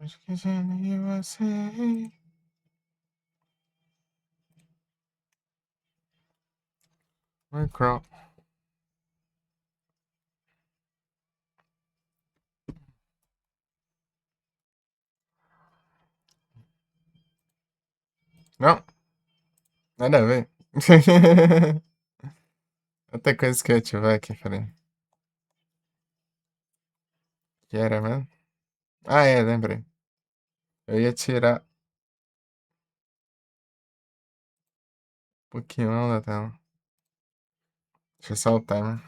Esquecendo de você. Oi, Crow. Não, nada a ver. Outra coisa que eu ia ativar aqui, peraí. Que era mesmo? Ah, é, lembrei. Eu ia tirar Pokémon da tela. Deixa eu só o timer.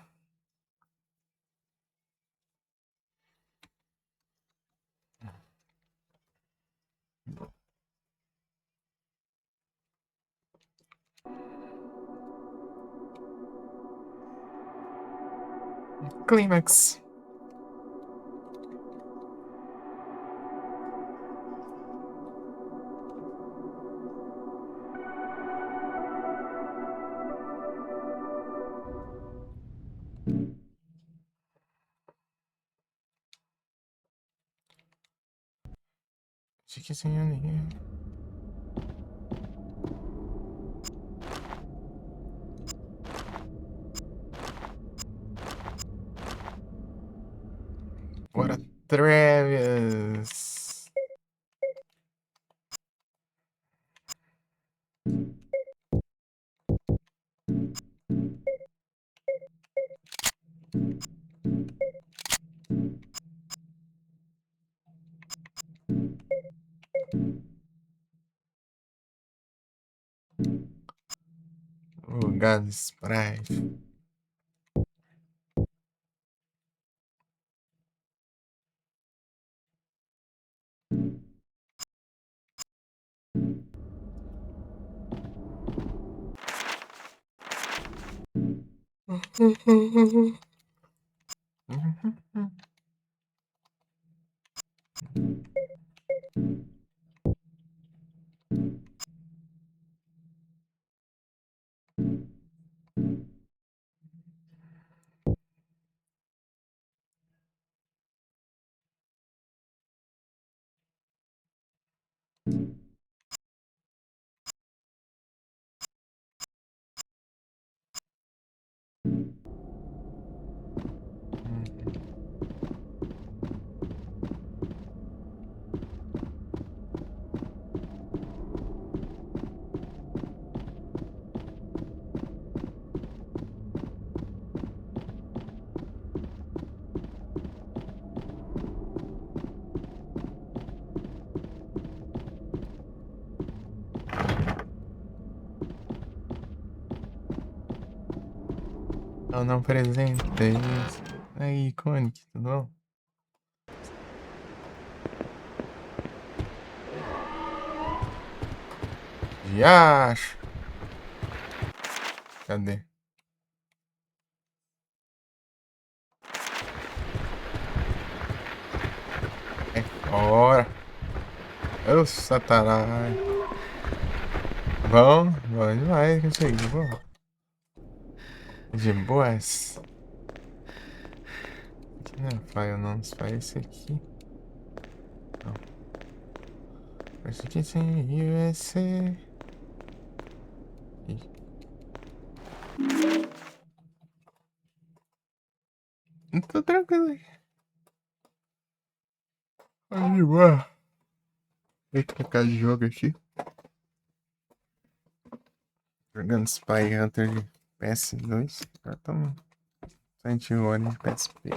Clímax. Esquecendo de... Bora, Travis. O Gado Sprite. Eu não apresentei. Aí, icônico, tudo bom? Diacho. Cadê? É fora. Ô, satanás. Bom demais isso aí, bom. De boas. Aqui não é file não, se faz esse aqui. Não. Esse aqui sim, USA. Ih. Não tô tranquilo aí. Vai de boa. Vou trocar de jogo aqui. Jogando Spy Hunter de PS2. Agora tamo sentindo o de PSP.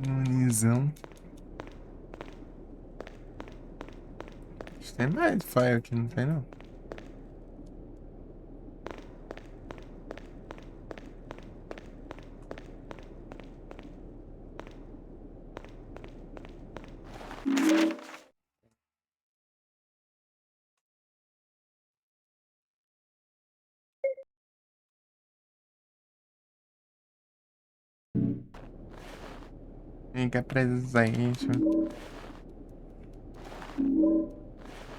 Unizão. Acho que tem mais file aqui, não tem não? Fica presente.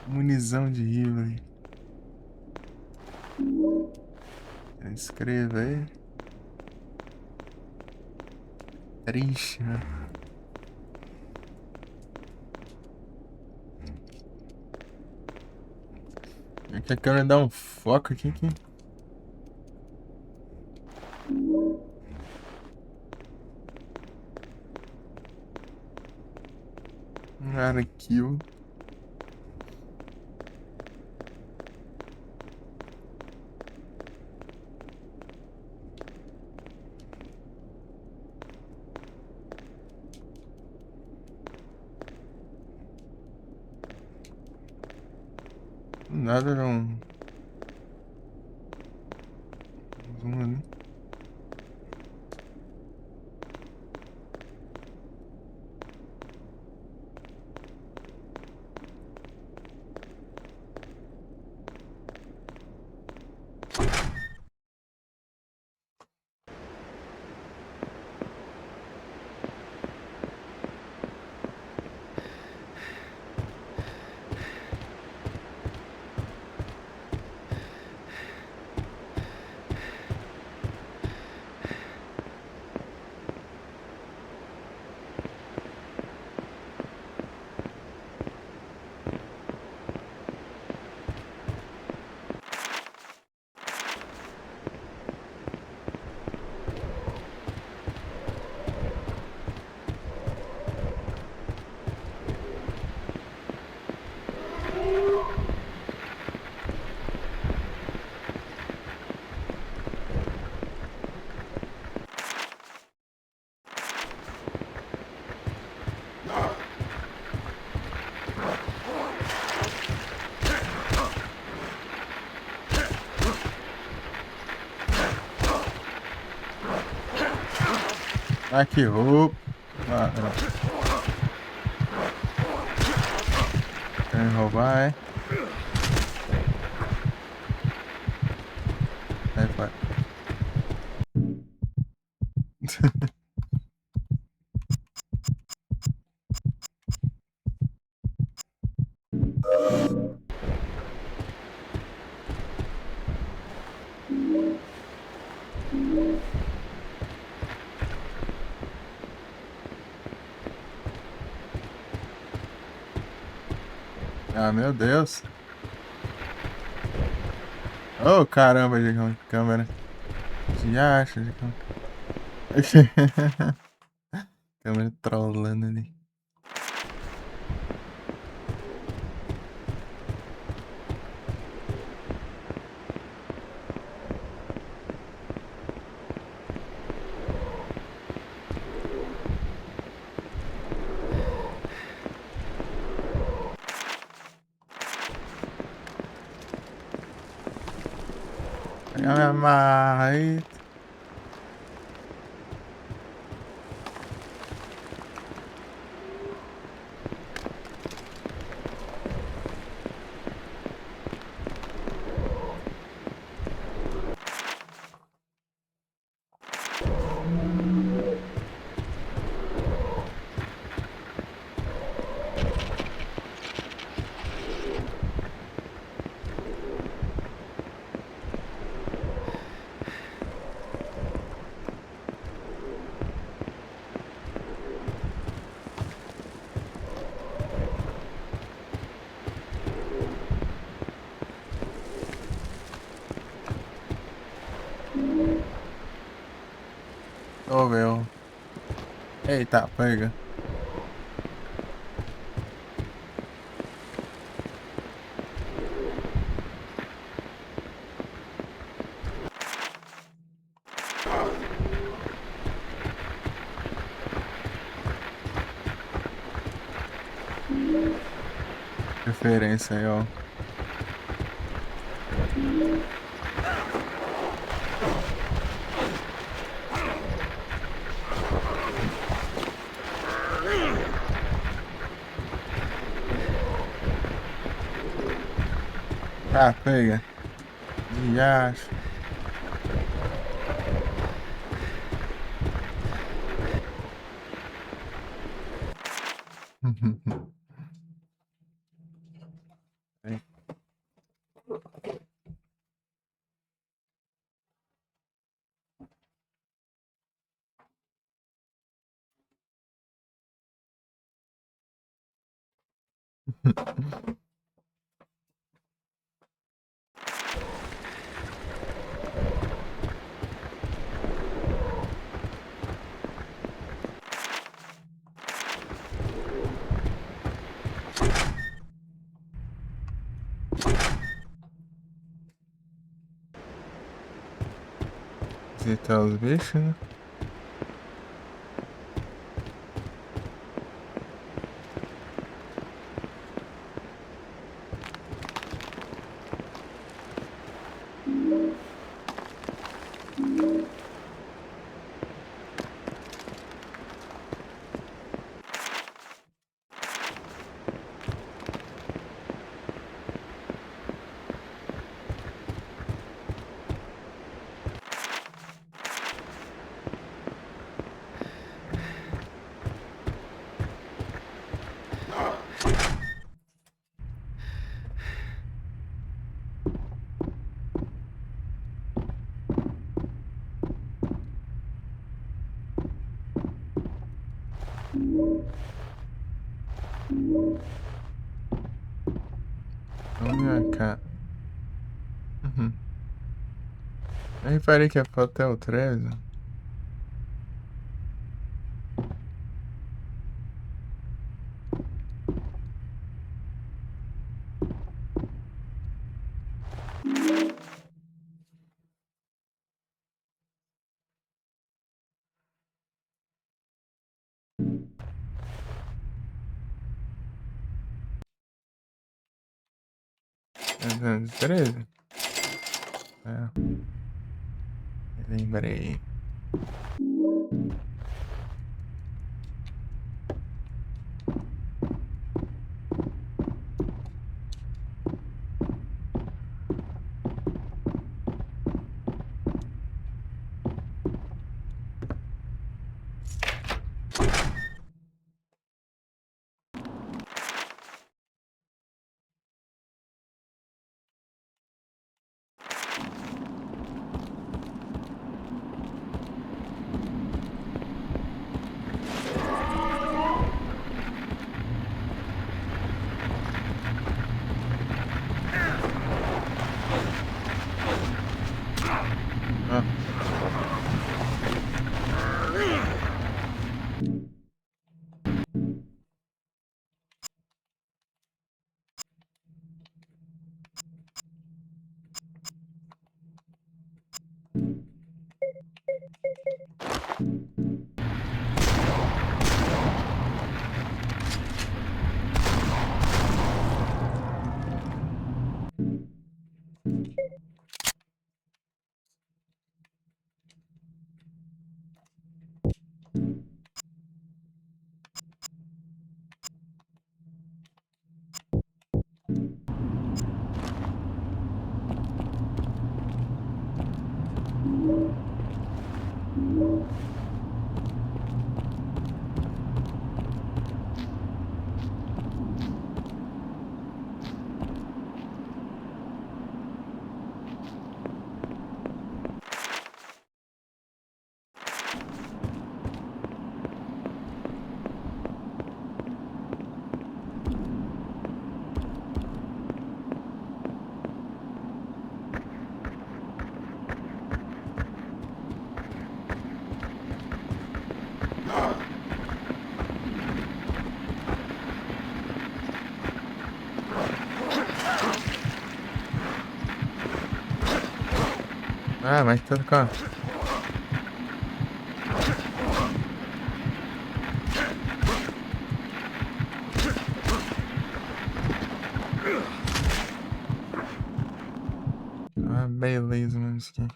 Munição de rifle. Escreva aí. Triste, né? É que a câmera dá um foco aqui. Arquivo. Nada não. Zoom ali. Aqui, roupa. Querem roubar, é? Aí, vai. Ah, meu Deus. Oh, caramba de câmera. De acha de câmera. Câmera trollando ali. Pegar minha marra aí. Ô, meu. Eita, pega. Referência aí, ó. Tá, pega. De acha. Aí. Visitar os bichos, né? Olha, cara. Eu reparei que a foto é o 13. É 13? É. Lembrei. Ah, mas tá com a... Ah, beleza, mano. Isso aqui.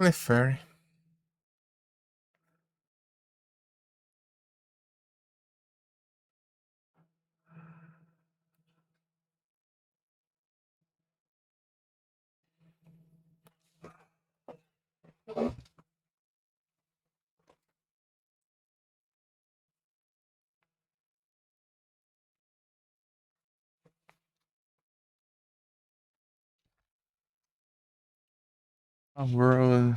Clefairy. A world.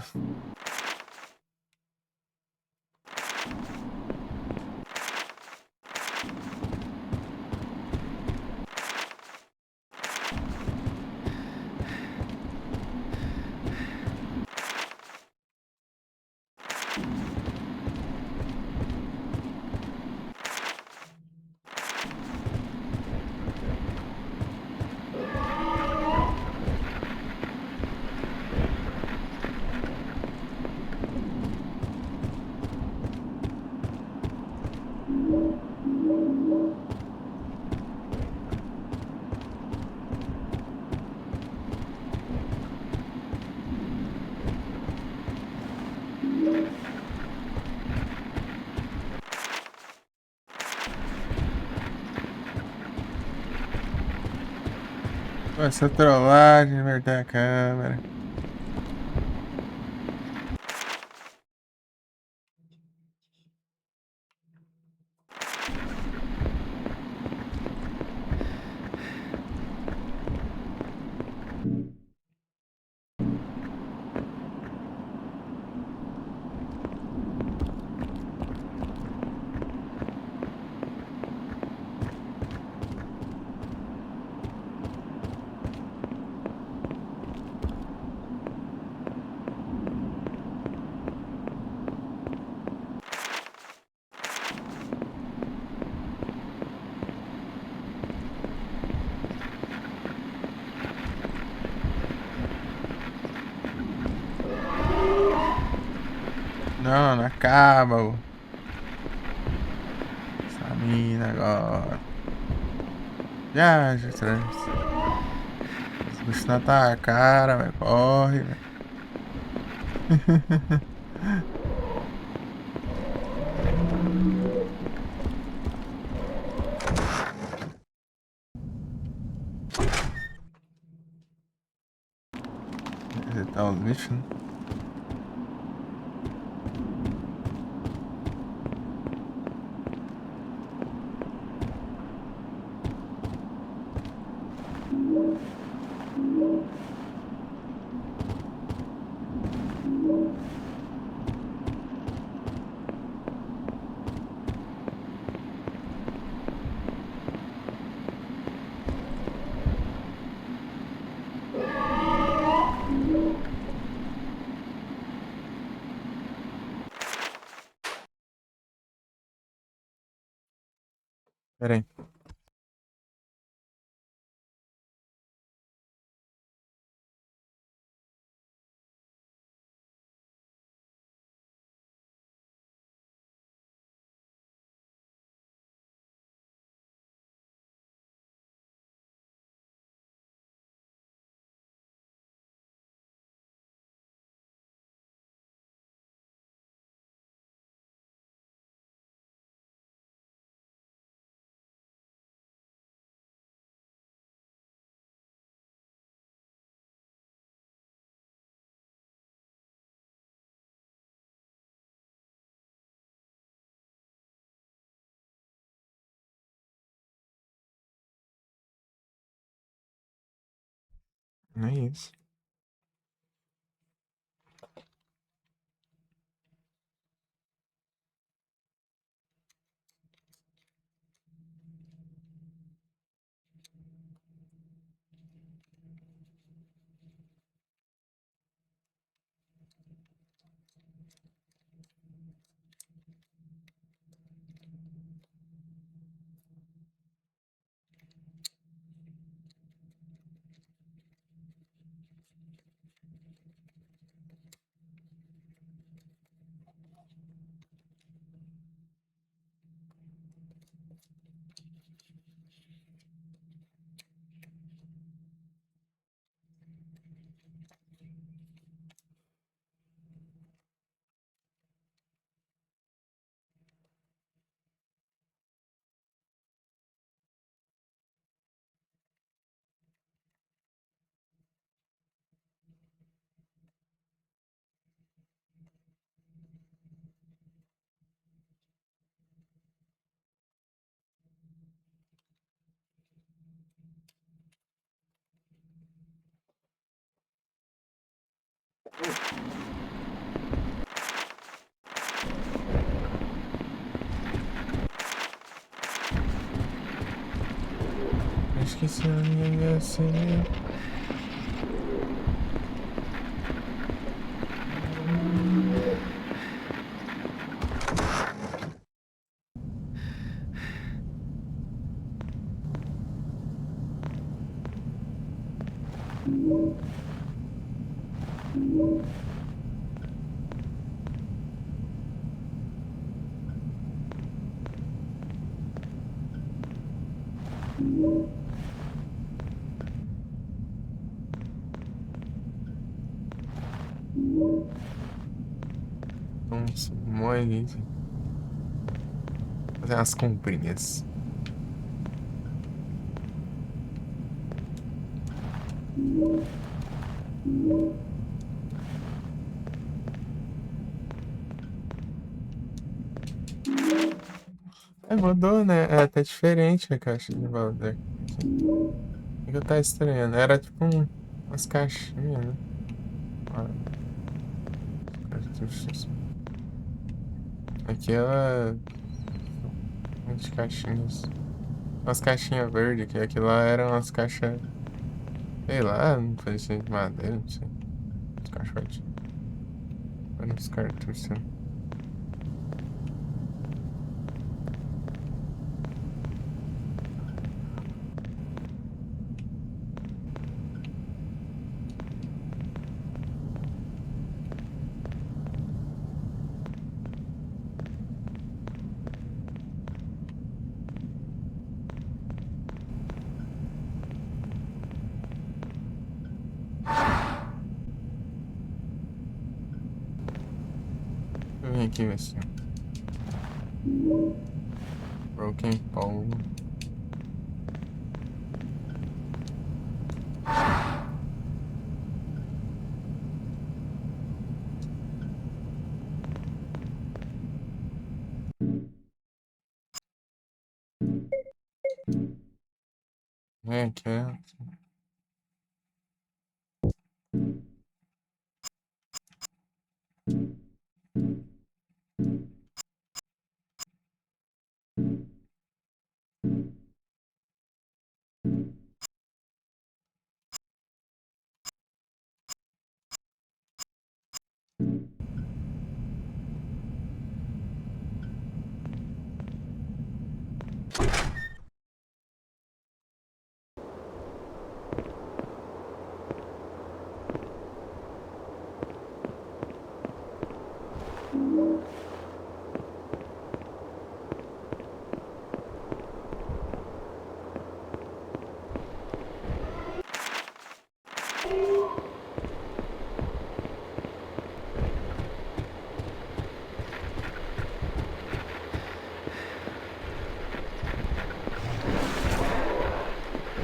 Essa trollagem vai ter a câmera. Não, não acaba, ô. Essa mina agora. Já, trans. Os bichos não tá a cara, velho. Corre, velho. Tá os bichos, né? Pera aí. Não é isso. Eu esqueci onde ia ser. Vamos morrer. Fazer umas comprinhas. É, mudou, né? É até diferente a caixa de valor aqui. O que eu tava estranhando? Era tipo umas caixinhas, né? Ah, cartuchos. Aqui ela. Umas caixinhas. Umas caixinhas verdes, que aqui lá eram umas caixas. Sei lá, não parecia de madeira, não sei. Os caixotes. Eram uns cartuchos. Deixa eu vir aqui ver se. Broken Paul. Vem aqui, é.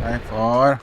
Vai fora.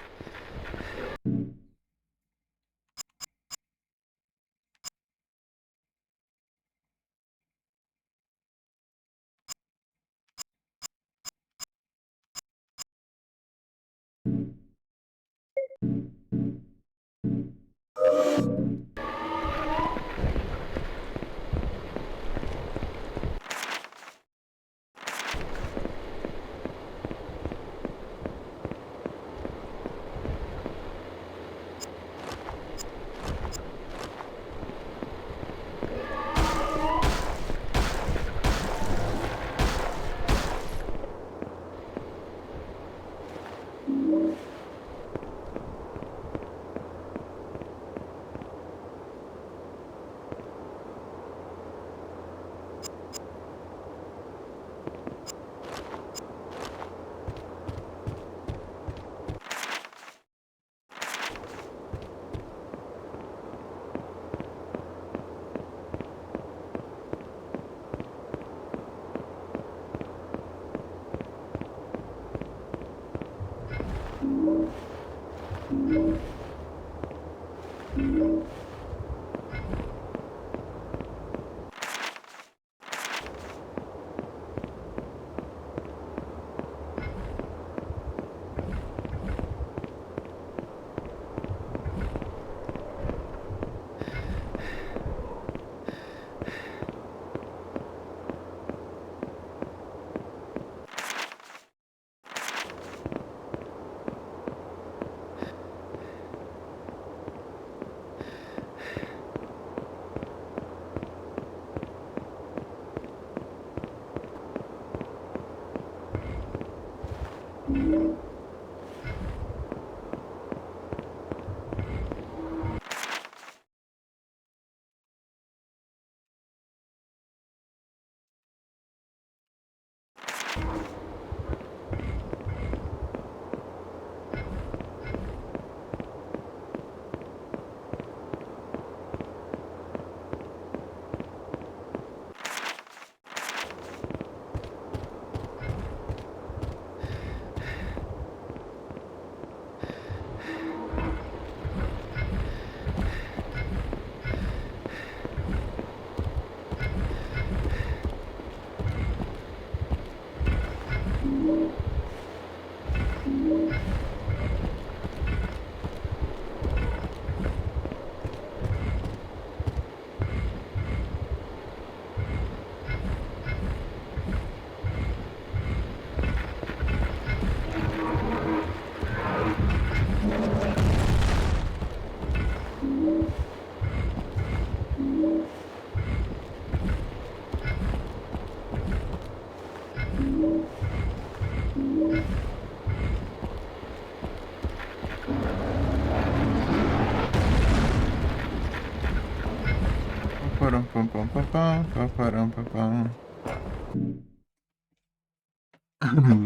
Paparam, pam, pam, pam, pam, paparam, pam, pam.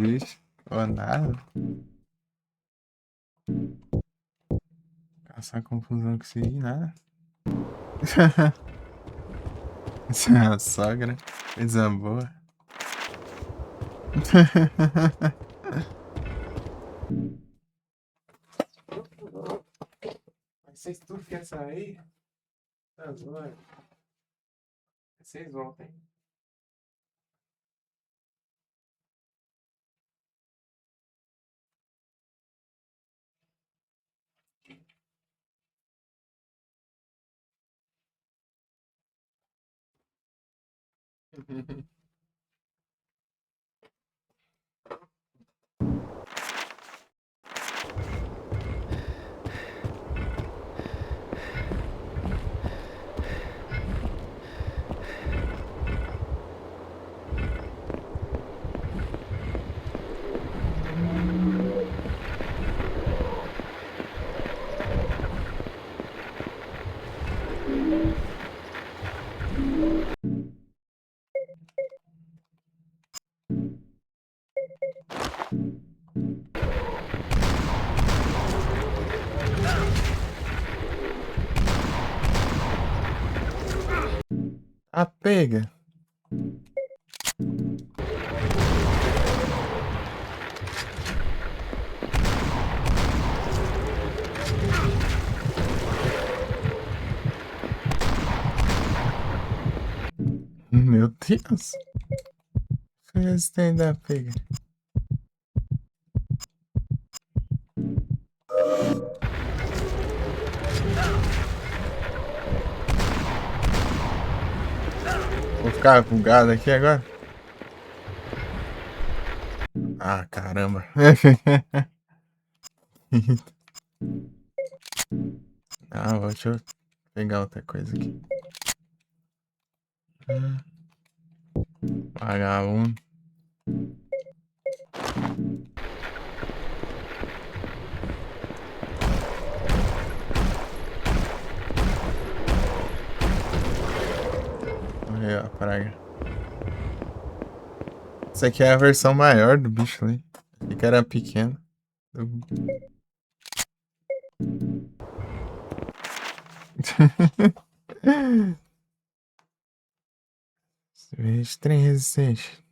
Vixe, ou nada. Caçar confusão com isso aí, nada. Isso é a sogra. Coisa boa. Vocês tudo querem sair? Tá zoando. Vocês voltem. A pega. Meu Deus. Esse tem da pega. Vou ficar bugado aqui agora. Ah, caramba. Ah, deixa eu pegar outra coisa aqui. Vagabundo. Aí, ó, praga. Essa aqui é a versão maior do bicho ali. Achei que era pequeno. 23 resistente.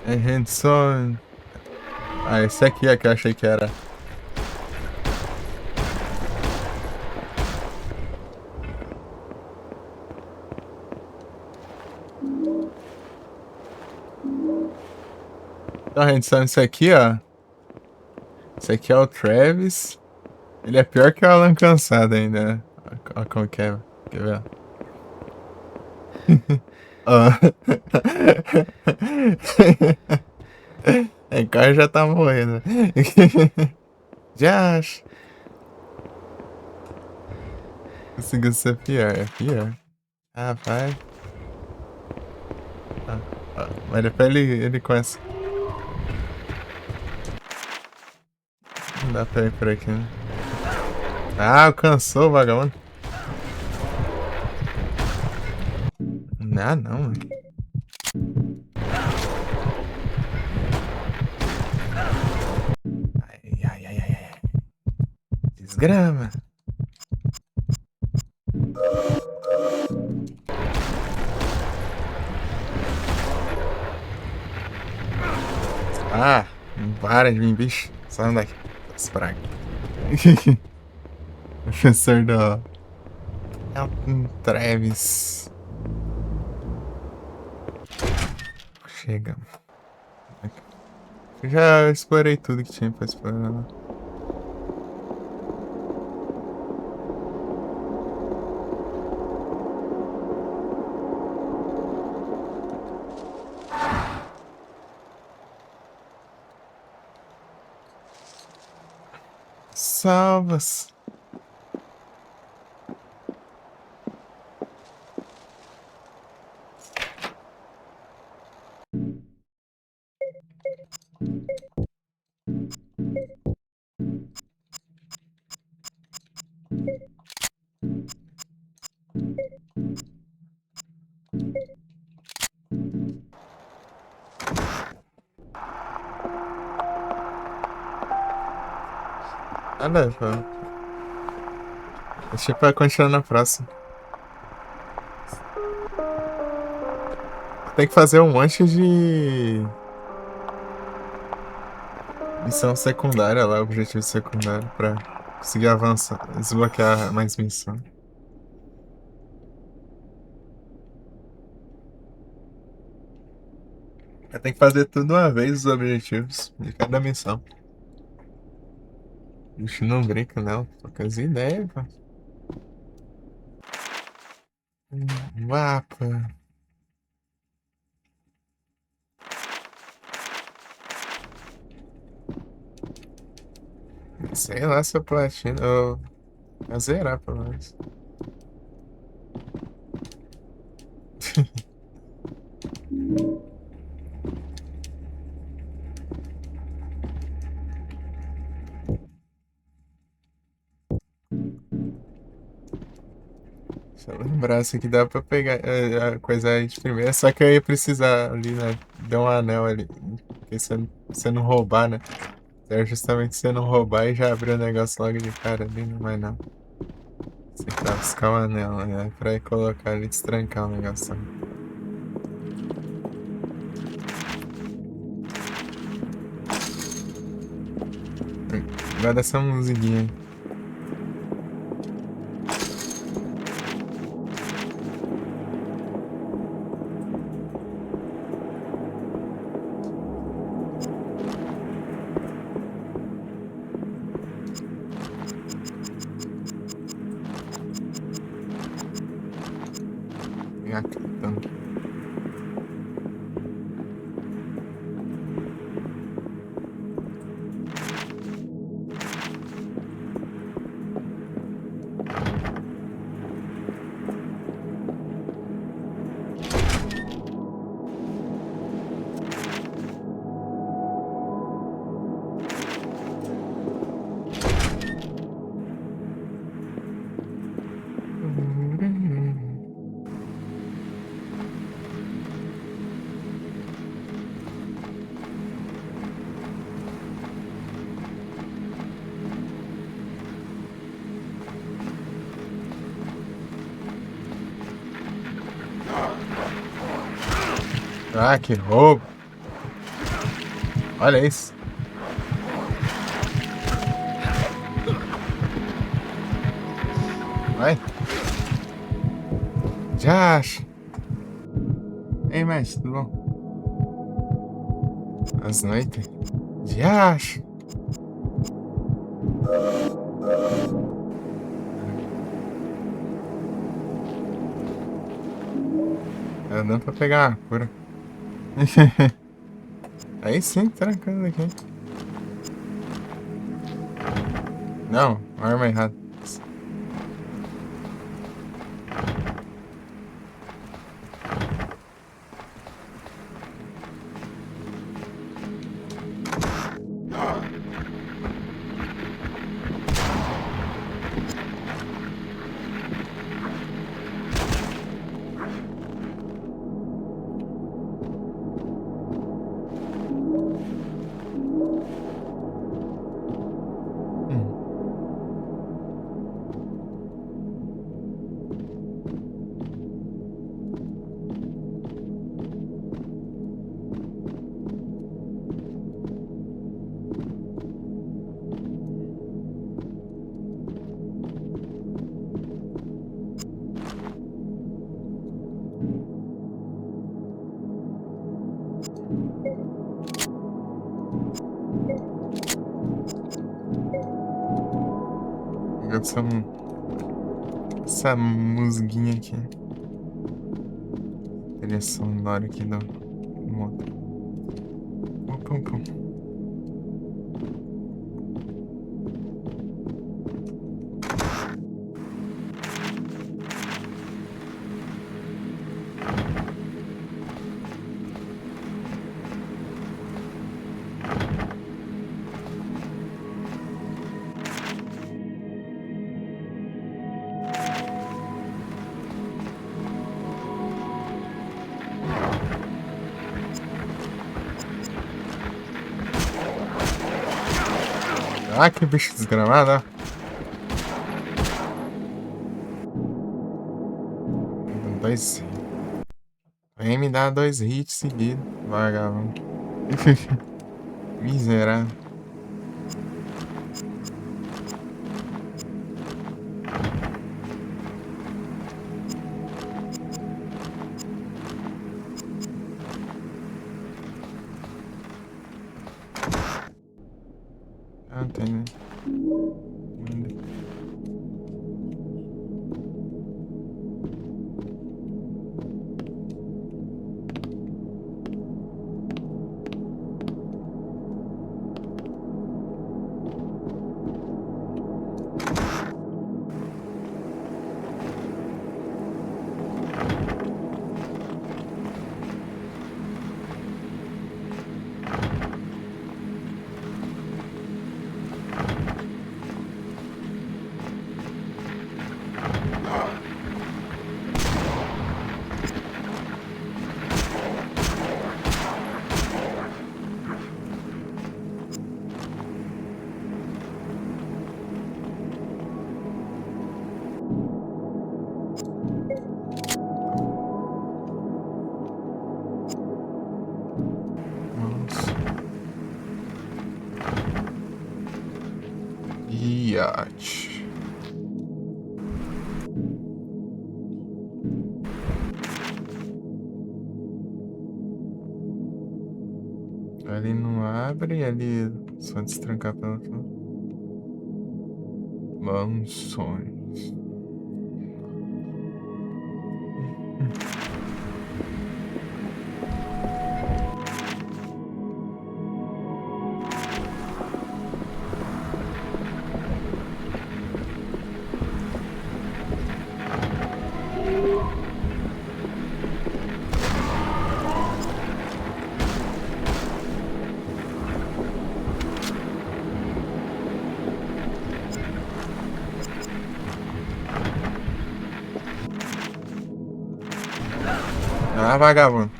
A gente só. Ah, esse aqui é que eu achei que era. Então, gente, só isso aqui, ó. Esse aqui é o Travis. Ele é pior que o Alan Cansado ainda. Olha como que é. Quer ver? Ó. É, cara já tá morrendo. Já acho. Conseguiu ser pior, é pior. Ah, vai. Ah, mas depois ele começa. Não dá pra ir por aqui, né? Ah, alcançou o vagabundo. Ah, não, mano. Ai, ai, ai, ai, ai. Desgrama. Ah, para de mim, bicho. Sai daqui. Spraga. Professor do Elton Travis. Chega. Eu já explorei tudo que tinha pra explorar lá. Salvas. Nada, pô. Deixa pra continuar na próxima. Tem que fazer um monte de missão secundária lá, objetivo secundário, pra conseguir avançar, desbloquear mais missão. Tem que fazer tudo uma vez os objetivos de cada missão. Bicho, não brinca não, tô com as ideias, pô. Mapa. Sei lá se eu platino. Eu vou zerar, pelo menos. Se eu lembrasse que dá pra pegar a coisa aí de primeira, só que eu ia precisar ali, né? Dar um anel ali. Porque você não roubar, né? É justamente você não roubar e já abrir o negócio logo de cara ali, não vai não. Você tem que buscar o anel, né? Pra ir colocar ali, destrancar o negócio. Vai dar essa musiquinha aí. Ah, então. Ah, que roubo! Olha isso. Vai. Já acho. Ei, mestre, tudo bom? Às noites? Já acho. Tá dando pra pegar uma cura. Aí sim, trancando aqui. Não, arma errada. Essa, essa musguinha aqui. Trilha sonora aqui do moto. Pum, pum. Ah, que bicho desgramado, ó. Dois. Vem me dar 2 hits seguidos, vagabundo. Miserável. Ah, tem, né? Nossa. Iate. Ali não abre, ali só destrancar pela frente. Mansões. Ah, vagabundo.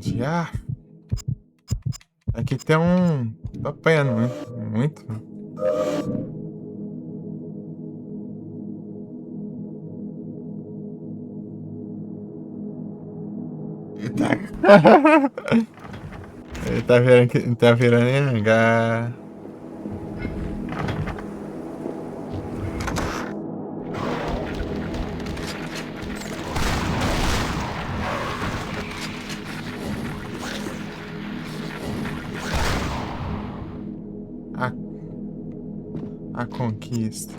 Já. Aqui tem um. Tô apanhando muito. Eita. Ele tá virando NH. A conquista.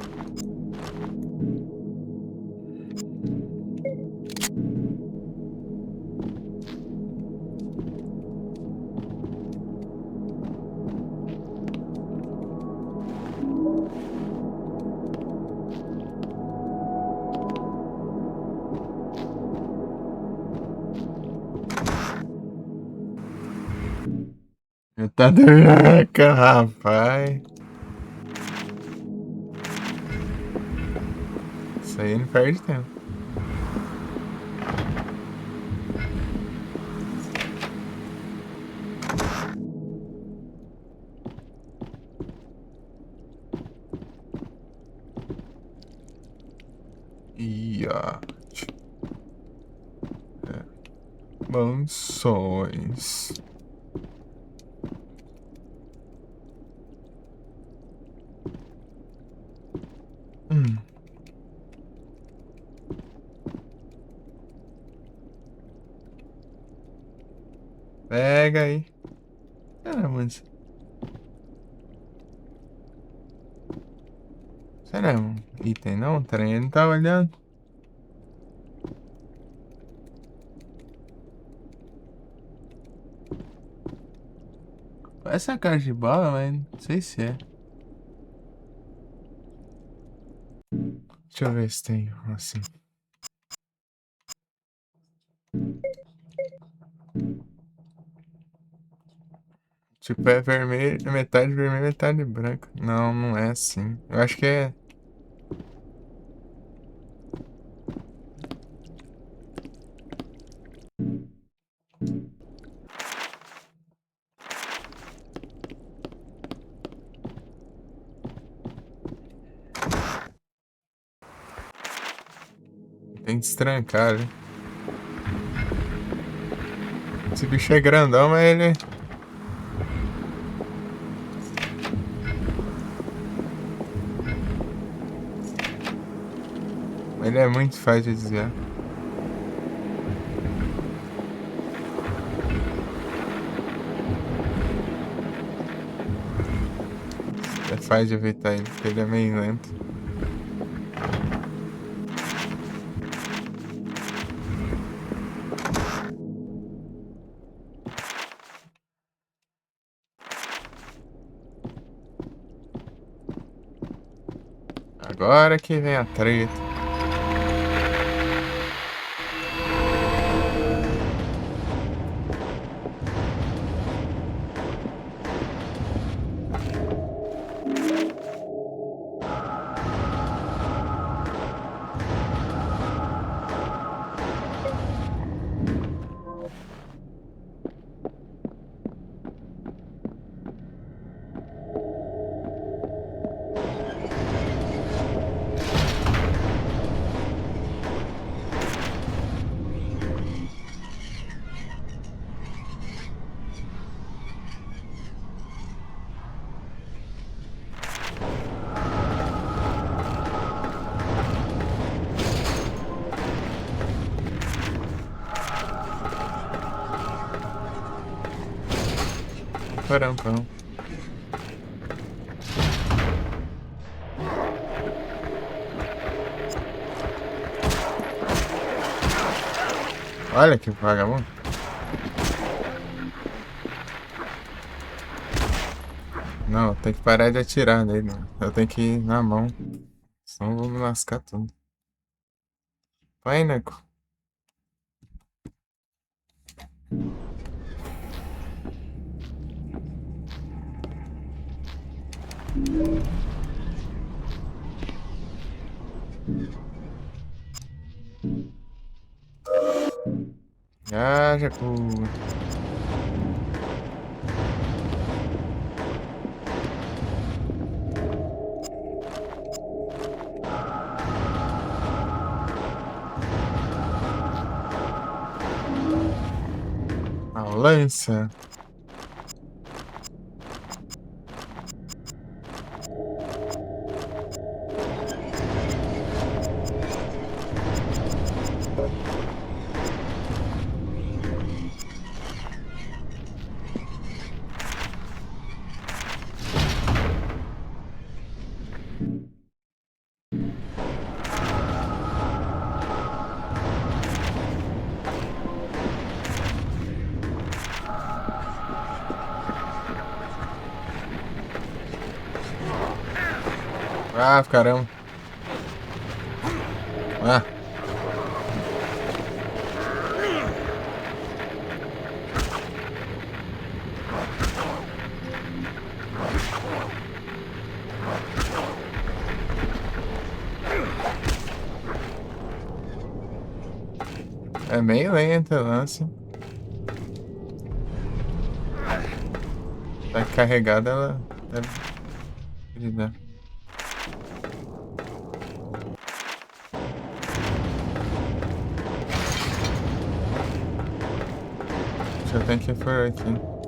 Tá doido, rapaz. Isso aí não perde tempo. Iate. Mansões. Pega aí. Caramba, isso não é um item não? O trem não tá olhando. Essa é a caixa de bala, mas não sei se é. Deixa eu ver se tem assim. Tipo, é vermelho, metade vermelho, metade branca. Não, não é assim. Eu acho que é. Tem que destrancar, né? Esse bicho é grandão, mas ele. Ele é muito fácil de desviar. É fácil de evitar ele, porque ele é meio lento. Agora que vem a treta. Parampão. Olha que vagabundo. Não, tem que parar de atirar nele, mano. Eu tenho que ir na mão. Senão eu vou me lascar tudo. Vai, nego. Ah, já pô. A lança. Ah, caramba. Ah, é meio lento o lance. Tá carregada, ela deve ajudar. Deixa eu ter que for aqui.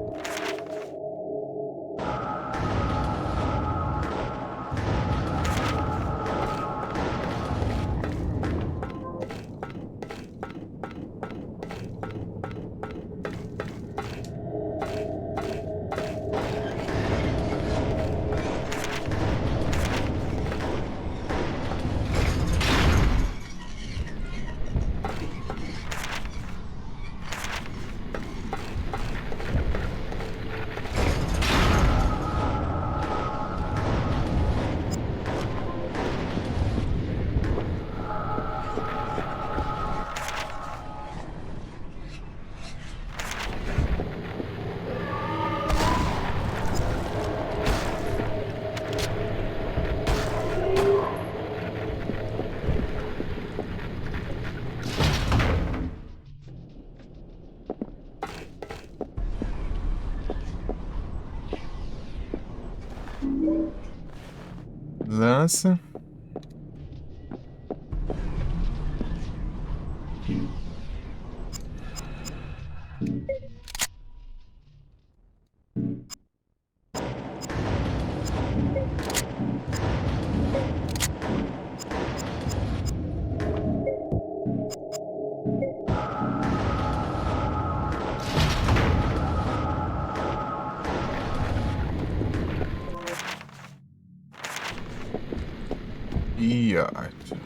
Lança. E arte.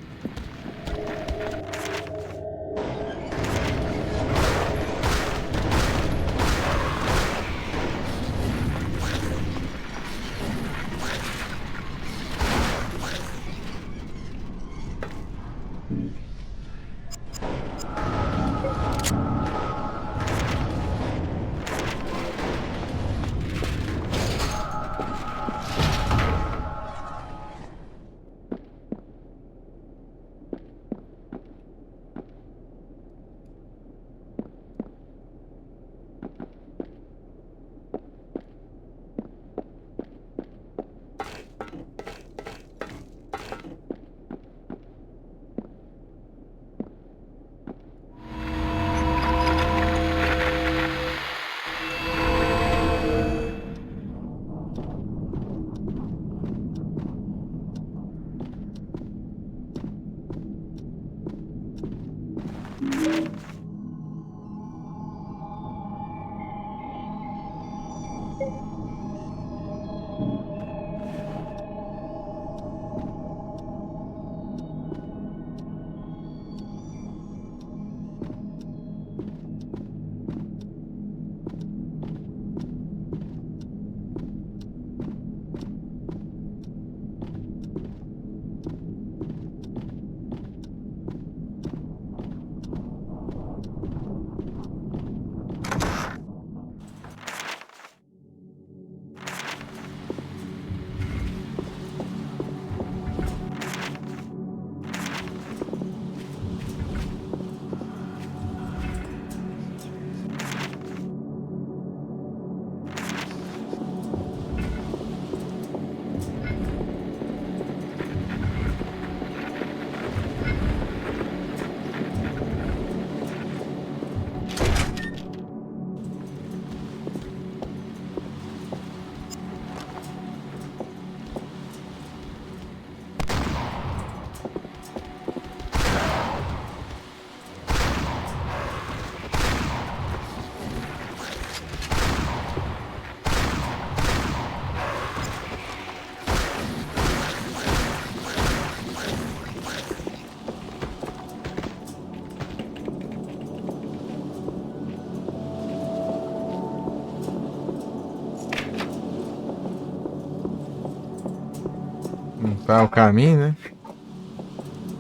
Ah, o caminho, né?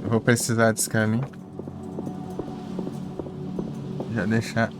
Eu vou precisar desse caminho. Já deixar.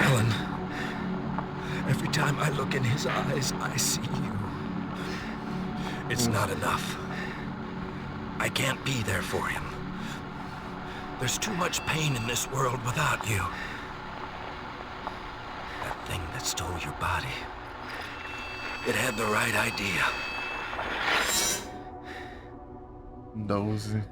Helen, every time I look in his eyes, I see you. It's not enough. I can't be there for him. There's too much pain in this world without you. That thing that stole your body, it had the right idea. 12.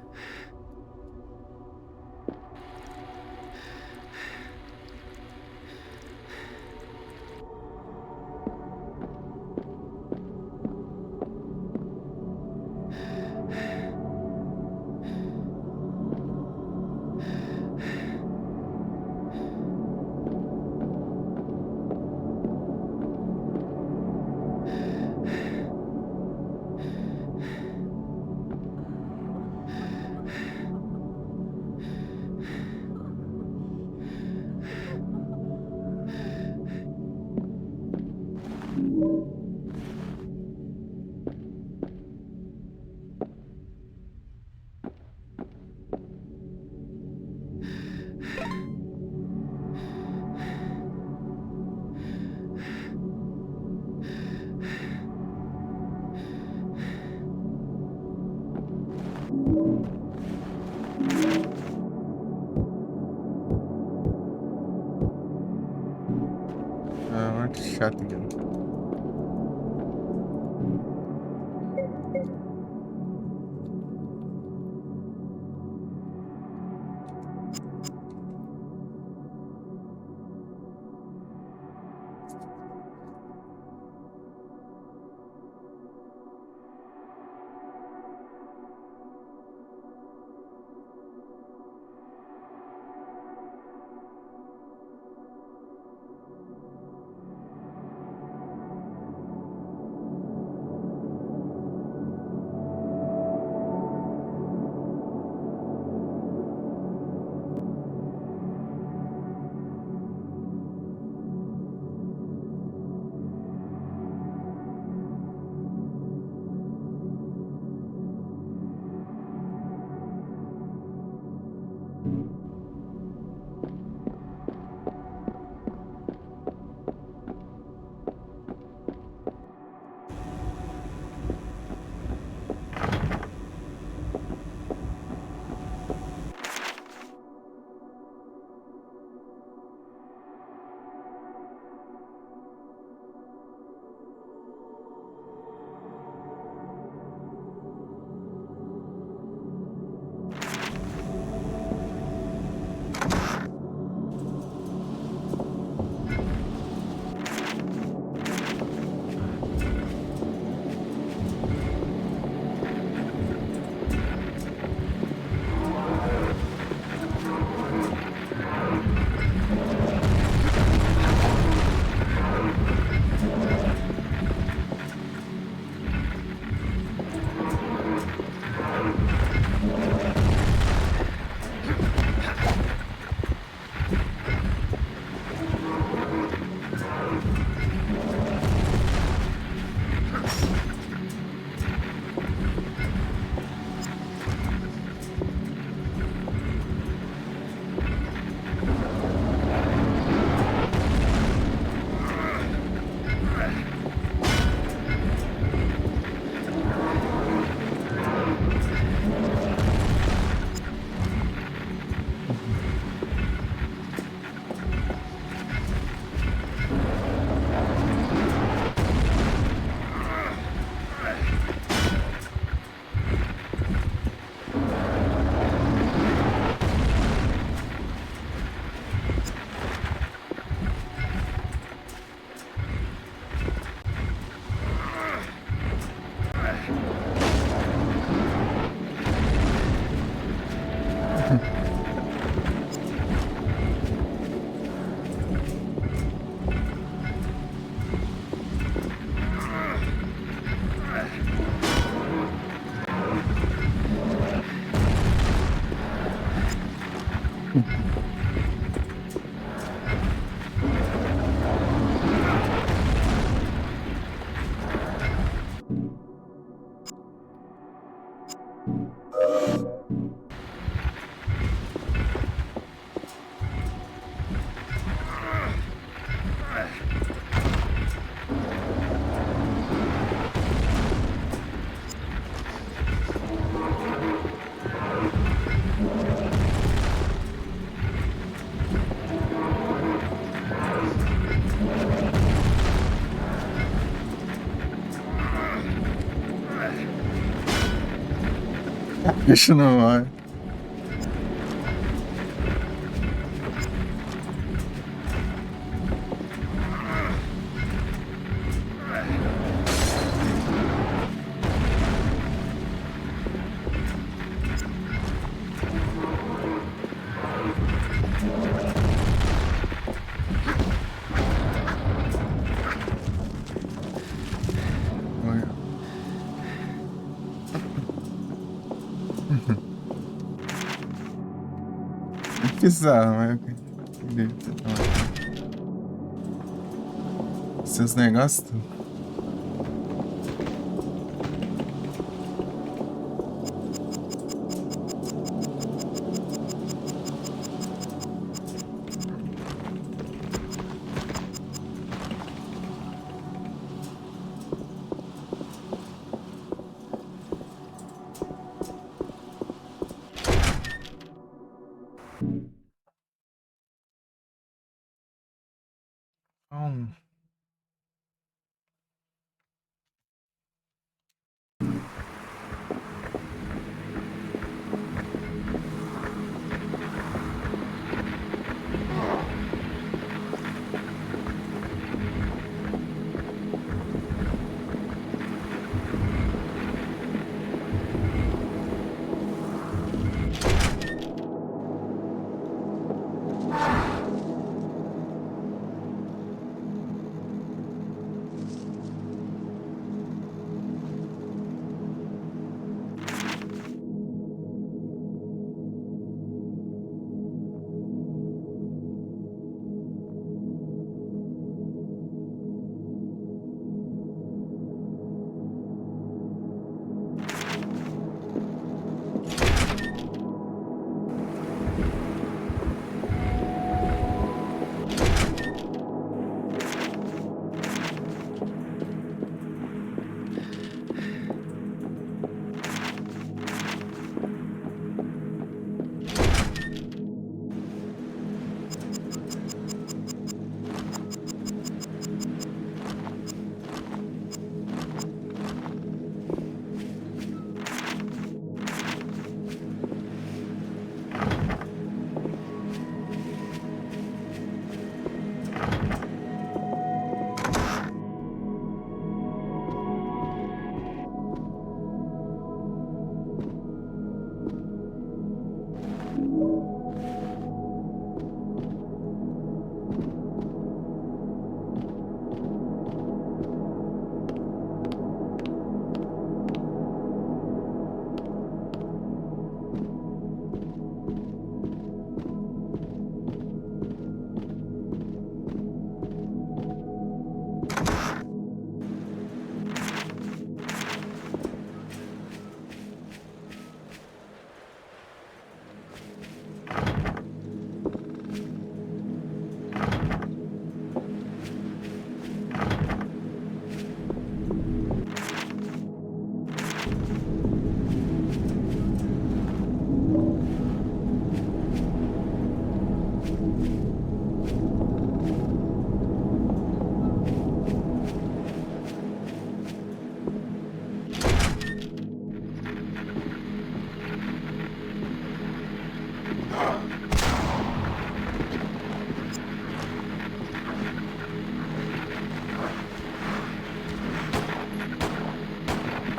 Ah, muito chato, cara. Bicho não morre. Morreu. É bizarro, mas eu queria ter tomado. Seus negócios tudo. Hum.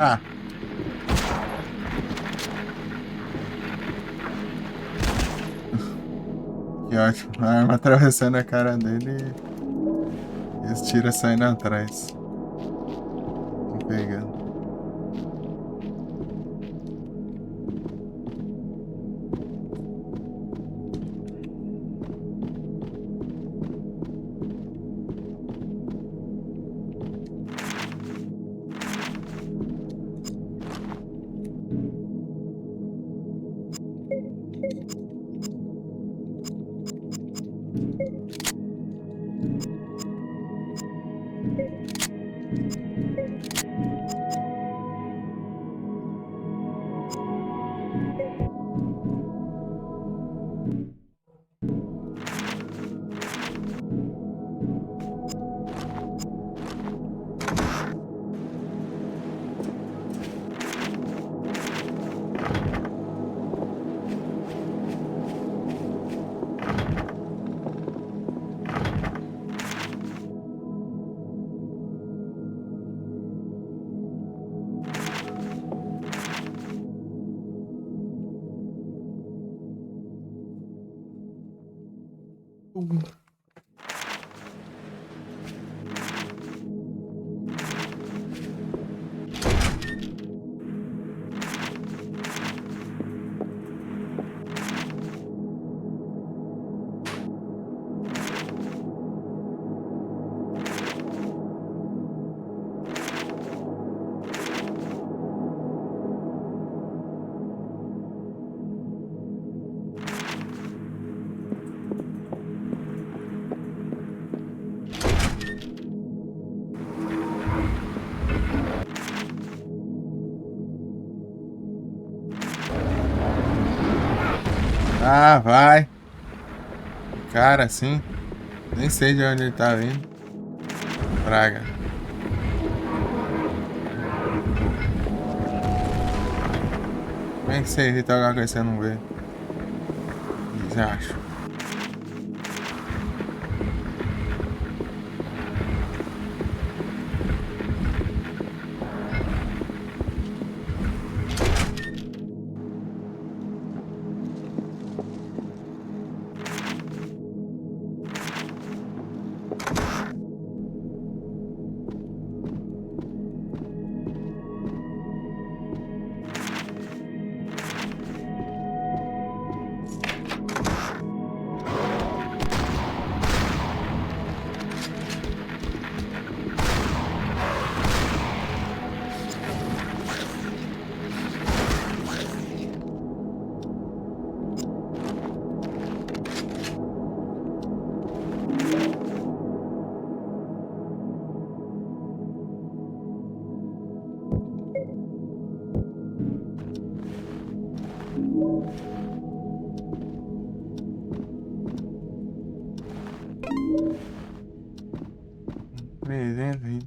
Ah, que ótimo. A arma atravessando a cara dele e os tiros saindo atrás. Me pegando. Ah, vai. Cara, assim. Nem sei de onde ele tá vindo. Praga. Como é que você evita alguma coisa que você não vê? O que você acha? Presente.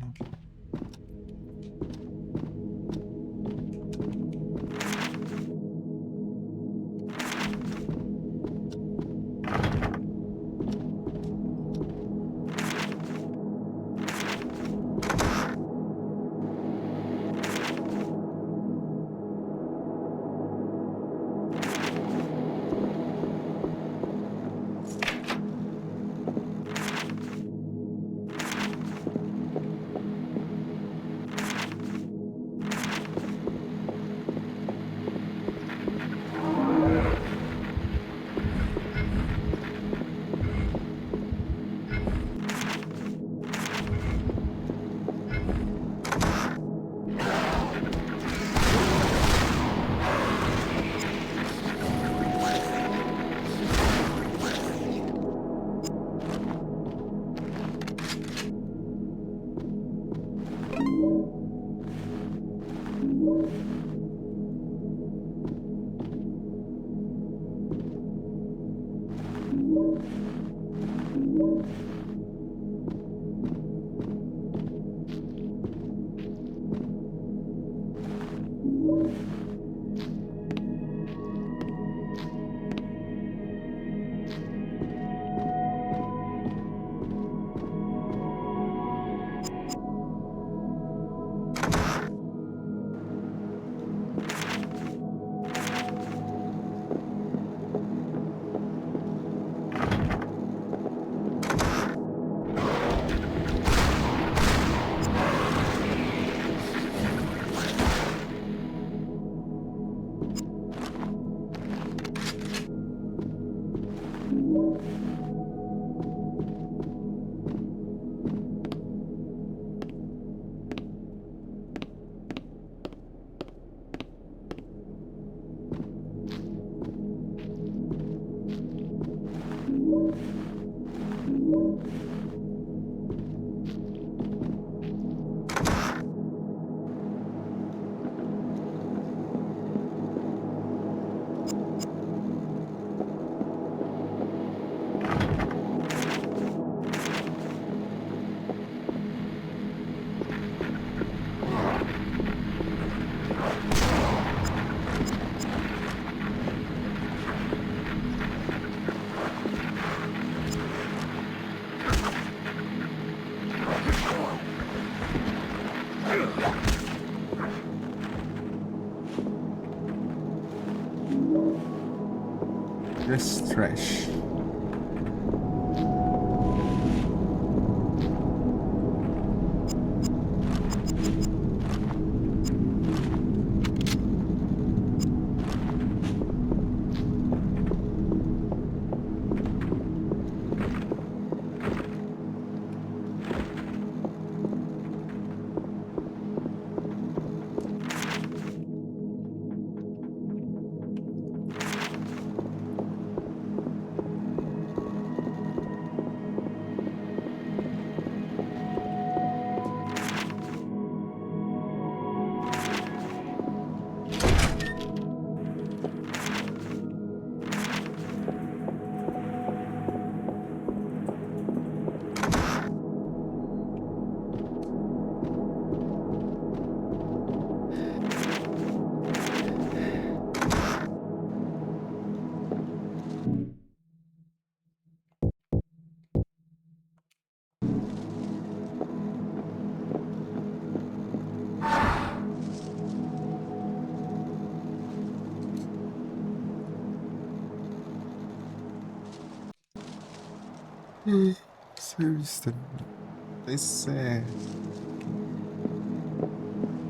This trash. Serviço. Isso é.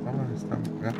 Vamos ver.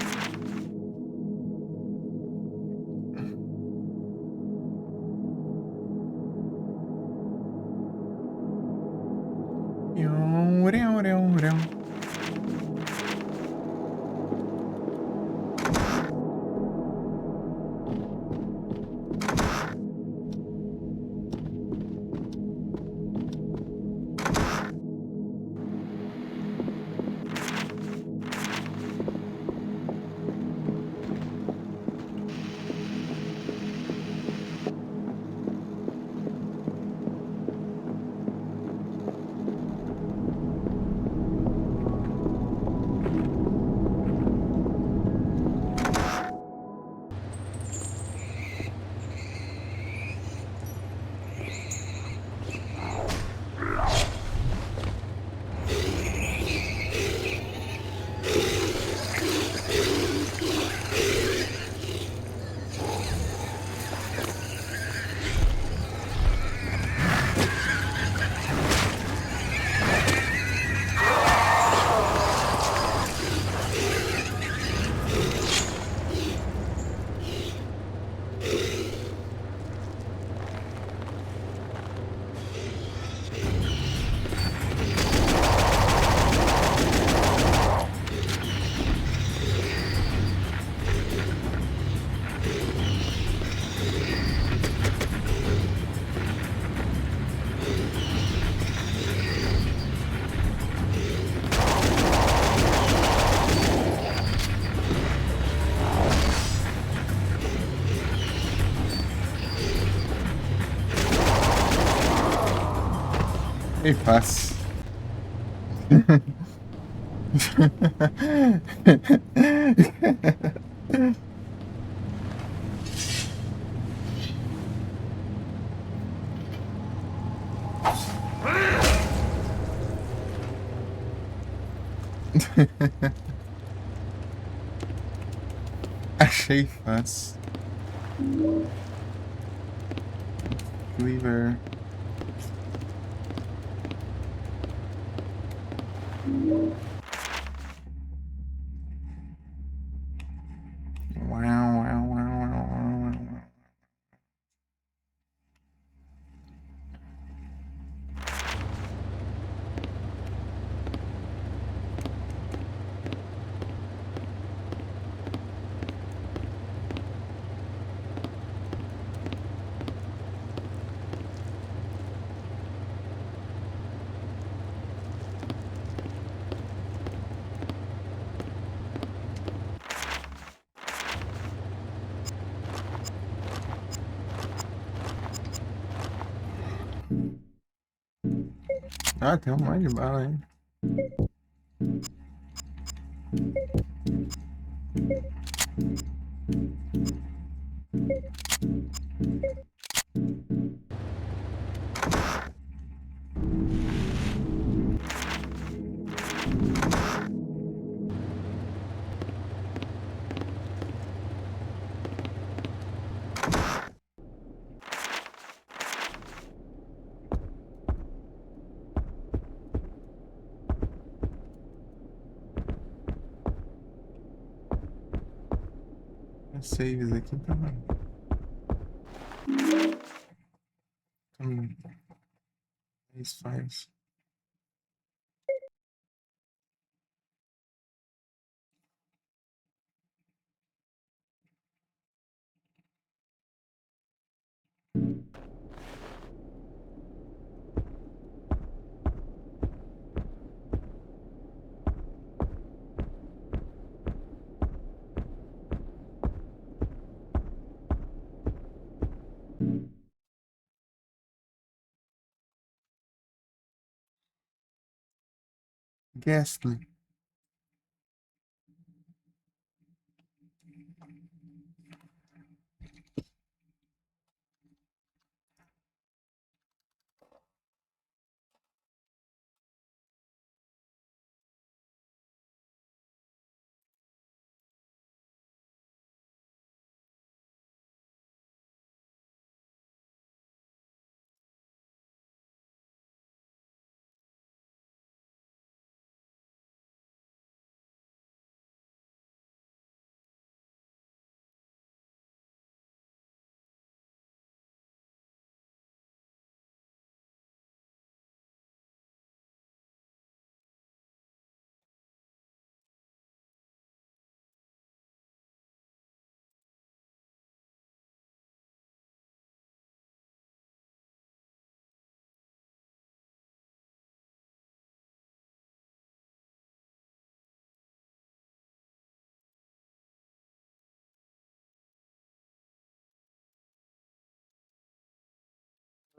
E fácil. Achei fácil. Cleaver. Uau, uau, uau, uau, uau. Ah, tem um monte de bala aí. Saves aqui também. Isso faz. Ghastly.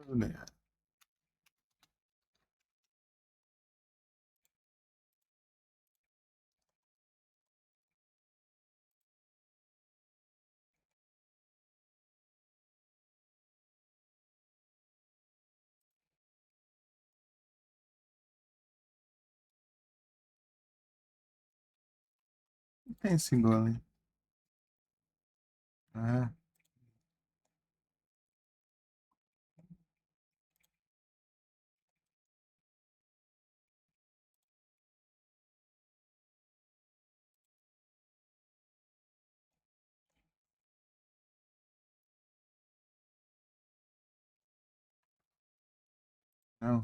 Né? Tem esse golem. Ah, não.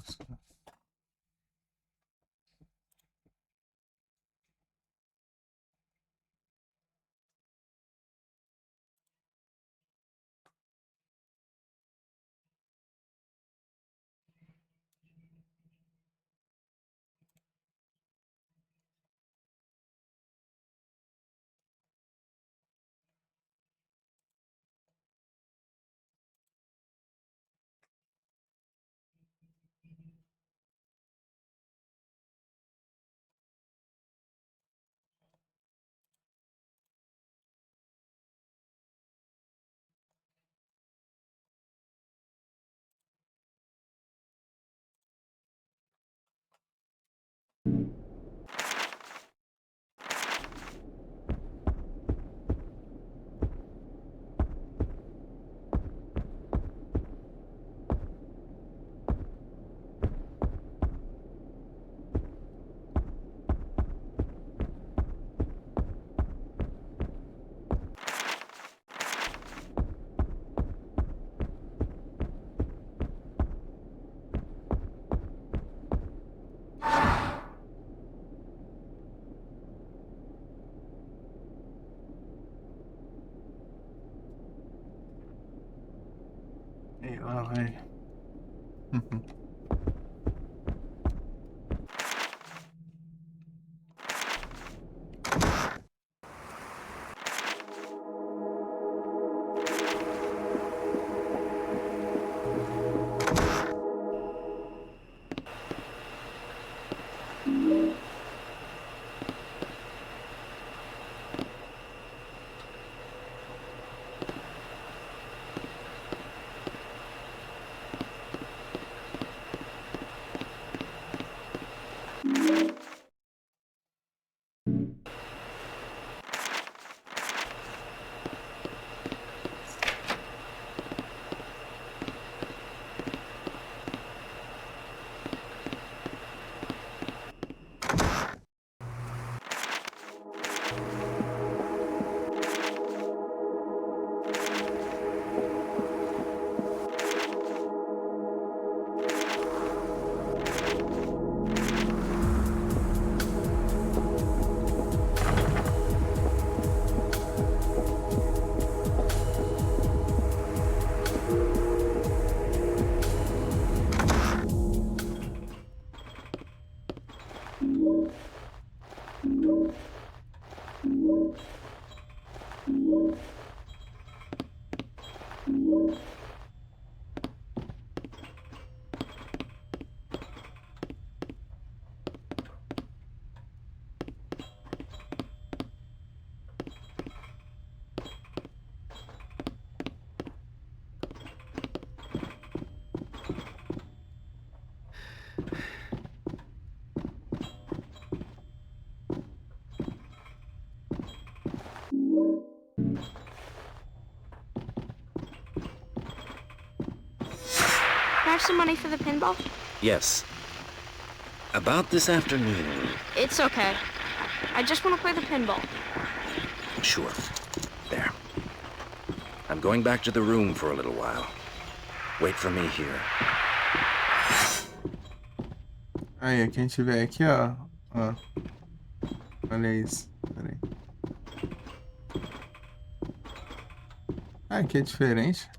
Ei, lá vai. Can I have some money for the pinball? Yes. About this afternoon. It's okay. I just want to play the pinball. Sure. There. I'm going back to the room for a little while. Wait for me here. Aí, quem tiver aqui, ó. Ó. Olha isso. Pera aí. Ah, aqui é diferente.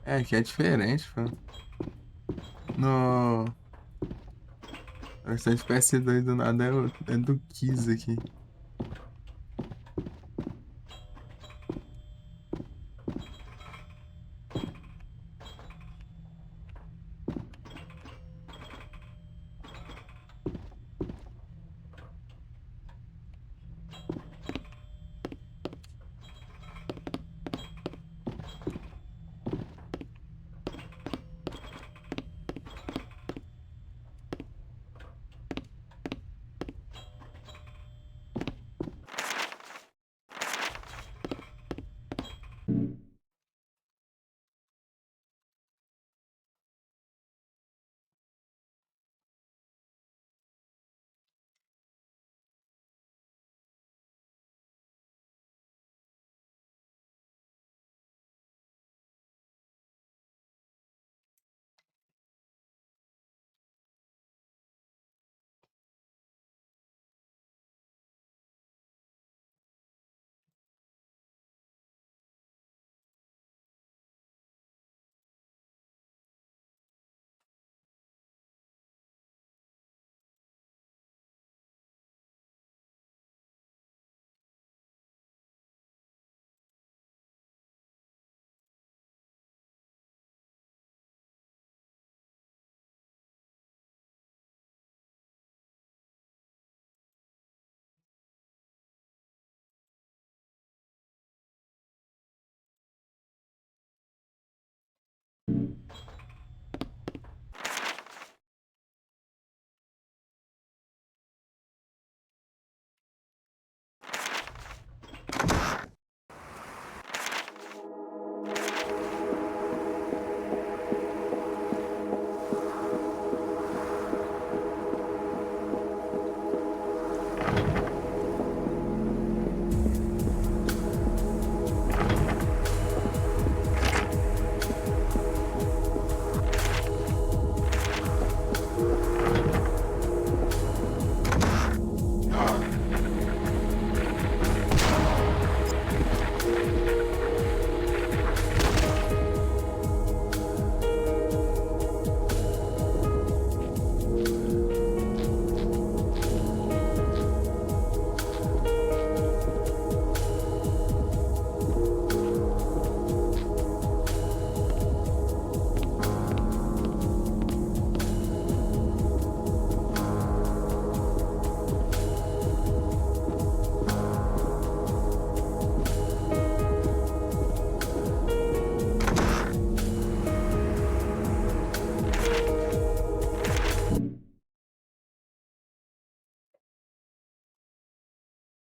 É, aqui é diferente, pô. No. Bastante PS2 do nada é do Kiss aqui.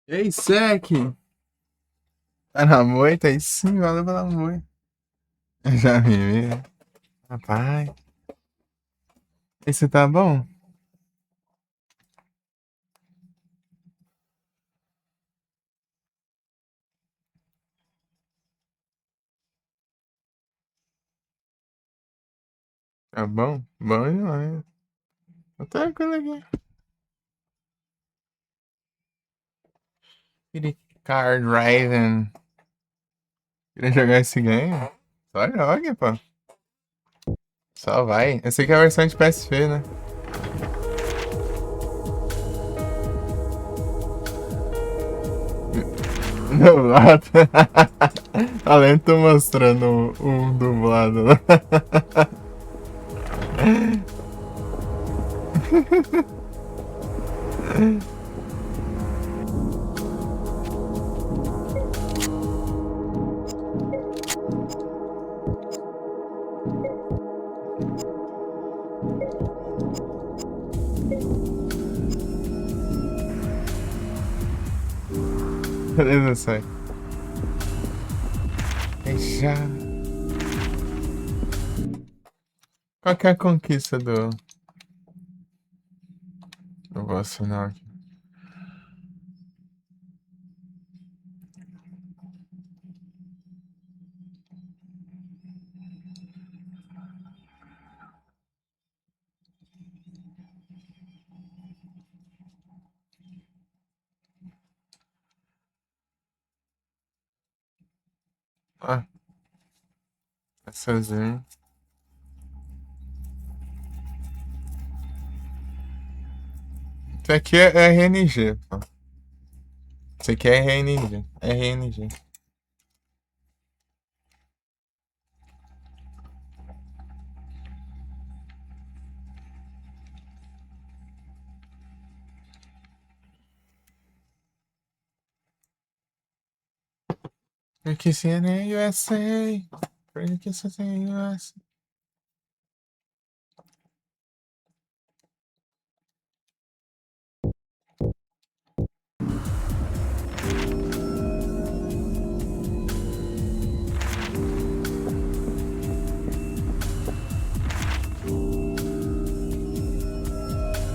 E aí, Sec? Tá na moita? Aí sim, valeu pela moita. Já me vi. Rapaz. Esse tá bom? Tá bom? Bom demais. Tá tranquilo aqui. Aquele car driving. Queria jogar esse game? Só joga, pô. Só vai. Essa aqui é a versão de PSP, né? Dublado. Além de tô mostrando um dublado lá. Beleza, sai. Já. Qual que é a conquista do. Eu vou assinar aqui. Ah, sozinho. Isso aqui é RNG, pô. Isso aqui é RNG. RNG. Porque se é na USA. Porque se é na USA.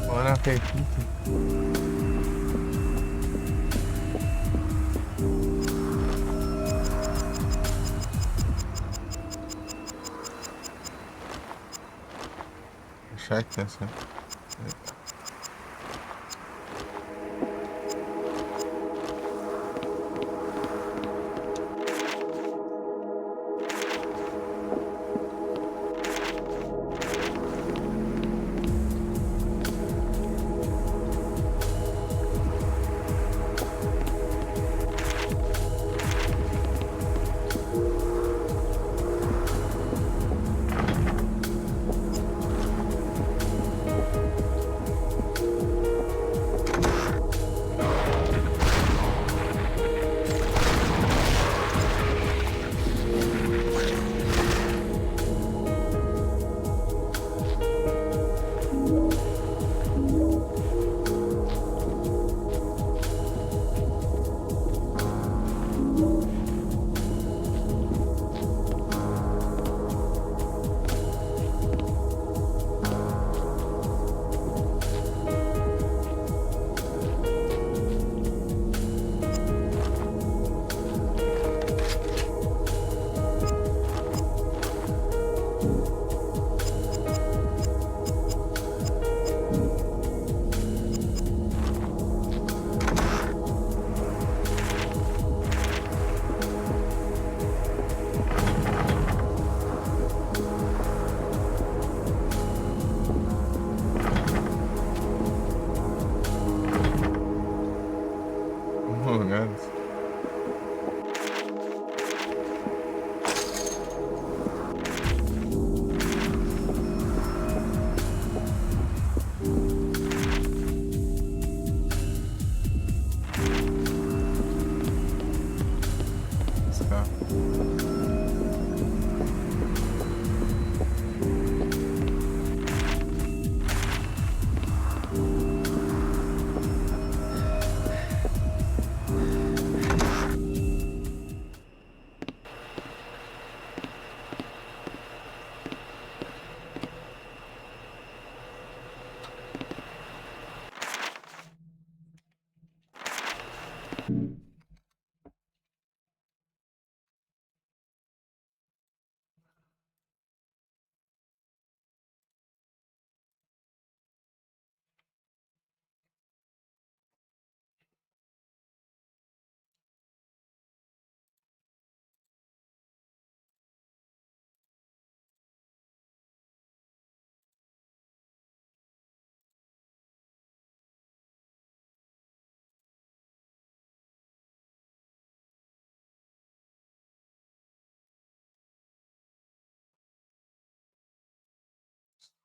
Bora apetite. Deixa aqui essa.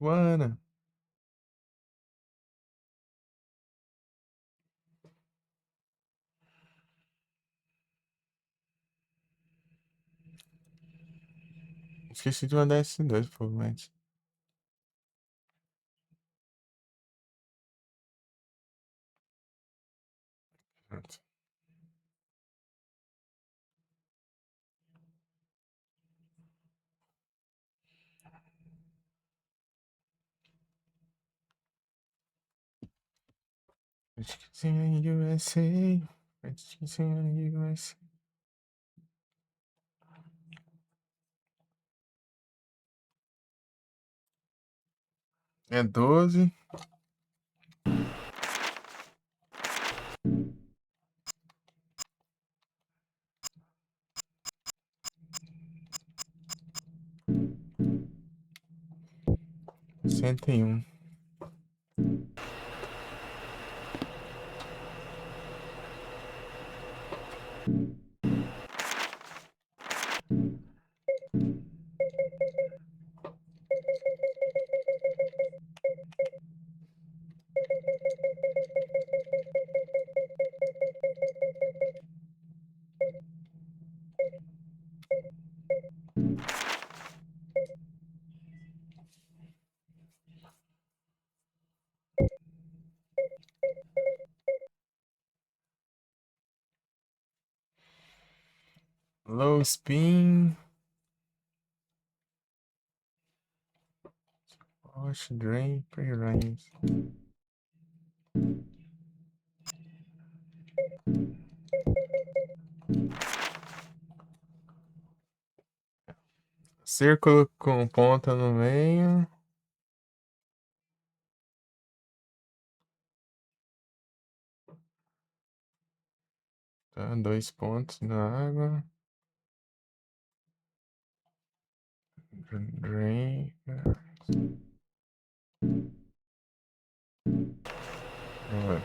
Luana. Esqueci de mandar S2, provavelmente. Pronto. Esqueci USA. Esqueci USA. É 12. Cento e um. Low spin. Wash, drain, pre-rinse. Círculo com ponta no meio. Tá, 2 pontos na água. Drain. Vai.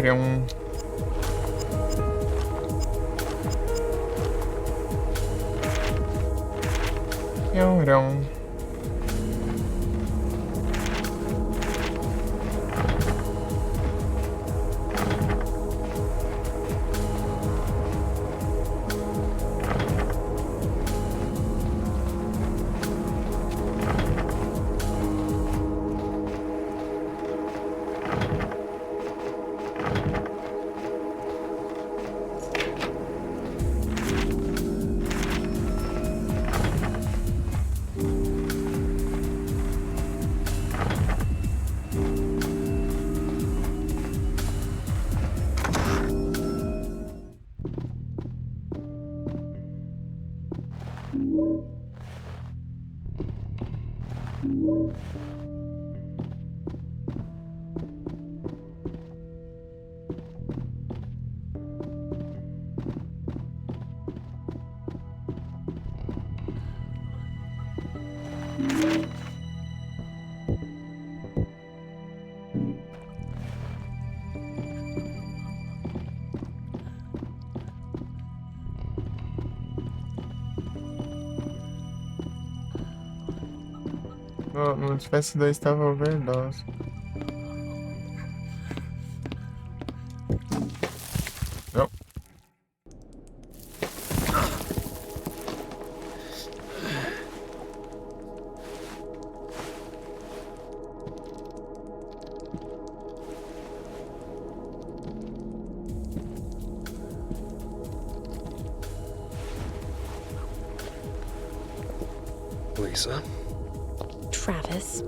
Nhão. Nhão. Não tivesse dois, tava overdose. Não. Lisa? Travis.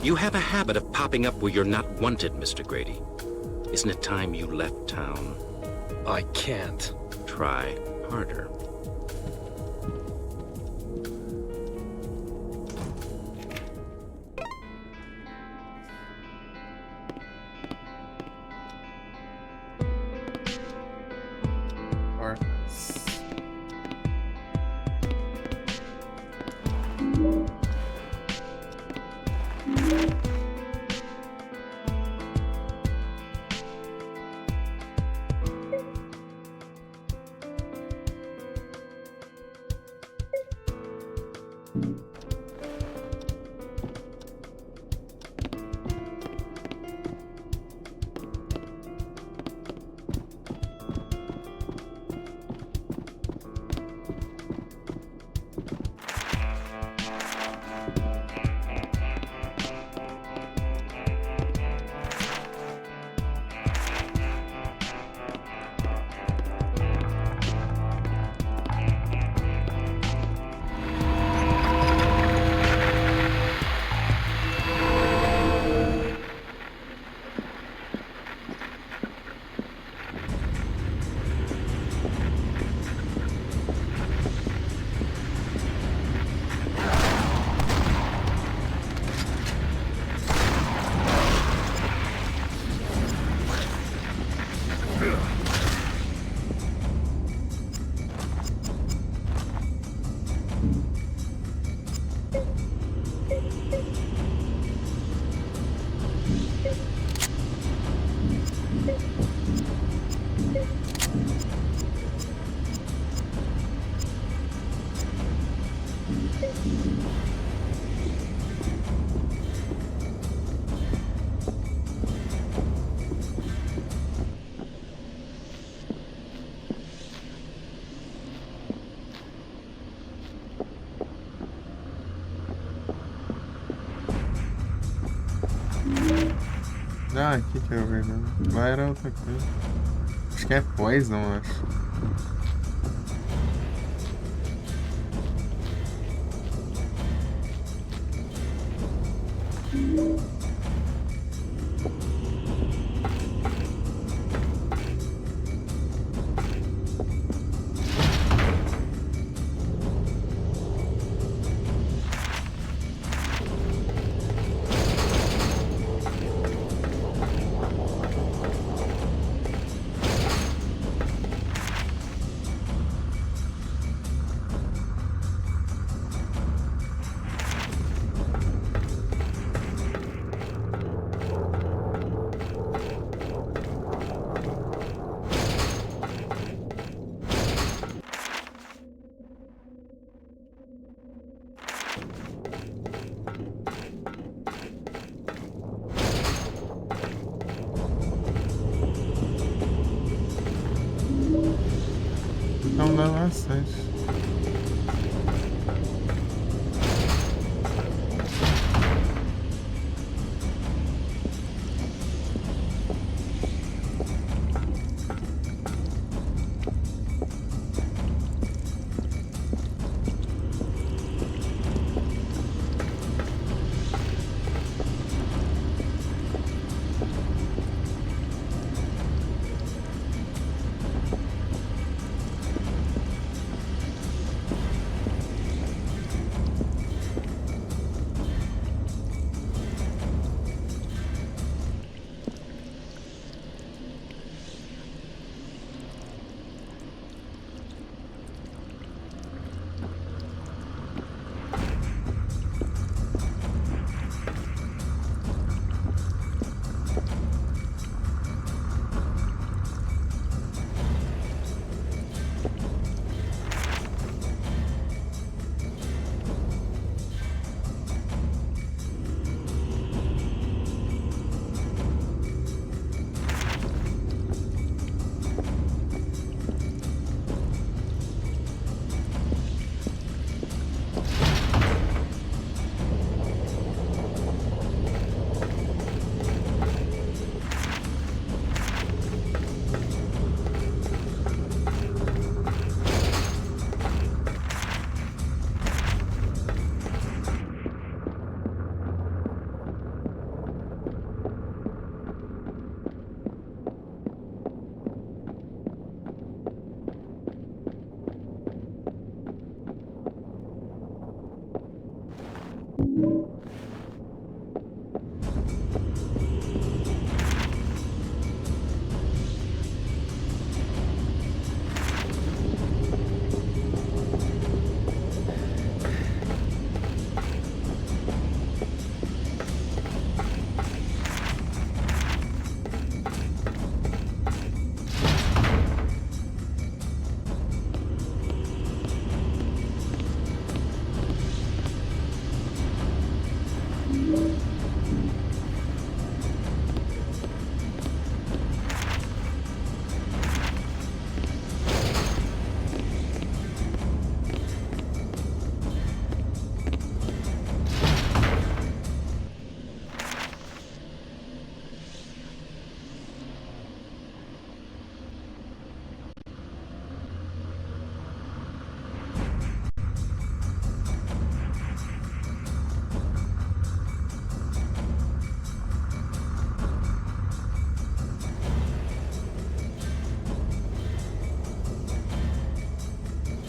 You have a habit of popping up where you're not wanted, Mr. Grady. Isn't it time you left town? I can't. Try harder. Ah, aqui que é o verdade. Lá era outra coisa. Acho que é Poison, acho. andar bastante.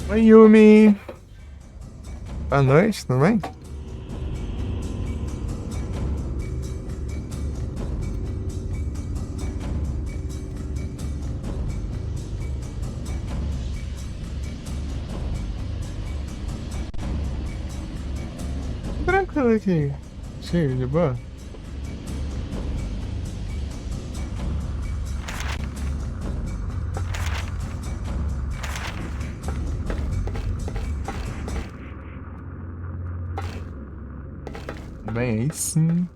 Oi, Yumi. Boa noite, tudo bem? Tranquilo aqui. Cheio de boa. Bem, aí sim.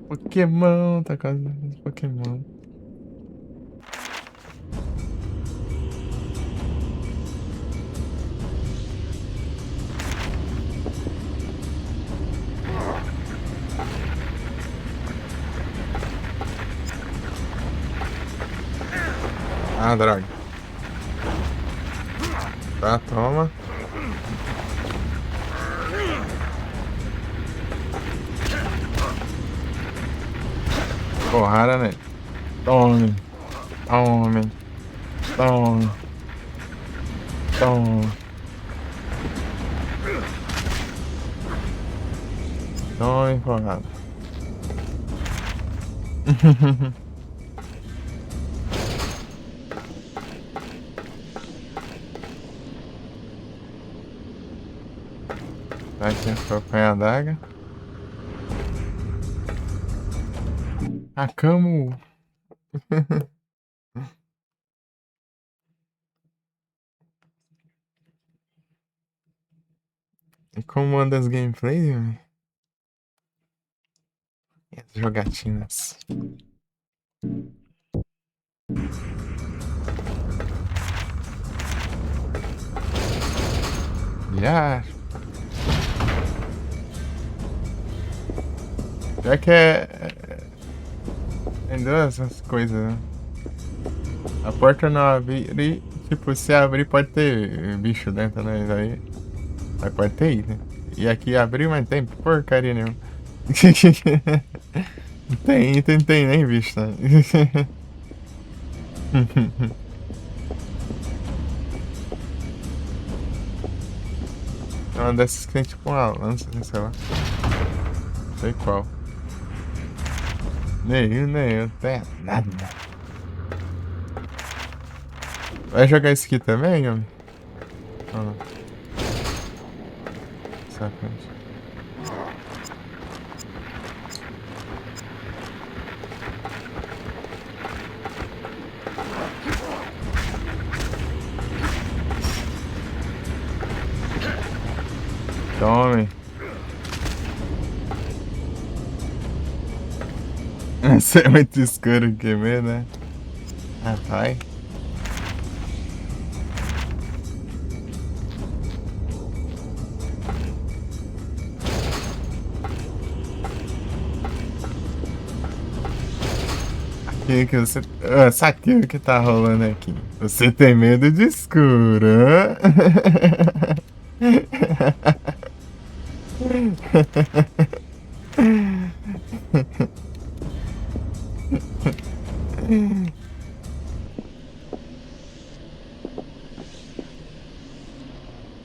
Pokémon, tá quase Pokémon. Ah, droga. Tá, toma. Porrada, né? Tome. Tome. Tome. Tome. Tome, porrada. Aqui foi apanhar a daga. Akamo. E como anda as gameplays, velho? jogatinas. Já. Já que tem duas essas coisas, né? A porta não abrir, tipo, se abrir pode ter bicho dentro, né? Aí pode ter ido, né? E aqui abriu, mas tem porcaria nenhuma. Tem nem bicho, né? É uma dessas que tem tipo uma lança, sei lá. Não sei qual. Nenhum, tem nada. Vai jogar isso aqui também, homem? Ou não? Sacanagem. Tome. Isso é muito escuro que medo, né? Ah, vai. Que você. Ah, saquei o que tá rolando aqui. Você tem medo de escuro, hã?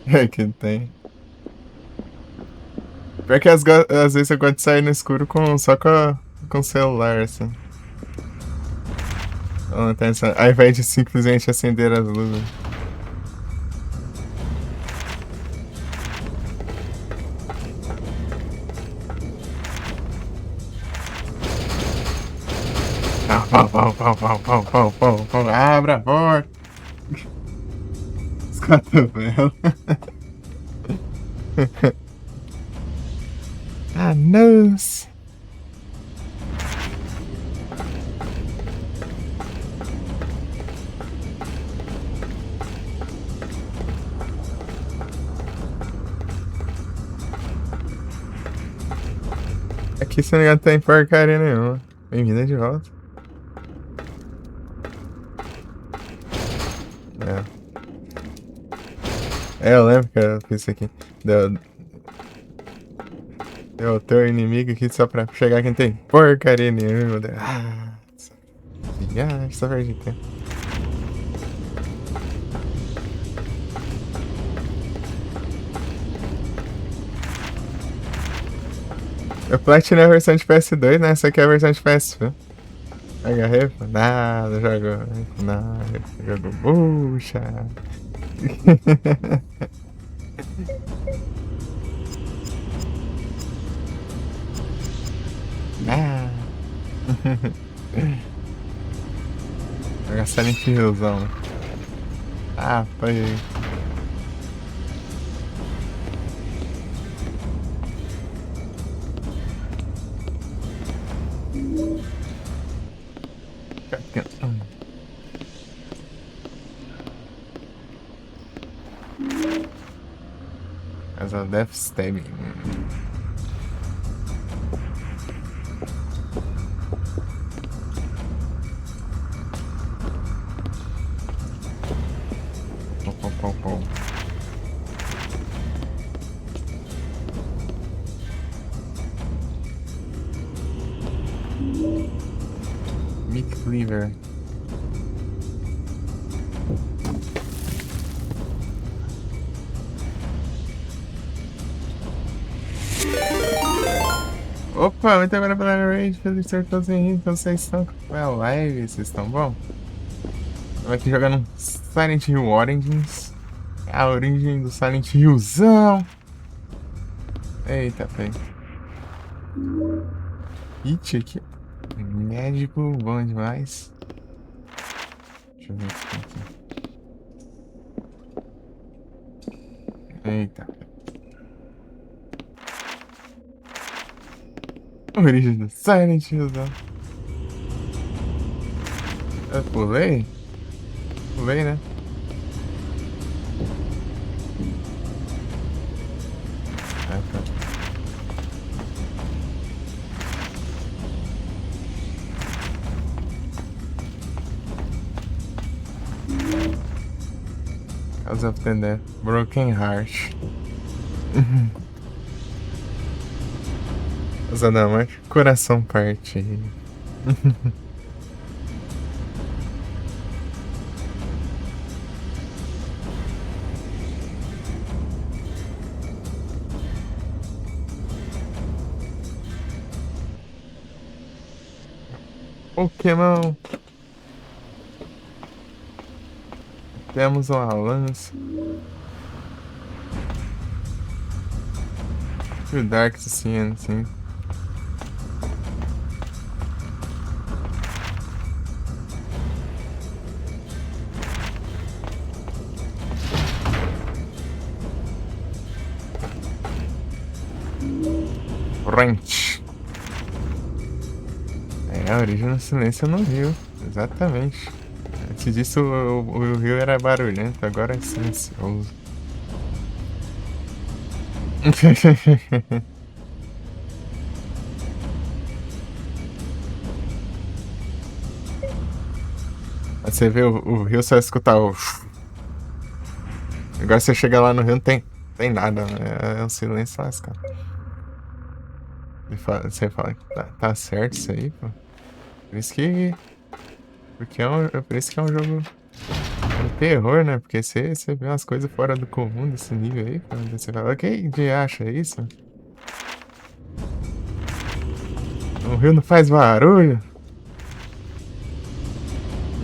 É que tem. Pior que às vezes eu gosto de sair no escuro com o celular, assim. Ao invés de simplesmente acender as luzes. Pau. Abra a porta. Escatavela. Ah, nossa. Aqui você não tem porcaria nenhuma. Bem-vinda de volta. Eu lembro que eu fiz isso aqui. Deu o teu inimigo aqui só pra chegar quem tem porcaria nenhuma. Só perdi tempo. Eu platinei a versão de PS2, né? Essa aqui é a versão de PSP. Agarrei, nada, jogou. Nada, jogou bucha. Ah. Jogar Silent Hillzão. Ah, foi. As a death stabbing. Pau. Meat cleaver. Opa, muito agora pela Raid, feliz de ter todos bem-vindos, então vocês estão com a live, vocês estão bom? Estamos aqui jogando Silent Hill Origins, a origem do Silent Hillzão. Eita, peraí. Hit aqui, médico, bom demais. Deixa eu ver aqui. Eita. Origem do Silent Hill. Eu pulei? Pulei, né? Ah, tá. House of the Dead. Broken Heart. Casa da Morte. Coração partido. Pokémon. Temos uma lança. E o Dark Siena, sim. Ranch. É, a origem do silêncio no rio. Exatamente. Antes disso, o rio era barulhento, agora é silencioso. Você vê o rio, você vai escutar o... Agora você chega lá no rio, não tem nada, né? É um silêncio lascado. Você fala que tá certo isso aí, pô. Por isso que... Por isso que é um jogo de terror, né? Porque você vê umas coisas fora do comum desse nível aí, pô. Você fala, quem de acha isso? O rio não faz barulho?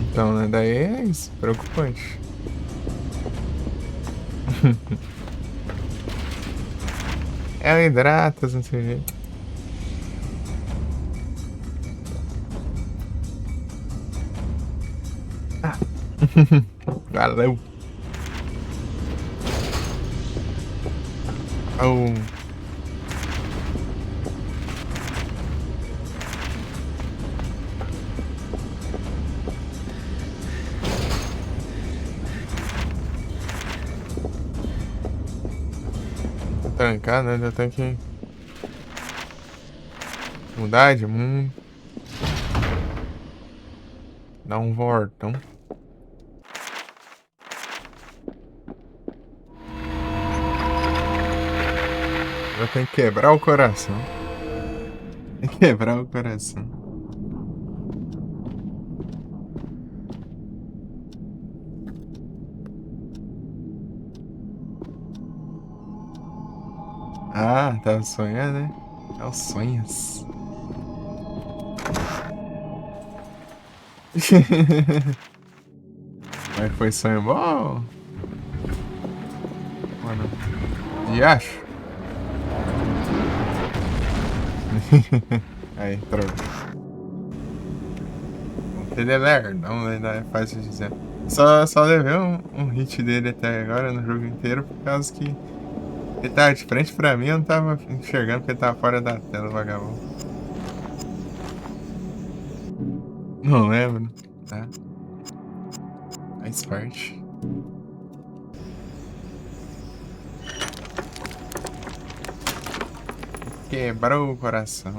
Então, né? Daí é isso, preocupante. É o hidratas, não sei o jeito. Ah. Valeu. Oh. Trancar, né? Já tem que mudar de mundo. Dar um voltão. Eu tenho que quebrar o coração. Tem que quebrar o coração. Ah, tava sonhando, né? É os sonhos. Mas foi sonho bom? Mano, de acho. Aí, trouxa. Ele é lerdão, né? É fácil de dizer. Só levei um hit dele até agora no jogo inteiro, por causa que ele tava de frente pra mim, eu não tava enxergando porque ele tava fora da tela, vagabundo. Não lembro, tá? Faz parte. Quebrou o coração.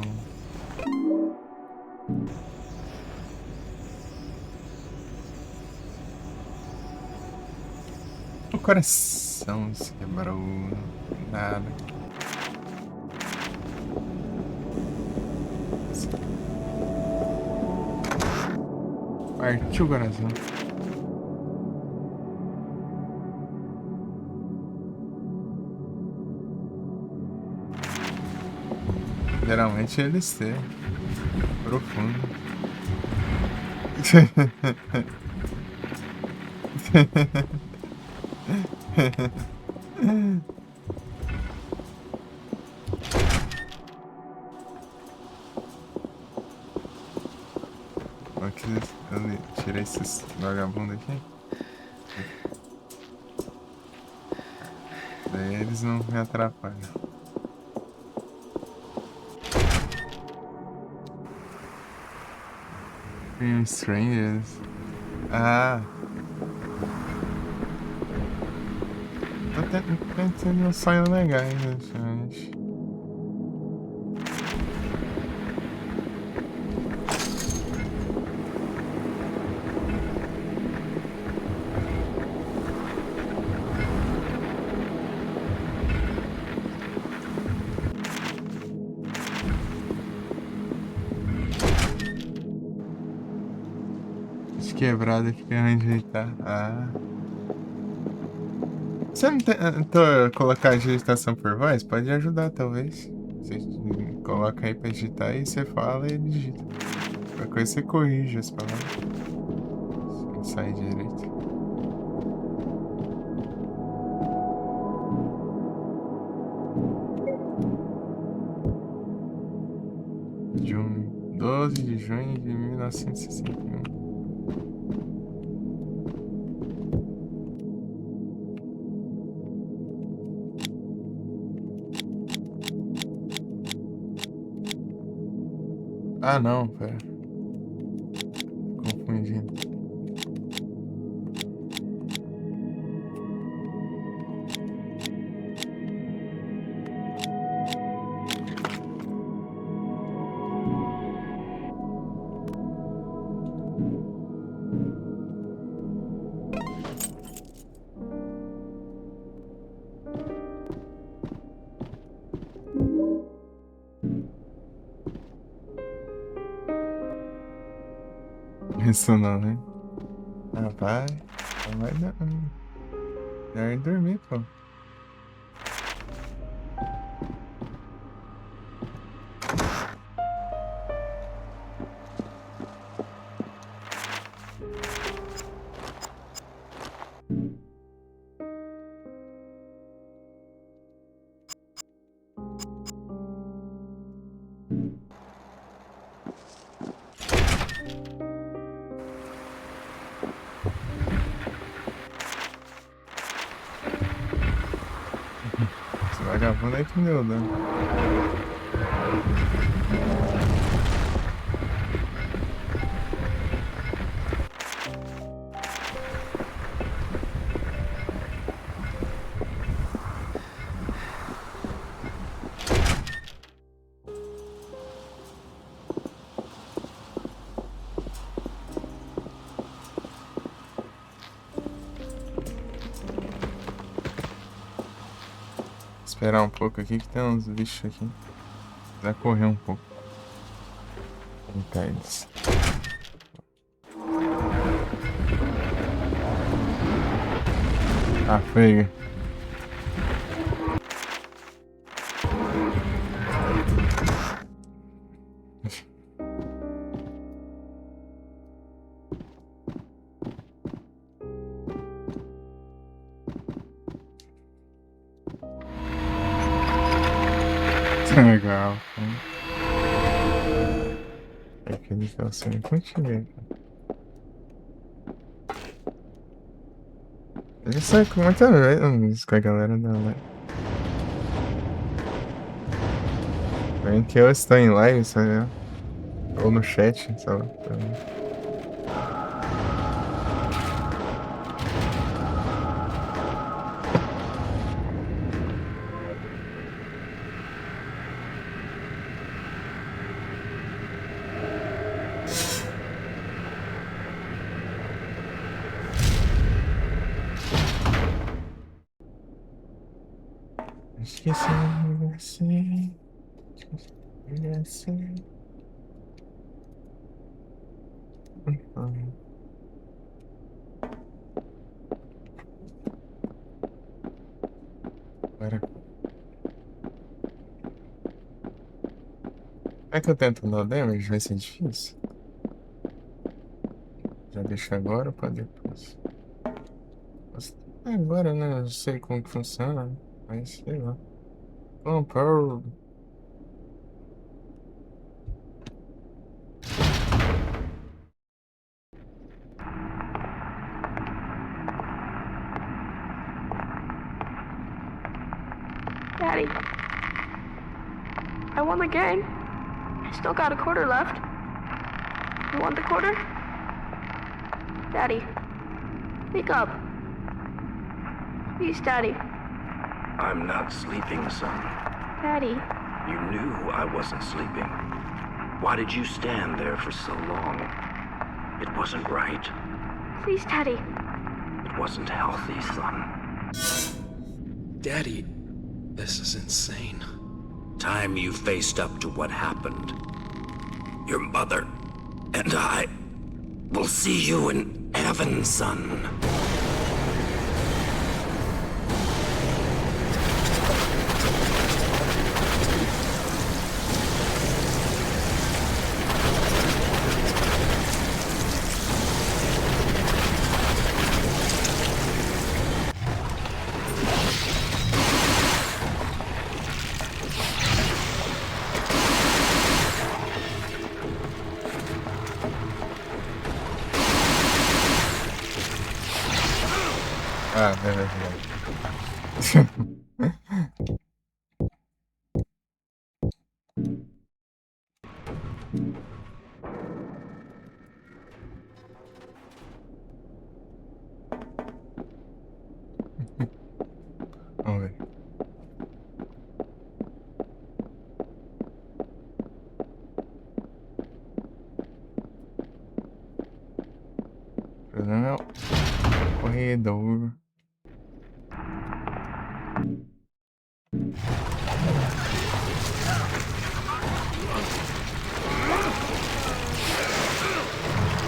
O coração se quebrou. Nada. Partiu o coração. Geralmente eles têm. Profundo. Eu tirei esses vagabundos aqui. Daí eles não me atrapalham. Strangers. Ah. Tô tendo sonhos legais, ultimamente. Quebrada que quer ajeitar. Ah. Você não tentou colocar a digitação por voz? Pode ajudar, talvez. Você coloca aí pra digitar e você fala e ele digita. Qualquer coisa você corrige as palavras. Não sai direito. Junho. 12 de junho de 1961. Ah, não, pera. Confundindo. Isso não, né? Ah, vai dar. Melhor dormir, pô. Esse vagabundo aí que me deu dano. Esperar um pouco aqui que tem uns bichos aqui. Vai correr um pouco. Eita, eles. Ah, feio. Legal. É aquele que eu sempre continuei. Ele sai com muita vez com a galera da live. Bem que eu estou em live, sabe? Ou no chat, sabe? Esqueci você. Esqueci. Agora. É que eu tento dar damage, vai ser difícil. Já deixa agora ou pra depois? Agora, né? Eu sei como que funciona, mas sei lá. Power. Daddy, I won the game. I still got a quarter left. You want the quarter? Daddy, wake up. Please, Daddy. I'm not sleeping, son. Daddy. You knew I wasn't sleeping. Why did you stand there for so long? It wasn't right. Please, Daddy. It wasn't healthy, son. Daddy, this is insane. Time you faced up to what happened. Your mother and I will see you in heaven, son. Ah, beleza. Vamos ver. O problema é o corredor.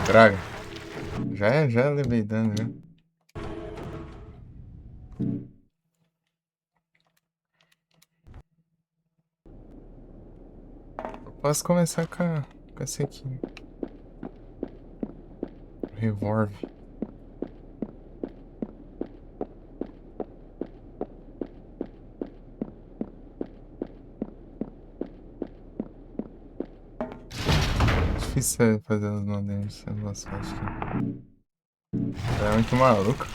Droga. Já levei dano, já. Eu posso começar com esse aqui. Revolve. Difícil fazer os modelos de velocidade aqui. É muito maluco.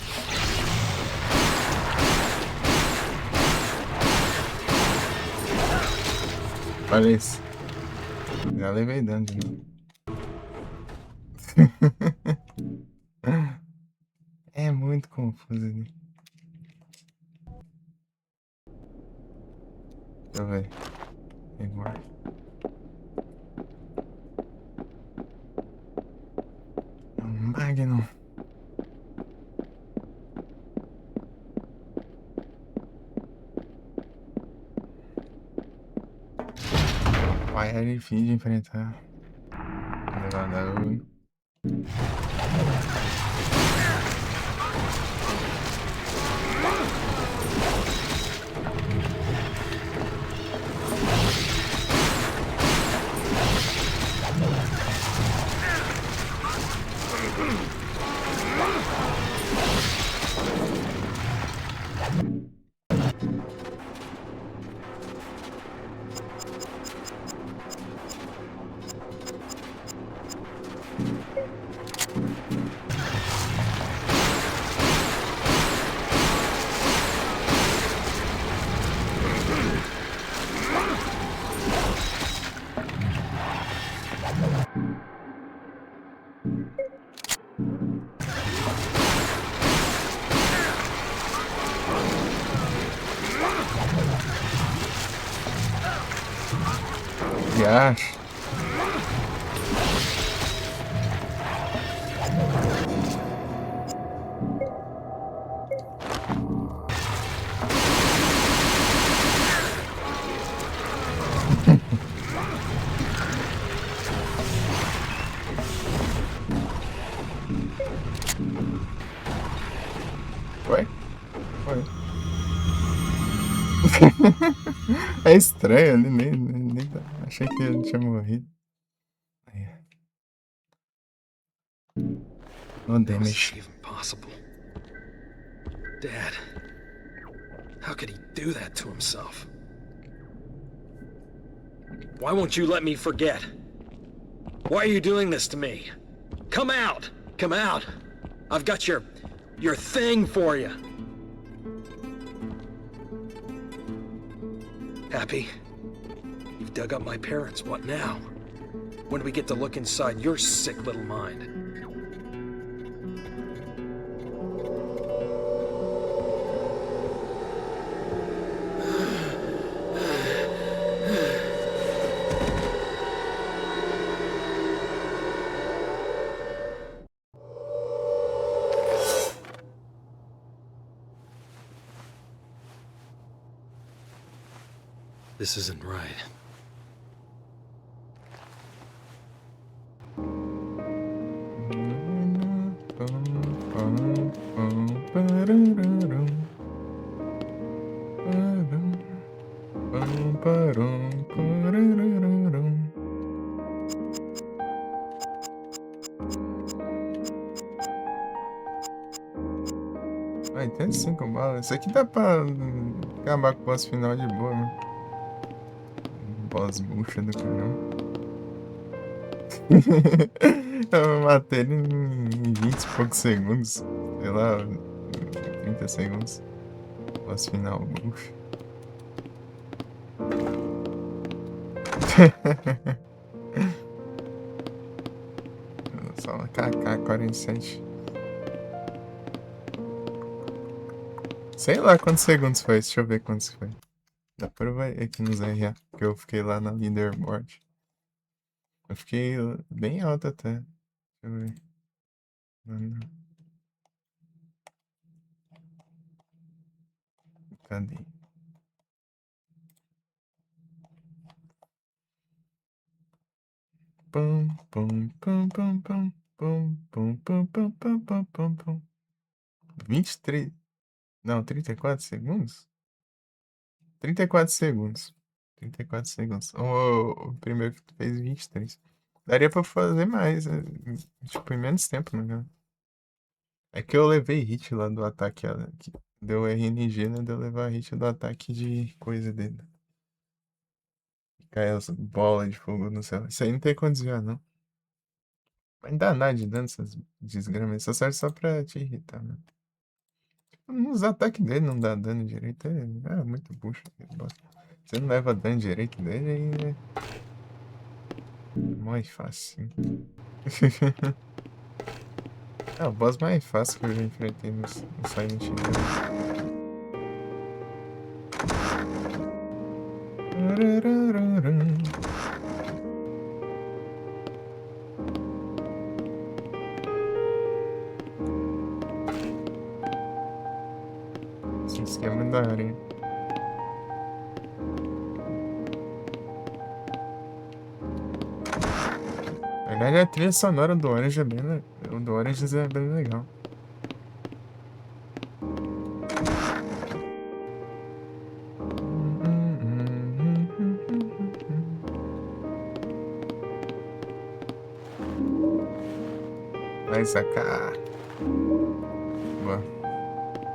Olha isso. Já levei dano de novo. É muito confuso ali. Deixa eu ver. Revolve. Magnum. Vai é difícil de enfrentar. Levar dano. Acho. Foi? Foi. É estranho ali, nem achei que ele tinha morrido. Aí. No damage. Even possible. Dad, how could he do that to himself? Why won't you let me forget? Why are you doing this to me? Come out! Come out! I've got your thing for you. Happy? You've dug up my parents. What now? when we get to look inside your sick little mind. This isn't right. Ai, tem 5 balas. Isso aqui dá pra acabar com o boss final de boa, né? Boss bucha do caramba. Eu matei ele em 20 e poucos segundos. Sei lá, 30 segundos. Boss final bucha. Só KK-47. Sei lá quantos segundos foi. Deixa eu ver quantos foi. Dá pra ver aqui nos RA. Porque eu fiquei lá na leaderboard. Eu fiquei bem alto até. Deixa eu ver. Cadê? Pum, pum, pum, pum, pum, pum, pum, pum, pum, pum, pum, pum, pum. 23. Não, 34 segundos? 34 segundos. 34 segundos. O primeiro fez 23. Daria pra fazer mais. Tipo, em menos tempo, né? É que eu levei hit lá do ataque. Que deu RNG, né? Deu levar hit do ataque de coisa dele. Cai as bolas de fogo no céu. Isso aí não tem como desviar, não. Não dá nada de dano essas desgramas. Só serve só pra te irritar, né? Nos ataques dele não dá dano direito. É muito bucha. Você não leva dano direito dele aí é mais fácil. É o boss mais fácil que eu já enfrentei no Silent Hill. Esse esquema é da hora, hein? Na verdade, a trilha sonora do Orange é bem legal. O do Orange é bem legal. Vai sacar. Boa.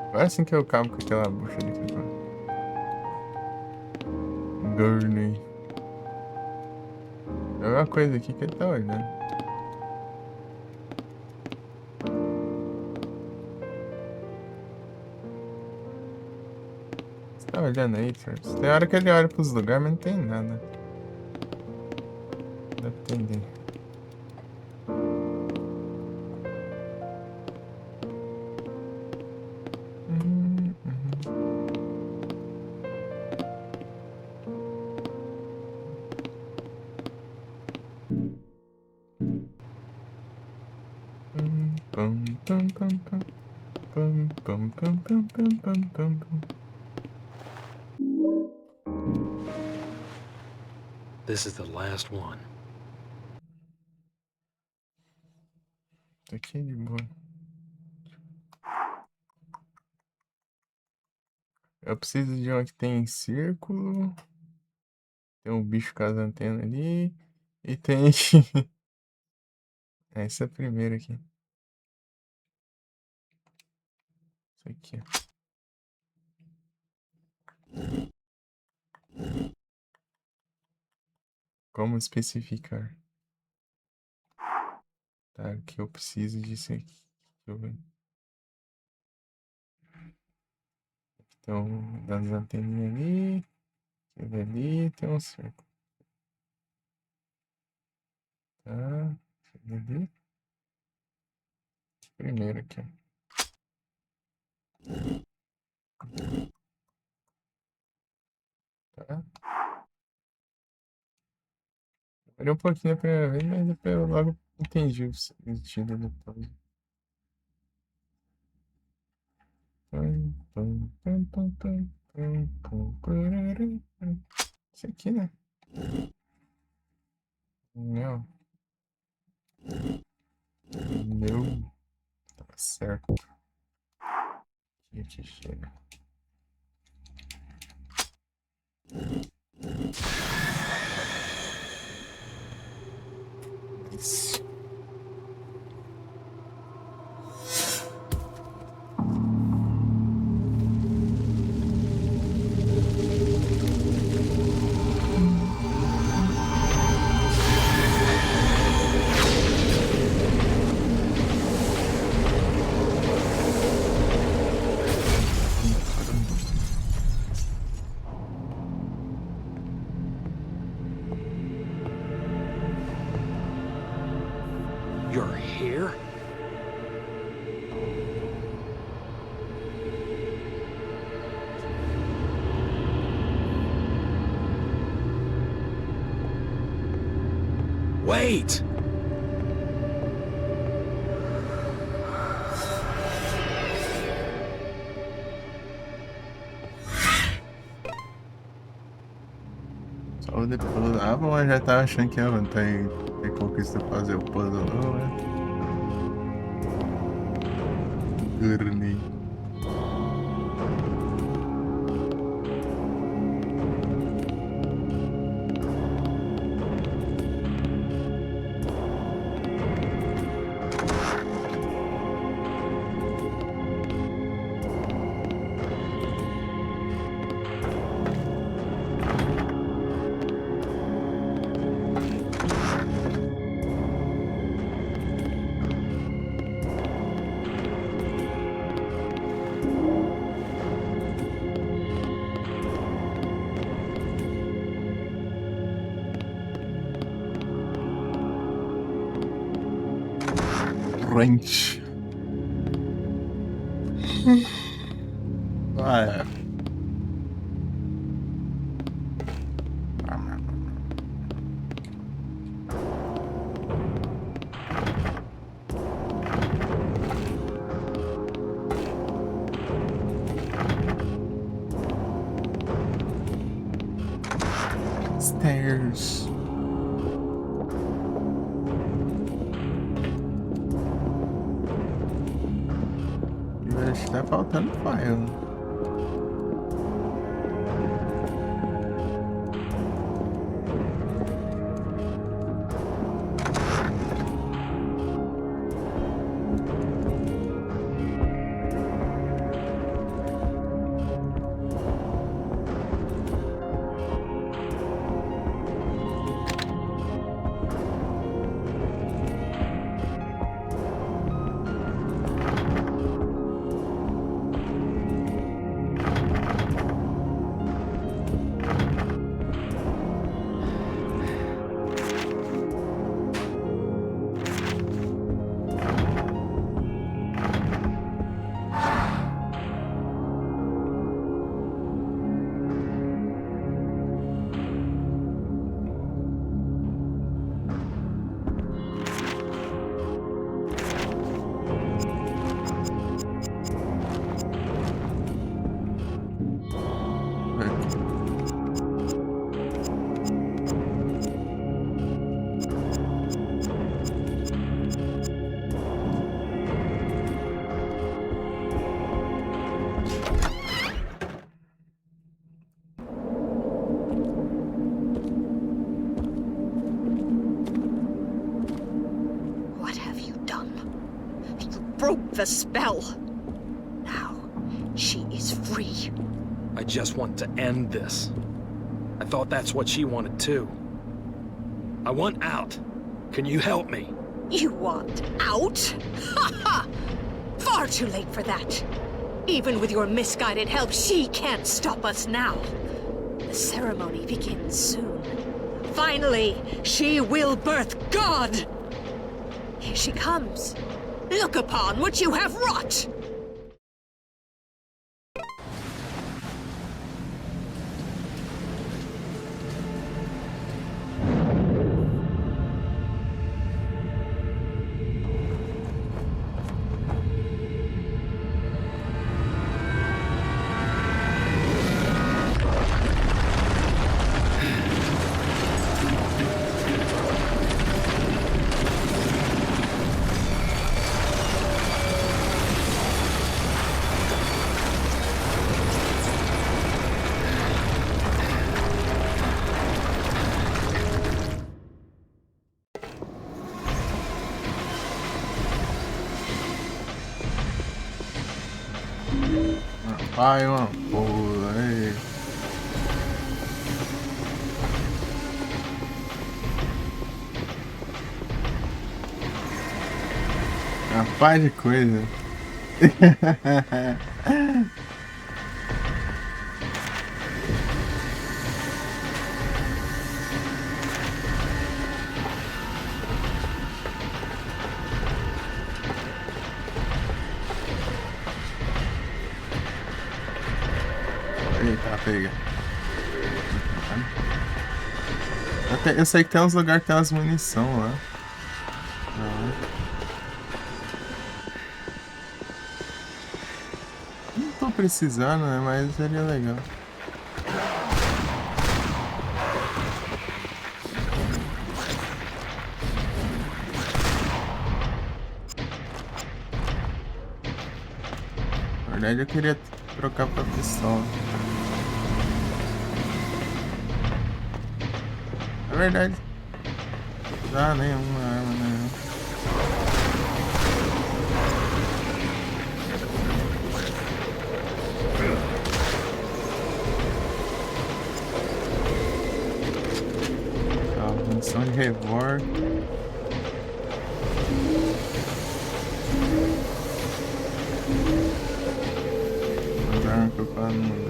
Agora sim que eu acabo com aquela bucha ali. Gurney. É uma coisa aqui que ele tá olhando. Você tá olhando aí, Charles? Tem hora que ele olha pros lugares, mas não tem nada. Dá pra entender. This is the last one. Tá aqui de boa. Eu preciso de uma que tem círculo. Tem um bicho com as antenas ali. E tem. Essa é a primeira aqui. Isso aqui, ó. Como especificar? Tá, o que eu preciso disso aqui. Deixa eu ver. Então, das anteninhas ali. Aquele ali tem um círculo. Tá. Ali. Primeiro aqui. Tá. Demorei um pouquinho a primeira vez, mas depois eu logo entendi o sentido do puzzle. Isso aqui, né? Não. Não. Tá certo. Aqui chega. Isso. You're here? Wait! Só depois. Ah, bom, eu já tava achando que não tem conquista fazer o puzzle, não, né? Gurney. Wrench. Ah, é. Stairs. Acho que tá faltando file. What have you done? You broke the spell. Now, she is free. I just want to end this. I thought that's what she wanted too. I want out. Can you help me? You want out? Ha ha! Far too late for that. Even with your misguided help, she can't stop us now. The ceremony begins soon. Finally, she will birth God! Here she comes. Look upon what you have wrought! Vai, uma porra aí. Uma paz de coisa. Eita, pega. Eu sei que tem uns lugares que tem umas munição lá. Não tô precisando, né? Mas seria legal. Na verdade eu queria trocar pra pistola. Na verdade, não dá nenhuma arma, né? Tá, munição de revólver. As armas que eu quase não usei.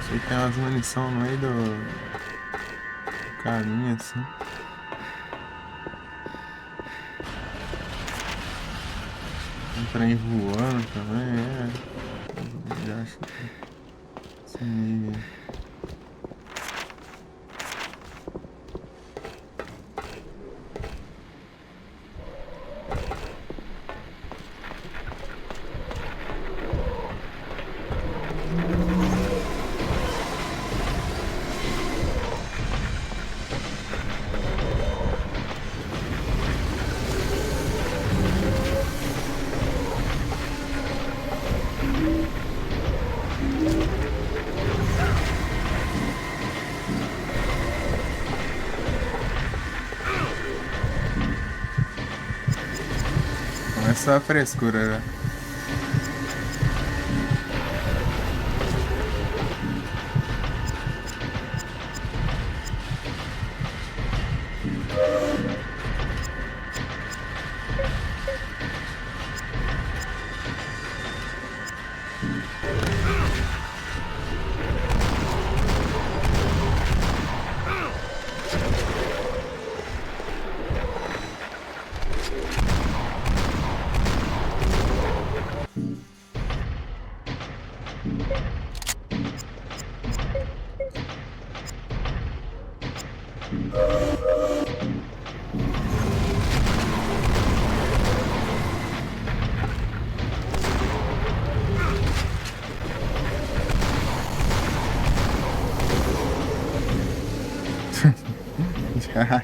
Sei que tem umas munição no meio do caminho assim. Um trem voando também, Eu acho que se liga. Começa a frescura, né? Já.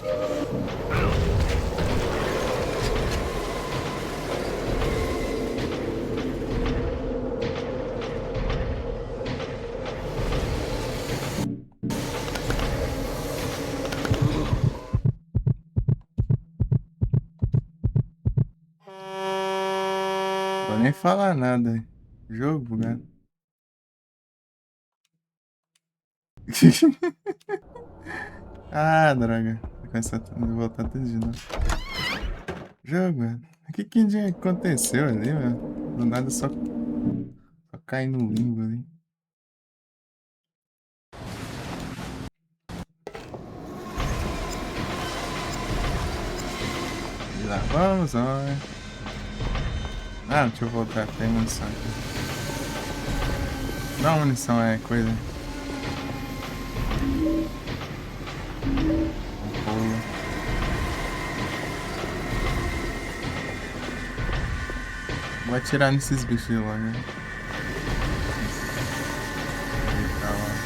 nem falar nada. Jogo, né? Ah, droga. Vou começar a voltar tudo de novo. Jogo, mano. O que aconteceu ali, mano? Do nada só cai no limbo ali. E lá vamos, olha. Ah, deixa eu voltar. Tem munição aqui. Não, munição é coisa. Vou atirar nesses bichos lá, né? Eita, lá.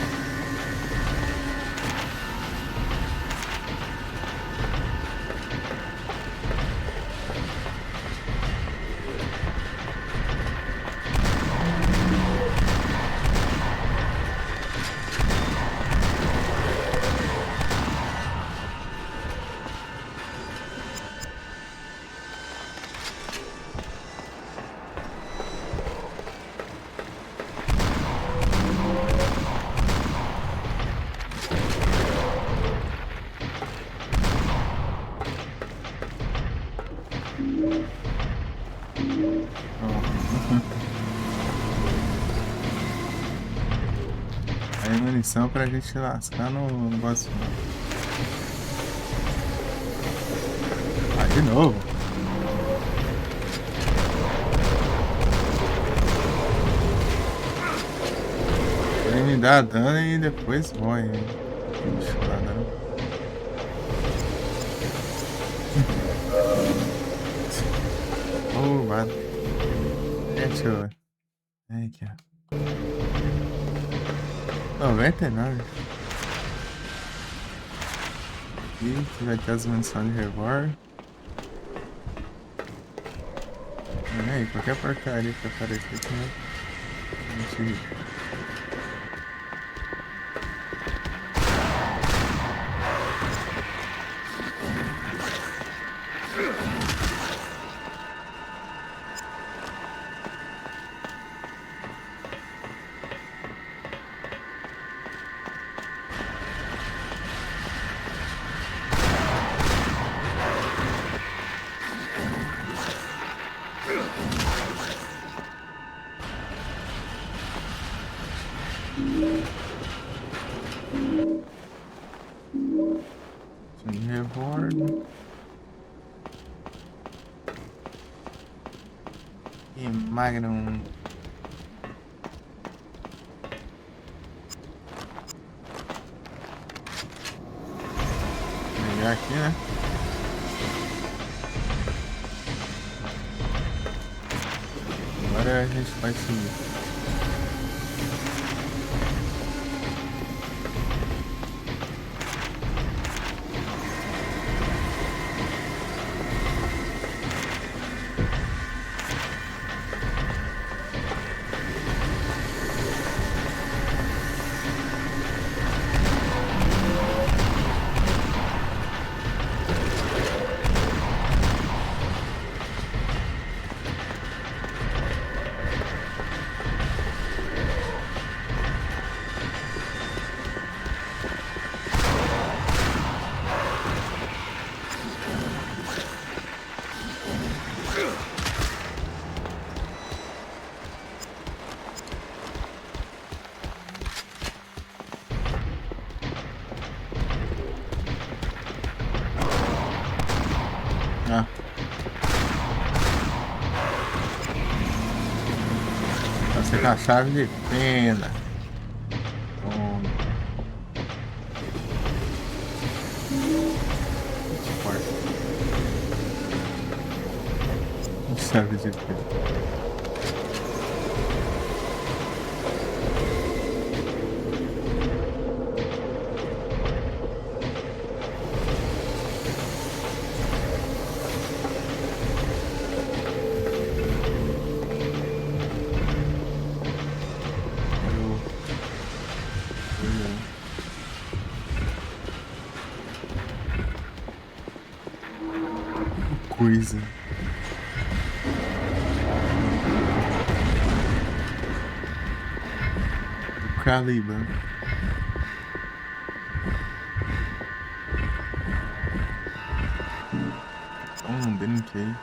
Aí munição pra gente lascar no negócio. Ah, de novo. Ele me dá dano e depois morre. Deixa eu dar dano. Oh, mano. Deixa eu ver. Aí, aqui, ó. 99. Aqui vai ter as munições de revólver. Aí, qualquer porcaria que aparecer aqui, né? A gente... Revólver. E Magnum. Vou pegar aqui, né? Agora a gente vai seguir. Ah. Vai ser com a chave de fenda. Toma. Forte. Chave de fenda. Coisa. Caliban. Um drink aí.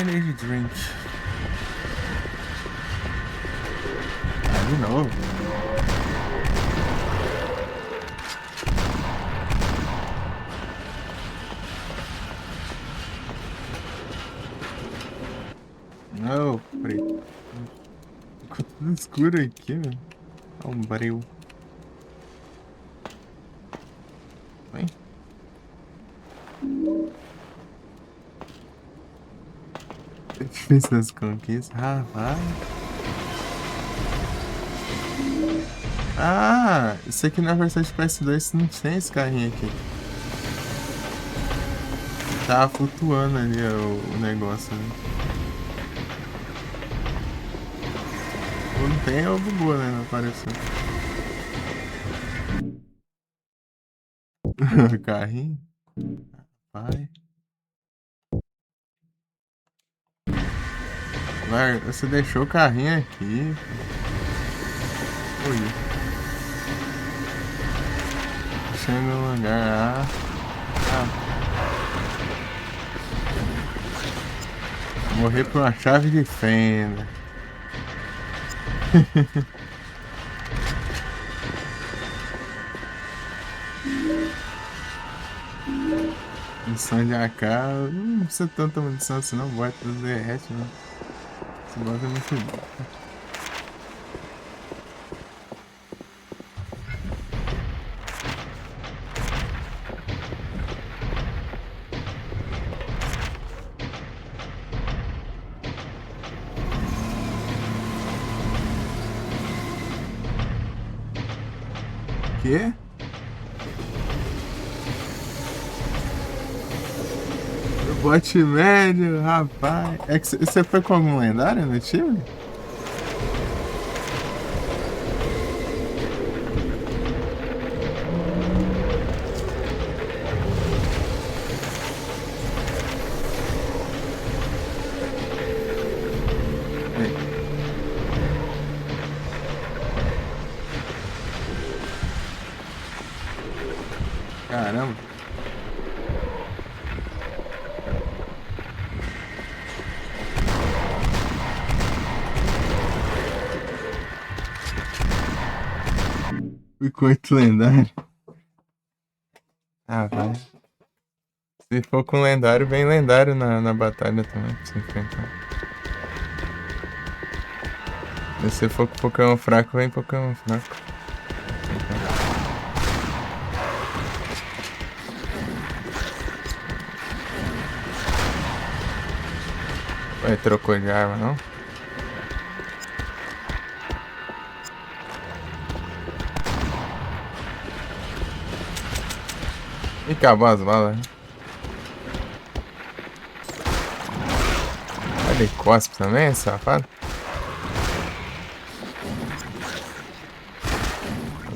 Energy drink. De novo. Não, preto. Ficou tudo escuro aqui, velho. Olha um breu. Vem. É difícil das conquistas. Rapaz. Ah, isso aqui na versão de PS2 não tem esse carrinho aqui. Tava flutuando ali o negócio, né? Ou não tem, ou bugou, né? Não apareceu. Carrinho? Vai. Vai, você deixou o carrinho aqui. Oi. Chega no lugar. Morrer por uma chave de fenda. Munição de AK. Não precisa tanta munição assim, não. Bota tudo derrete, né? Esse bota é muito bom. Quê? Bote médio, rapaz. É que você foi com algum lendário no time? Caramba. Biscoito lendário. Ah, vai. Se for com lendário, vem lendário na batalha também pra você enfrentar. Se for com Pokémon fraco, vem Pokémon fraco. Ué, trocou de arma, não? E acabou as balas. Ele cospe também, safado?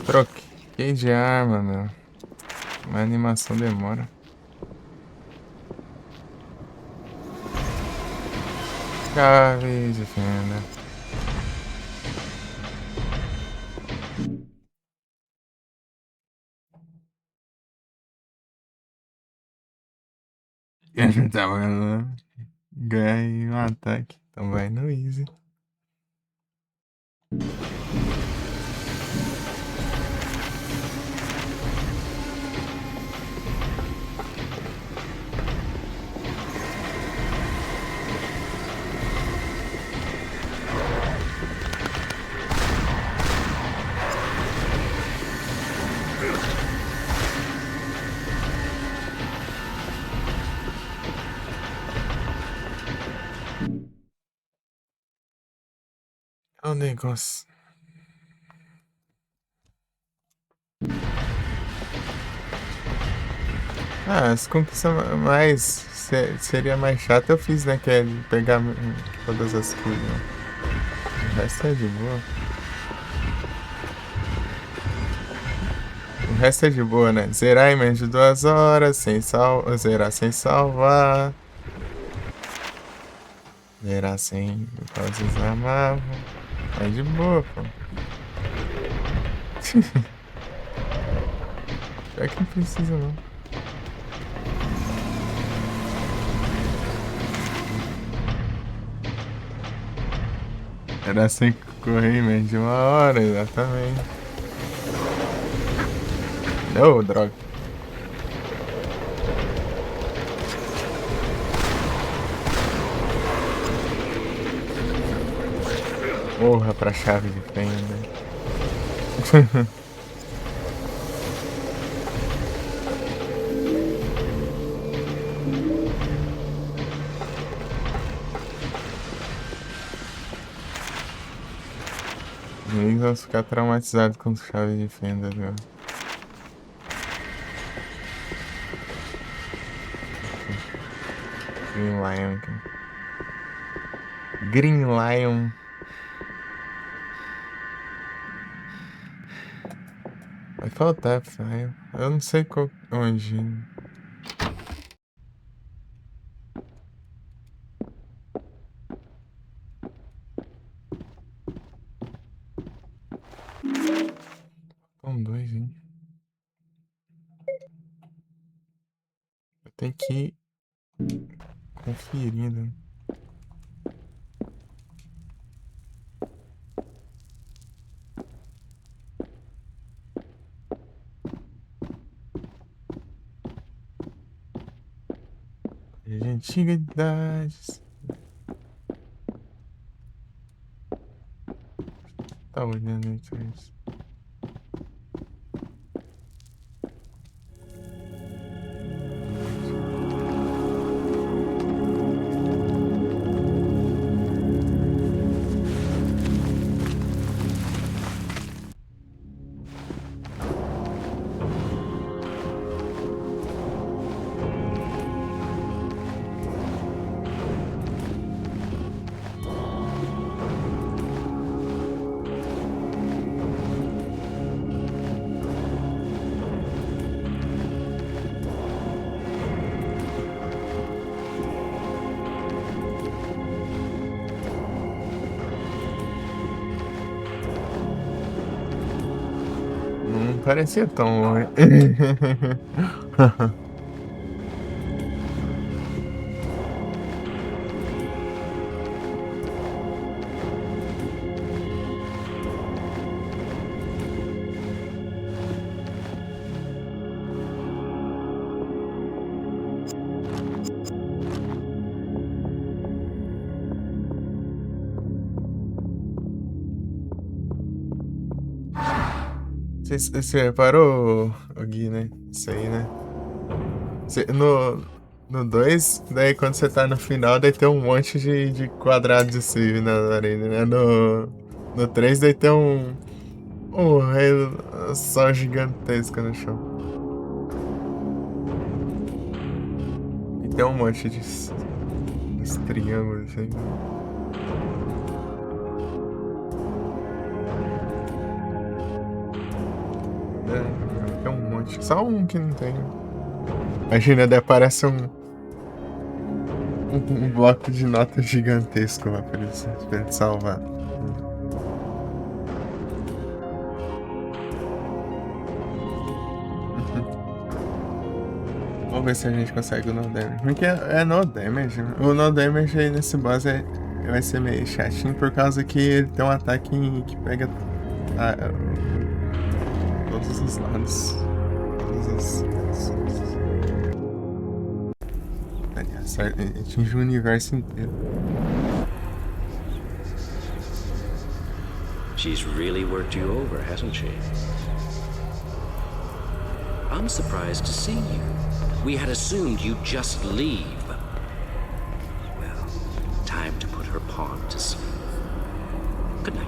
Troquei de arma, meu. Mas a animação demora. Chave de fenda. Eu já tava ganhando um ataque. Então vai no easy. Olha o negócio. Ah, as conquistas mais... seria mais chato eu fiz, né? Que é pegar todas as coisas. Né? O resto é de boa. O resto é de boa, né? Zerar em menos de 2 horas, zerar sem salvar. Era assim, vocês amavam. É de boa, pô. Pior que não precisa, não. Era assim que correr em menos de 1 hora, exatamente. Não, droga. Morra pra chave de fenda. Nem vamos ficar traumatizados com chave de fenda agora. Green Lion aqui. Green Lion. Vai faltar, pai. Eu não sei onde. São 2, hein? Eu tenho que ir conferindo. Antiguidades. Tá olhando isso. Não parecia tão longe. Você reparou, o Gui, né? Isso aí, né? No 2, daí quando você tá no final, daí tem um monte de quadrados assim na arena, né? No 3, daí tem um rei só gigantesco no chão. E tem um monte de triângulos assim. Tem um monte. Só um que não tem. Imagina, daí aparece um bloco de notas gigantesco lá pra ele salvar. Vamos ver se a gente consegue o no damage. Porque é no damage, né? O no damage aí nesse boss vai ser meio chatinho por causa que ele tem um ataque que pega todos os lados. Atinge o universo inteiro. She's really worked you over, hasn't she? I'm surprised to see you. We had assumed you'd just leave. Well, time to put her pawn to sleep. Good night.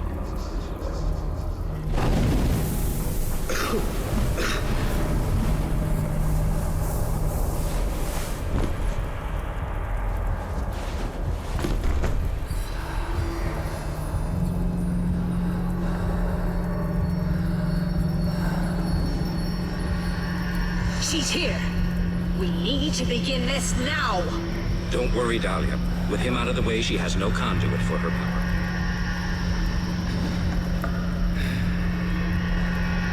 She's here. We need to begin this now. Don't worry, Dahlia. With him out of the way, she has no conduit for her power.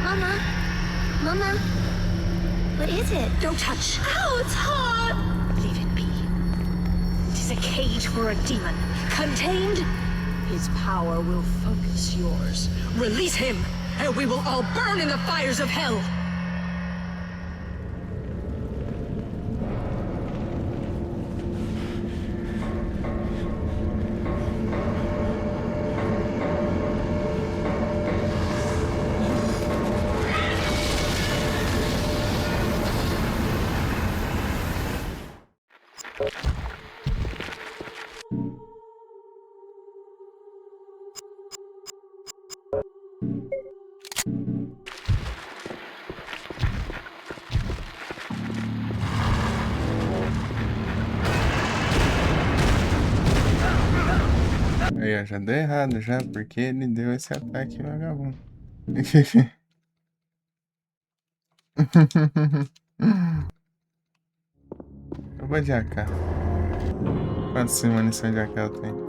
Mama? Mama? What is it? Don't touch. Ow, it's hot! Leave it be. It is a cage for a demon. Contained, his power will focus yours. Release him, and we will all burn in the fires of hell! Aí, ó, já deu errado já, porque ele deu esse ataque vagabundo. Eu vou de AK. Quantas munição de AK eu tenho?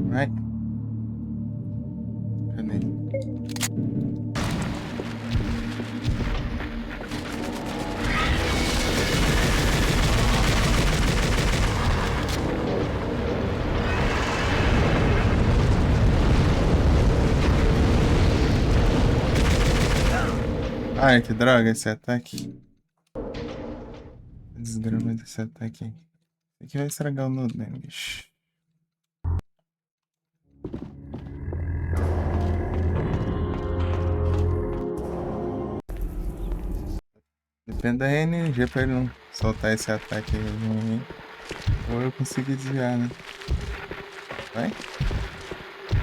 Vai. Cadê? Ai, que droga esse ataque. Desgrama desse ataque. Isso aqui vai estragar o nudo, né, bicho? Depende da RNG pra ele não soltar esse ataque aí em mim. Ou eu conseguir desviar, né? Vai?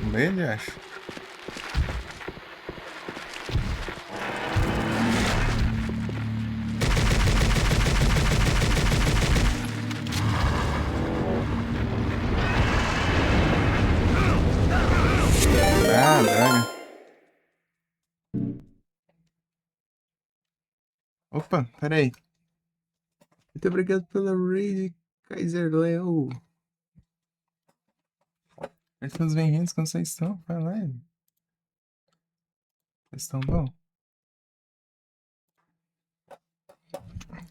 No meio ele acha. Ah, droga. Opa, peraí. Muito obrigado pela raid, Kaiser Leo. Estamos bem-vindos, como vocês estão? Vai lá. Vocês estão bom?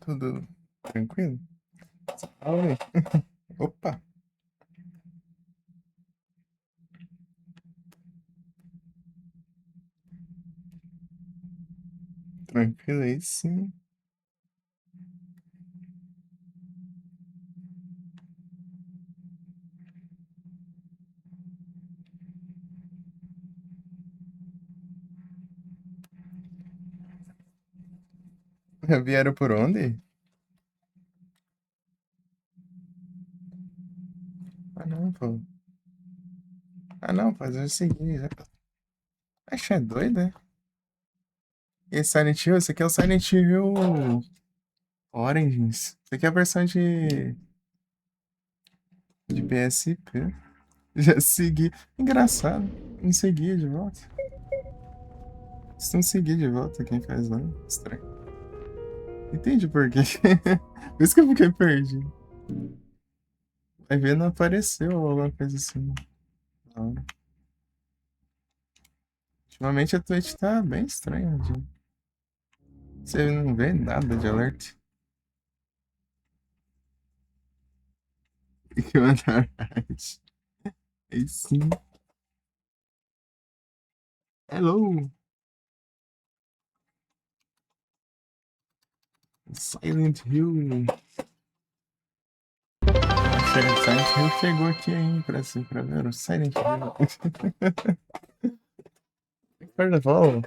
Tudo tranquilo? Oi. Opa. Tranquilo aí, sim. Vieram por onde? Ah, não, pô. Ah, não, pô, eu segui. Acho é doido, né? E Silent Hill, esse aqui é o Silent Hill Origins. Esse aqui é a versão de PSP. Já segui. Engraçado. Não segui de volta. Se não seguir de volta, quem faz lá? Estranho. Entende por quê? Por isso que eu fiquei perdido. Vai ver, não apareceu ou alguma coisa assim. Não. Ultimamente a Twitch tá bem estranha, gente. Você não vê nada de alert. Tem que mandar arte. Aí sim. Hello! Silent Hill. Silent Hill chegou aqui aí pra ver o Silent Hill. Carnaval.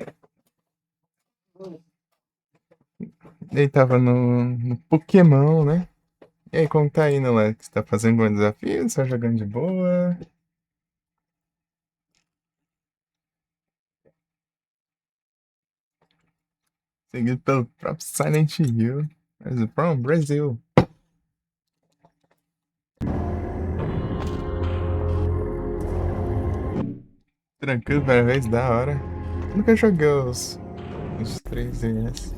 Ele tava no Pokémon, né? E aí, como tá indo lá? Você tá fazendo bom desafio? Só jogando de boa? Seguido pelo próprio Silent Hill. Mas from Brasil. Tranquilo, parabéns, da hora. Nunca joguei os 3DS.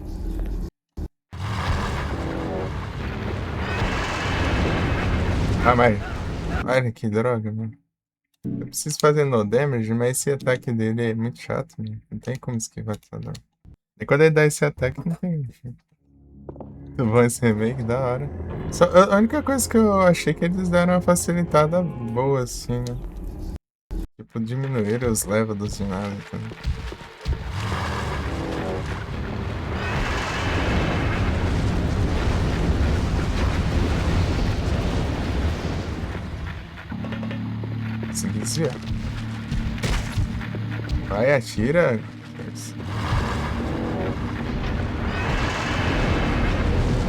Ah, mas. Olha que droga, mano. Eu preciso fazer no damage, mas esse ataque dele é muito chato, mano. Não tem como esquivar essa droga. E quando ele dá esse ataque, não tem. Muito bom esse remake, da hora. Só, a única coisa que eu achei que eles deram uma facilitada boa, assim, né? Tipo, diminuíram os levels dos ginásios também. Consegui desviar. Vai, atira.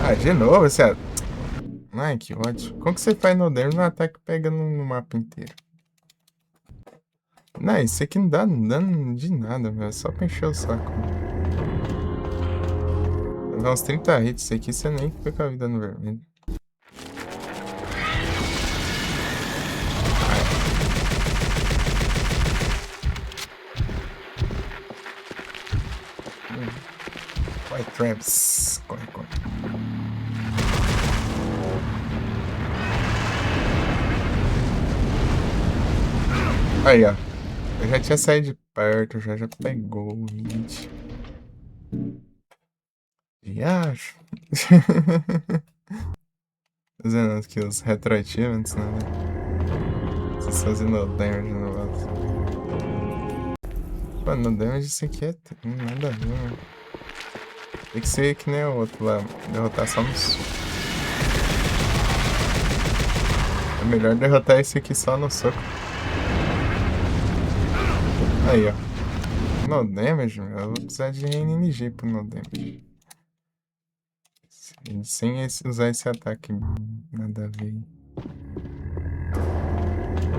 Ah, de novo esse ataque. Ai, que ódio. Como que você faz no damage no ataque pega no mapa inteiro? Não, isso aqui não dá dano de nada, velho. É só pra encher o saco. Levar uns 30 hits isso aqui, você nem fica com a vida no vermelho. Vai, Travis. Corre, corre. Aí, ó. Eu já tinha saído de perto, já pegou o hit. Viajo. Fazendo aqui os retroachievements, né? Vocês fazendo damage no negócio. Mano, no damage isso aqui é nada a ver, mano. Tem que ser que nem o outro lá, derrotar só no soco. É melhor derrotar esse aqui só no soco. Aí, ó. No damage, meu, eu vou precisar de RNG pro no damage. Sem usar esse ataque, nada a ver.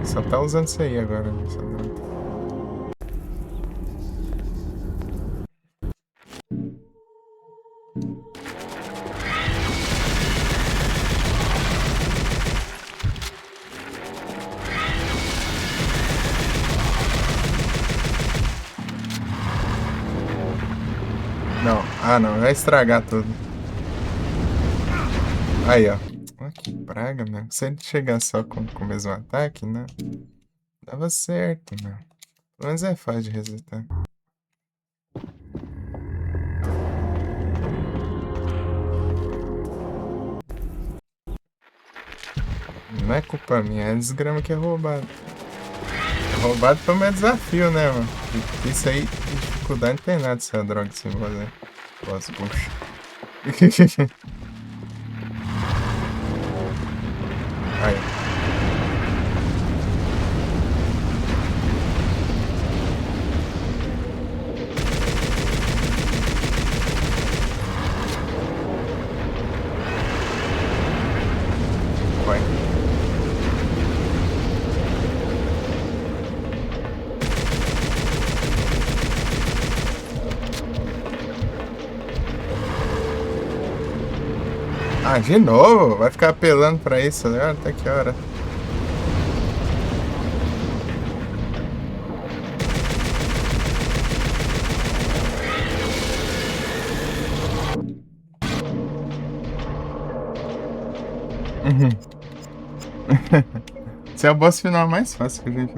Só tá usando isso aí agora, nessa droga. Não, não, vai estragar tudo. Aí, ó. Olha que praga, meu. Se ele chegar só com o mesmo ataque, né? Dava certo, meu. Pelo menos é fácil de resetar. Não é culpa minha, é desgrama que é roubado. É roubado pro meu desafio, né, mano? Porque isso aí, de dificuldade, não tem nada dessa droga sem fazer. Posso, puxa. Aí. Vai. Ah, de novo? Vai ficar apelando pra isso, né? Até que hora? Esse é o boss final mais fácil que a gente.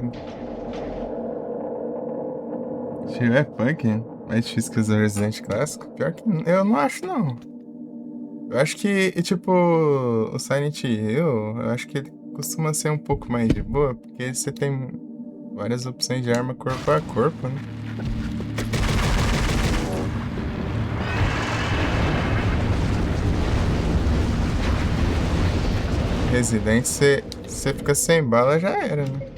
Cyberpunk mais difícil que os Resident clássico? Pior que eu não acho, não. Eu acho que, tipo, o Silent Hill, eu acho que ele costuma ser um pouco mais de boa, porque você tem várias opções de arma corpo a corpo, né? Resident, você fica sem bala, já era, né?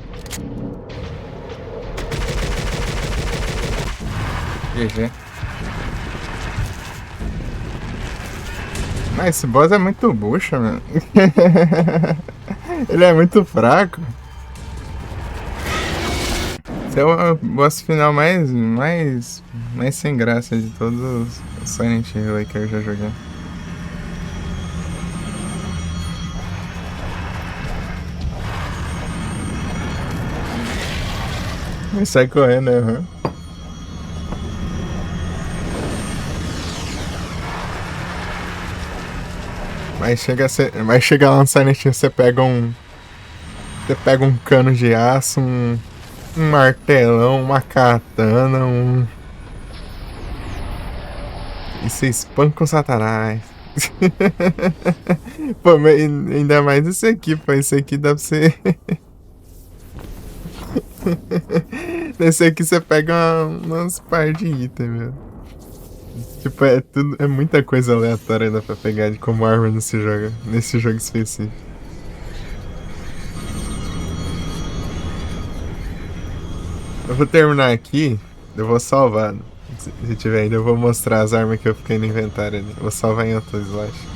GG. Mas esse boss é muito bucha, mano. Ele é muito fraco. Esse é o boss final mais sem graça de todos os Silent Hill aí que eu já joguei. Ele sai correndo, né? Mas chega lá no Silent Hill, você pega um cano de aço, um martelão, uma katana, e você espanca o Satanás. Pô, mas ainda mais esse aqui, pô. Esse aqui dá pra você... Nesse aqui você pega umas par de itens, meu. Tipo, é muita coisa aleatória dá pra pegar de como arma nesse jogo específico. Eu vou terminar aqui, eu vou salvar. Se tiver ainda, eu vou mostrar as armas que eu fiquei no inventário ali. Eu vou salvar em outro slash.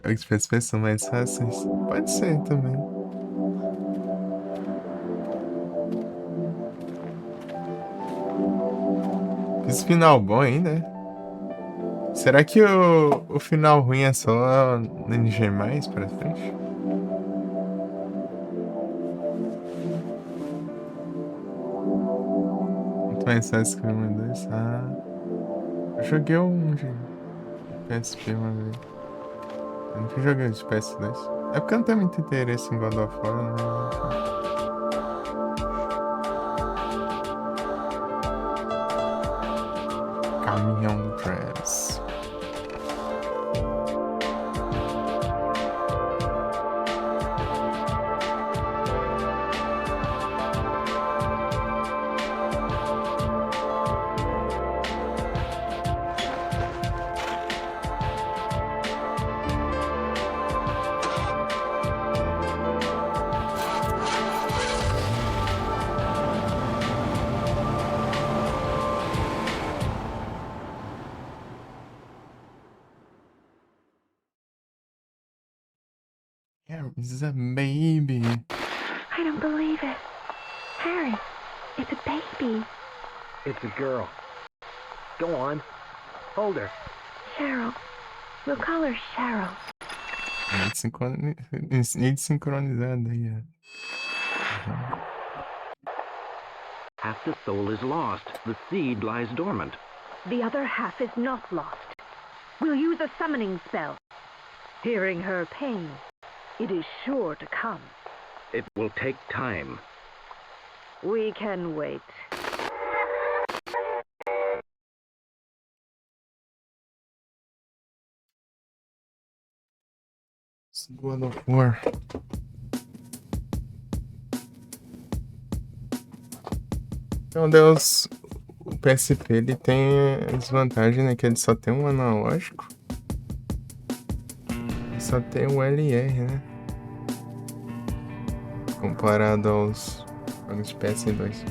Os são mais fáceis? Pode ser também. Esse final bom ainda, né? Será que o final ruim é só no NG+, pra frente? Muito mais fácil que o 1 e 2. Ah, eu joguei um de PSP uma vez. Eu nunca joguei de PS2. É porque eu não tenho muito interesse em God of War, né? Caminhão Press. This is a baby. I don't believe it. Harry, it's a baby. It's a girl. Go on. Hold her. Cheryl. We'll call her Cheryl. Need sincronizado aí. Half the soul is lost. The seed lies dormant. The other half is not lost. We'll use a summoning spell. Hearing her pain, it is sure to come. It will take time. We can wait. God of War. Meu Deus, o PSP ele tem a desvantagem, né? Que ele só tem um analógico. E só tem o LR, né? Comparado aos jogos de PS2.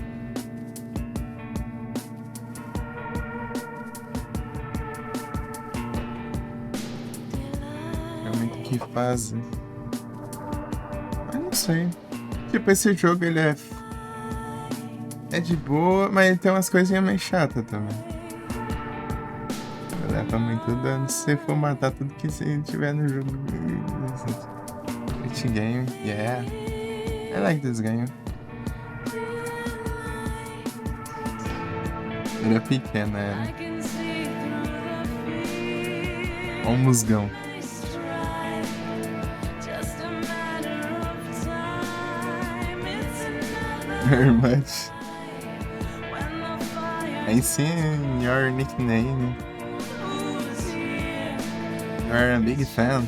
Realmente o que fazem? Eu não sei. Tipo, esse jogo ele é de boa, mas ele tem umas coisinhas meio chatas também. Leva muito dano se você for matar tudo que você tiver no jogo. Great game, yeah. I like this game. Ele é pequeno, né? Olha o musgão. Very much. I see your nickname. You're a big fan.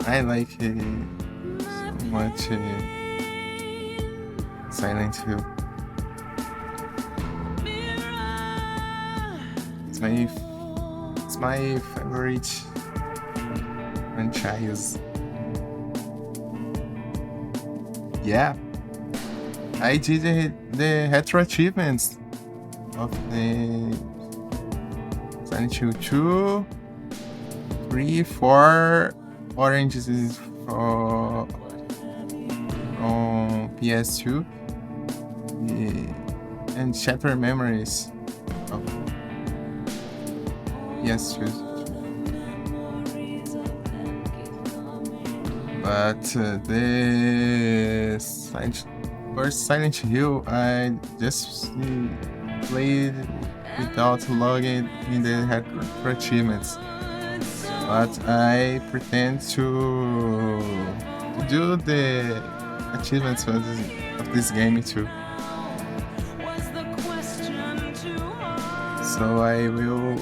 I like so much Silent Hill. It's my favorite franchise. Yeah, I did the retro achievements of the Silent Hill 2, 3, 4, Orange is for on PS2, and Shattered Memories of PS2. But the first Silent Hill, I just played without logging in the retro achievements. But I pretend to do the achievements of this game too. So I will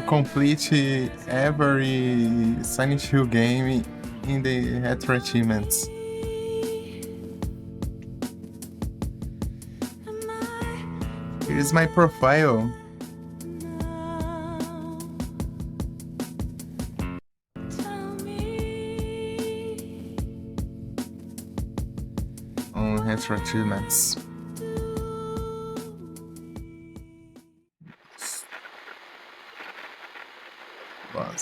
complete every Silent Hill game in the retro achievements. Here is my profile. On retro achievements.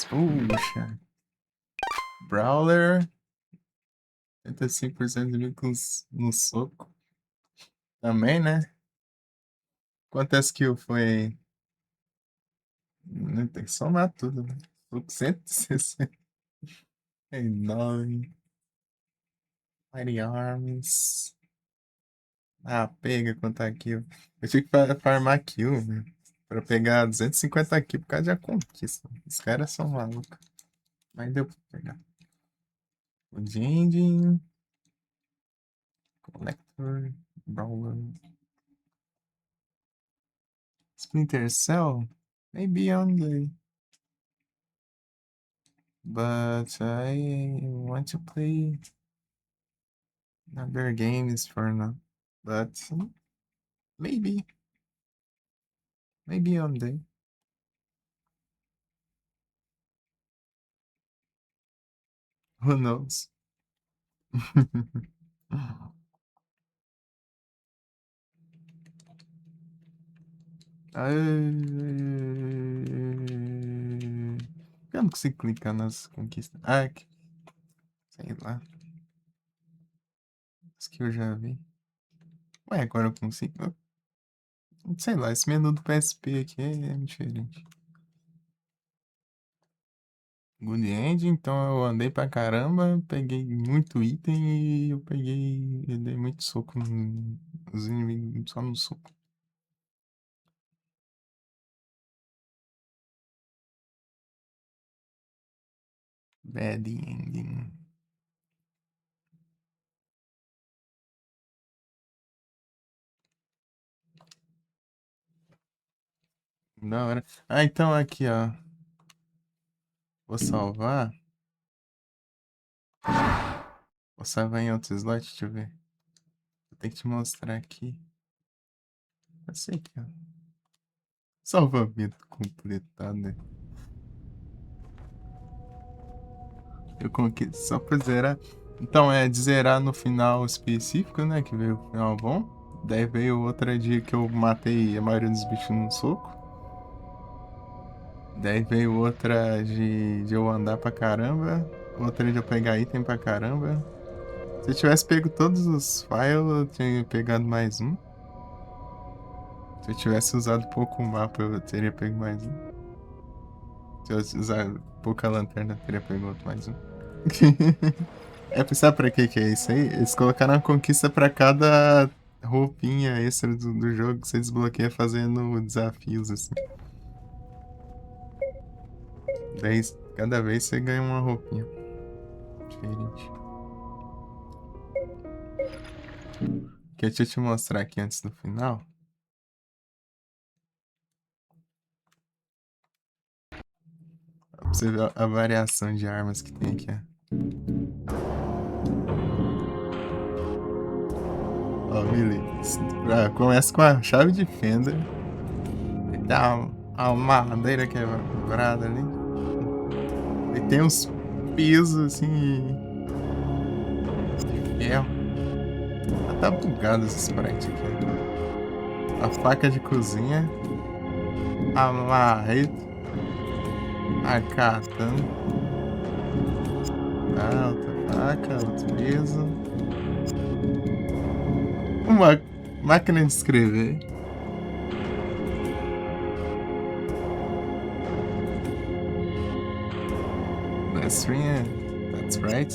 Puxa. Brawler. 75% de mim no soco. Também, né? Quantas kills foi? Tem que somar tudo, né? 169. Mighty Arms. Ah, pega quanto kill. Eu tinha que farmar kill, né? Pra pegar 250 kills por causa da conquista. Os caras são malucos. Mas deu pra pegar. O Engine. Collector. Brawler. Splinter Cell? Maybe only. But I want to play other games for now. But maybe. Maybe one day. Who knows? Eu não consigo clicar nas conquistas. Ah, sei lá. Isso que eu já vi. Ué, agora eu consigo. Sei lá, esse menu do PSP aqui é diferente. Good End, então eu andei pra caramba, peguei muito item e eu dei muito soco nos inimigos, só no soco. Bad Ending. Da hora. Ah, então aqui, ó. Vou salvar. Vou salvar em outro slot, deixa eu ver. Vou ter que te mostrar aqui. Eu sei que, ó. Salvamento completado, né? Eu coloquei só pra zerar. Então, é de zerar no final específico, né? Que veio o final bom. Daí veio outra dia que eu matei a maioria dos bichos num soco. Daí veio outra de eu andar pra caramba. Outra de eu pegar item pra caramba. Se eu tivesse pego todos os files, eu tinha pegado mais um. Se eu tivesse usado pouco o mapa, eu teria pego mais um. Se eu usar pouca lanterna, eu teria pego outro mais um. Sabe pra que é isso aí? Eles colocaram uma conquista pra cada roupinha extra do jogo que você desbloqueia fazendo desafios, assim. Daí, cada vez você ganha uma roupinha diferente. Deixa eu te mostrar aqui antes do final. Pra você ver a variação de armas que tem aqui, ó. Ó, beleza. Começa com a chave de fenda, Tem a madeira quebrada ali. E tem uns pisos assim. De ferro. Tá bugado esse sprite aqui. A faca de cozinha. A marreta. A katana. Outra faca, outro piso. Uma máquina de escrever. That's right.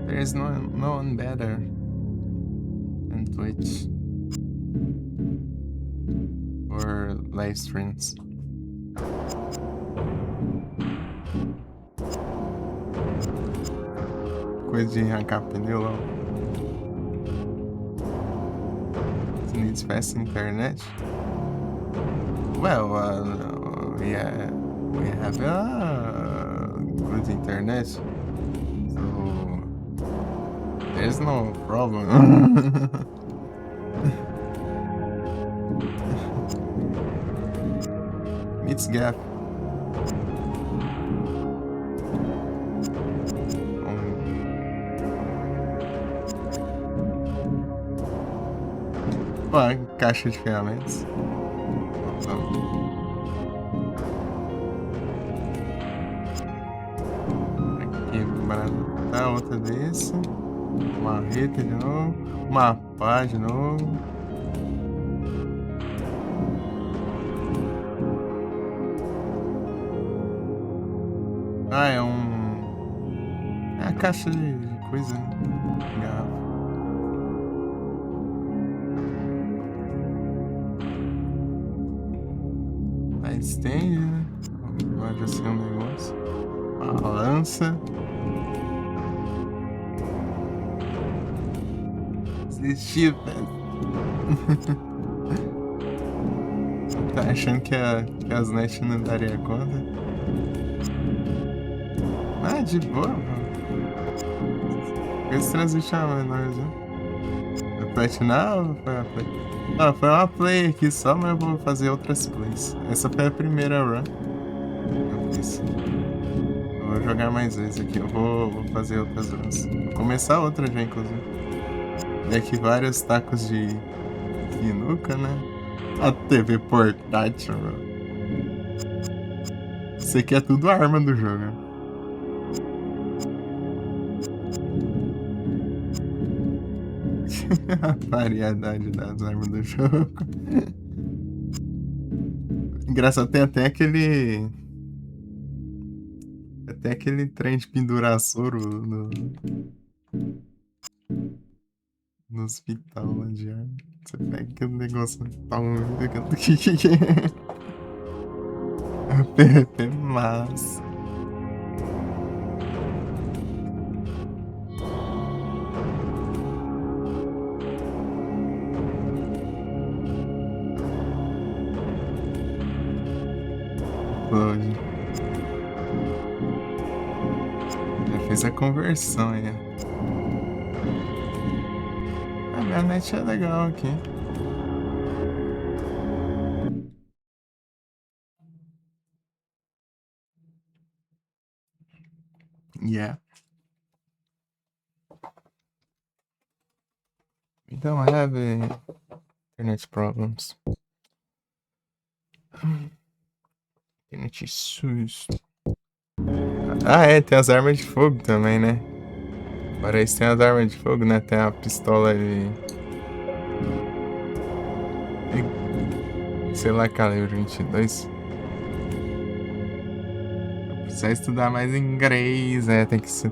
There's no one better than Twitch or live streams. Coisa de arrancar pneu lá. Needs fast internet. Well, yeah, we have good internet, so there's no problem. Meets gap. Uma caixa de ferramentas. Aqui, barata, outra desse. Uma reta de novo. Uma pá de novo. É a caixa de coisa, né? Garrafa. Estende, né? Pode ser um negócio. Uma lança. Desistir, velho. Tá achando que as net não daria conta? De boa, mano. Esse transmite a menor, né? Foi platinar ou foi a play? Foi uma play aqui só, mas eu vou fazer outras plays. Essa foi a primeira run. Eu fiz. Eu vou jogar mais vezes aqui. Eu vou fazer outras runs. Vou começar outra já, inclusive. E aqui vários tacos de sinuca, né? A TV portátil, mano. Isso aqui é tudo arma do jogo. A variedade das armas do jogo. Engraçado, tem até aquele trem de pendurar soro no hospital lá de arma. Você pega aquele negócio. É massa. Já fez a conversão aí. A minha net é legal aqui. Yeah. We don't have internet problems. Internet SUS. Tem as armas de fogo também, né? Parece que tem as armas de fogo, né? Tem a pistola de... sei lá, calibre 22. Precisa estudar mais inglês, né? Tem que ser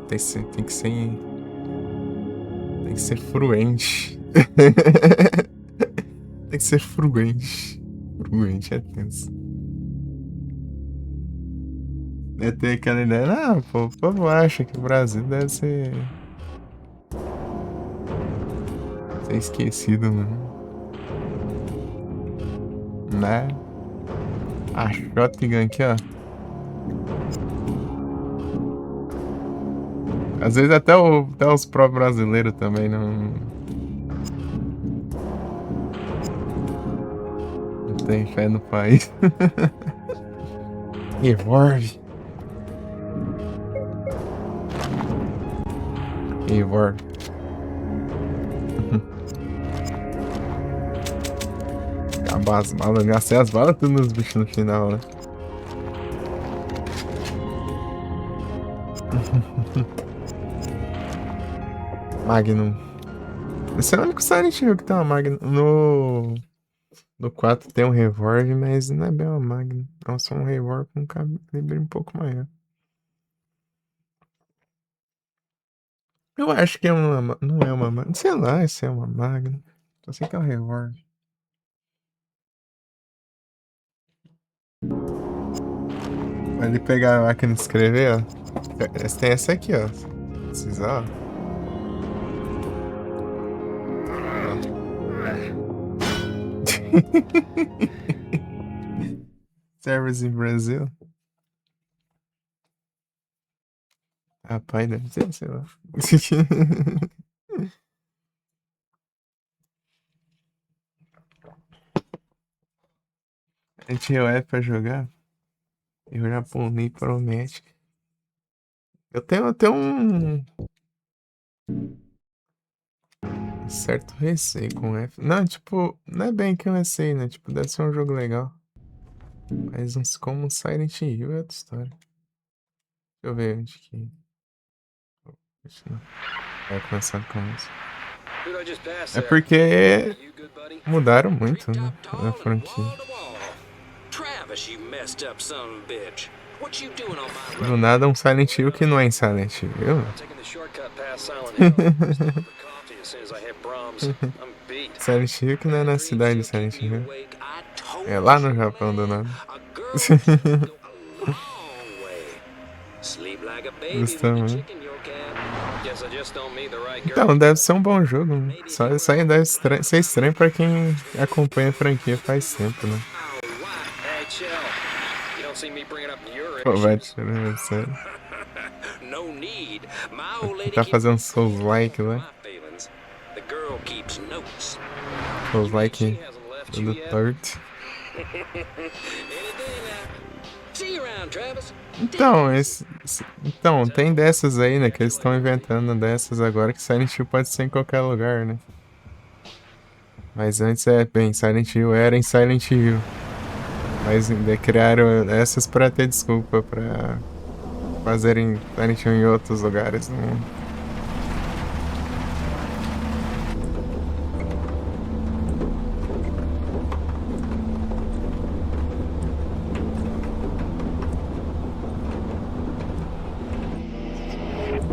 fluente. Tem que ser fluente. Fluente é tenso. Deve ter aquela ideia, o povo acha que o Brasil deve ser esquecido, mano. Né? A shotgun aqui, ó. Às vezes até os próprios brasileiros também não tem fé no país. Evolve. Evolve. Acabar as balas, gastei as balas tudo nos bichos no final, né? Magnum. Esse é o único Silent Hill que tem uma Magnum. No 4 tem um revólver, mas não é bem uma Magnum. É só um revólver com um calibre um pouco maior. Eu acho que é uma. Não é uma Magnum. Sei lá se é uma Magnum. Só sei que é um revólver. Pode pegar a máquina de escrever, ó. Tem essa aqui, ó. Se precisar, ó. Servers em Brasil. Rapaz, deve ter, sei lá. A gente é pra jogar. E o japonês promete. Eu tenho um certo receio com F. Não, tipo, não é bem que eu receio, né? Tipo, deve ser um jogo legal. Mas uns como Silent Hill é outra história. Deixa eu ver onde que. Deixa eu... Vai começar com isso. É porque mudaram muito, né? A franquia. Do nada um Silent Hill que não é em Silent Hill. Silent Hill que não é na cidade de Silent Hill. É lá no Japão do nada. Justamente. Então, deve ser um bom jogo. Né? Só isso aí deve ser estranho pra quem acompanha a franquia faz tempo, né? Pô, vai tirar, é sério. Tá fazendo Souls-like lá. Souls-like tudo torto. Então, tem dessas aí, né? Que eles estão inventando dessas agora que Silent Hill pode ser em qualquer lugar, né? Mas antes Silent Hill era em Silent Hill. Mas ainda criaram essas pra ter desculpa pra fazerem Silent Hill em outros lugares do mundo.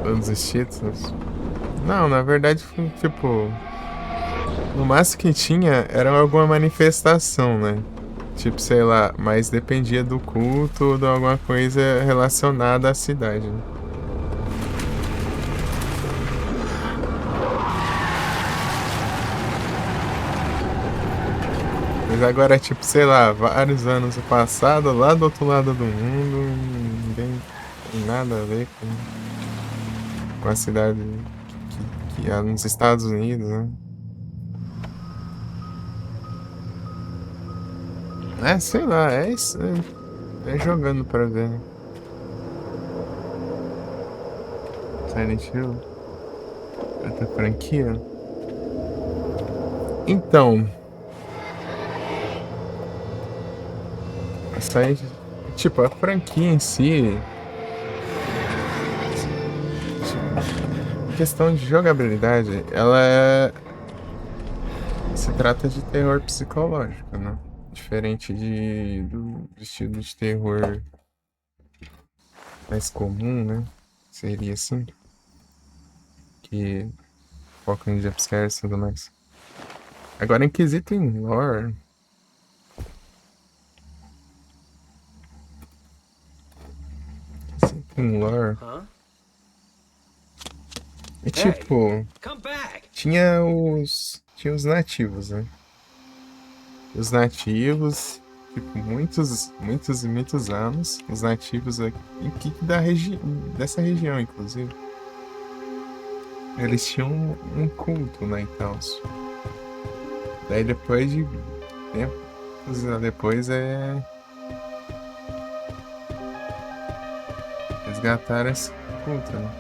Todos os títulos? Não, na verdade, tipo... No máximo que tinha era alguma manifestação, né? Tipo, sei lá, mas dependia do culto ou de alguma coisa relacionada à cidade, né? Mas agora, tipo, sei lá, vários anos passado, lá do outro lado do mundo, ninguém tem nada a ver com a cidade que é nos Estados Unidos, né? Sei lá, é isso. É jogando pra ver. Silent Hill. Outra franquia. Então. Tipo, a franquia em si. Em questão de jogabilidade, se trata de terror psicológico, né? Diferente do estilo de terror mais comum, né? Seria assim. Que foca em jumpscares e tudo mais. Agora, em quesito em lore... Em lore... E tipo... Tinha os nativos, né? Os nativos, tipo, muitos e muitos anos, os nativos aqui dessa região, inclusive, Eles tinham um culto, né, então. Daí depois de tempos depois resgataram esse culto, né?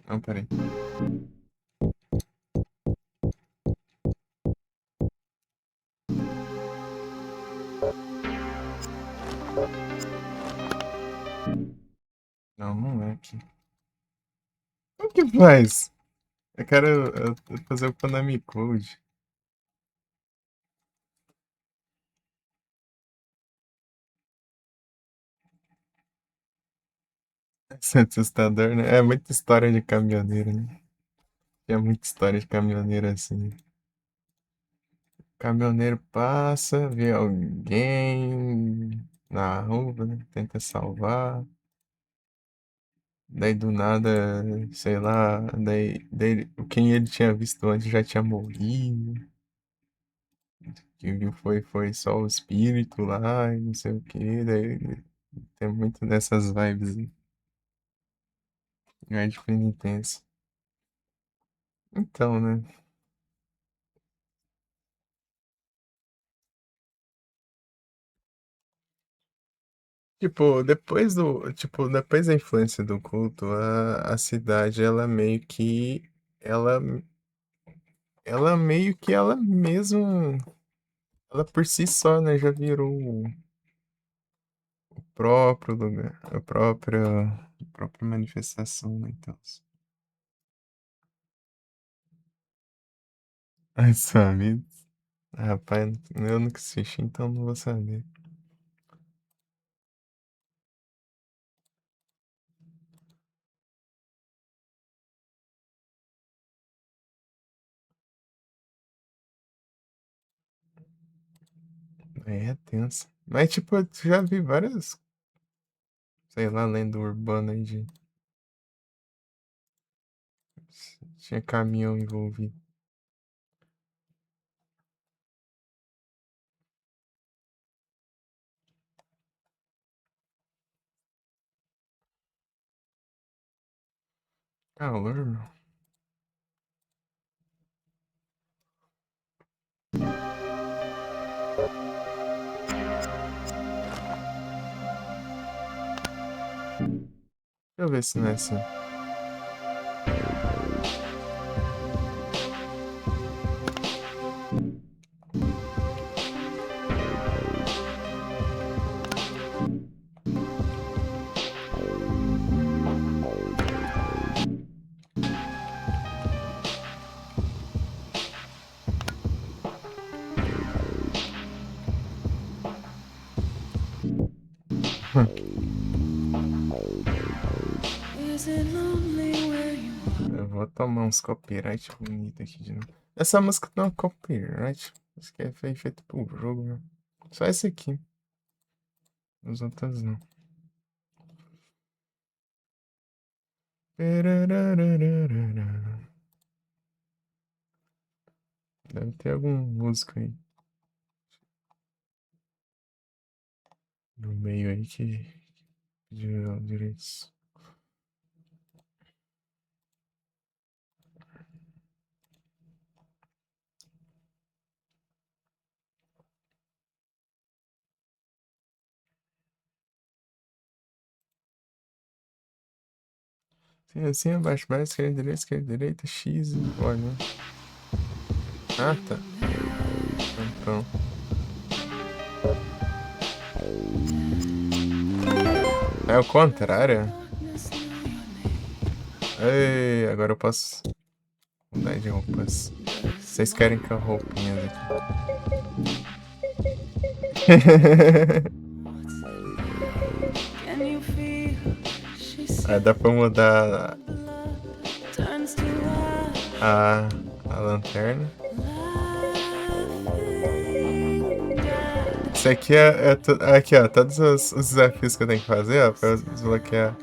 Não, peraí. Não, não é aqui. Como que faz? Eu quero fazer o Konami Code. Isso é assustador, né? É muita história de caminhoneiro, né? É muita história de caminhoneiro assim. Caminhoneiro passa, vê alguém na rua, né? Tenta salvar. Daí do nada, sei lá, daí quem ele tinha visto antes já tinha morrido. Que viu foi só o espírito lá e não sei o que. Daí tem muito dessas vibes aí. Lugar de penitência. Então, né? Depois da influência do culto, a cidade, ela, ela mesma, ela por si só, né, já virou o próprio lugar, a própria manifestação, né, então. Ai, sabe? Rapaz, eu nunca assisti, então não vou saber. Aí é tenso. Mas, tipo, eu já vi várias, sei lá, lenda urbana aí de. Tinha caminhão envolvido. Calor, meu. Deixa eu ver se não é assim. Eu vou tomar uns copyright bonito aqui de novo. Essa música não é um copyright. Isso aqui foi feito pro jogo, né? Só esse aqui. Os outros não. Deve ter algum músico aí no meio aí que pediu direitos. Sim, assim, abaixo, baixo, esquerda, direita, X, olha. Ah, tá. Então. É o contrário? Ei, agora eu posso mudar de roupas. Vocês querem que eu roupinhas aqui? Dá pra mudar a lanterna. Isso aqui aqui, ó, todos os desafios que eu tenho que fazer, ó, pra desbloquear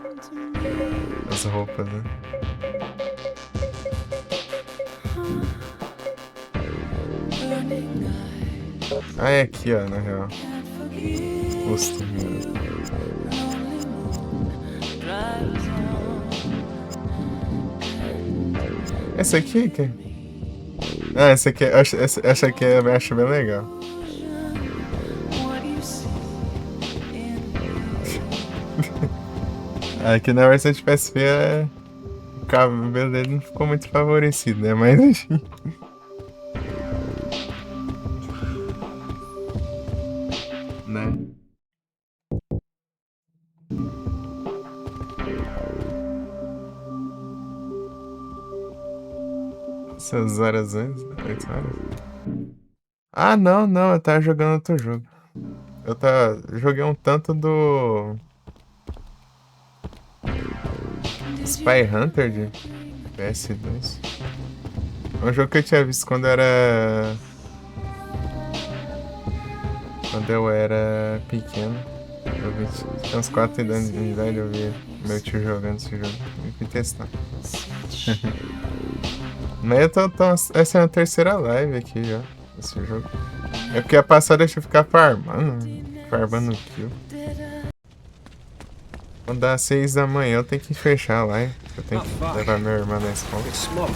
as roupas, né? Ah, é aqui, ó, na real. Custo. Esse aqui, que... Ah, esse aqui, essa aqui eu acho bem legal. Aqui na versão de PSP o cabelo dele não ficou muito favorecido, né? Mas enfim. Né? Essas horas antes, 8 horas. Ah, não, eu tava jogando outro jogo. Joguei um tanto do Spy Hunter de PS2. É um jogo que eu tinha visto quando eu era pequeno. Eu vi, tinha uns 4 anos de idade, eu vi meu tio jogando esse jogo. E fui testar. Mas essa é a terceira live aqui já, esse jogo. É porque a passada deixa eu ficar farmando kill. Quando dá 6 da manhã eu tenho que fechar a live. Eu tenho que levar minha irmã na escola. It's smoke.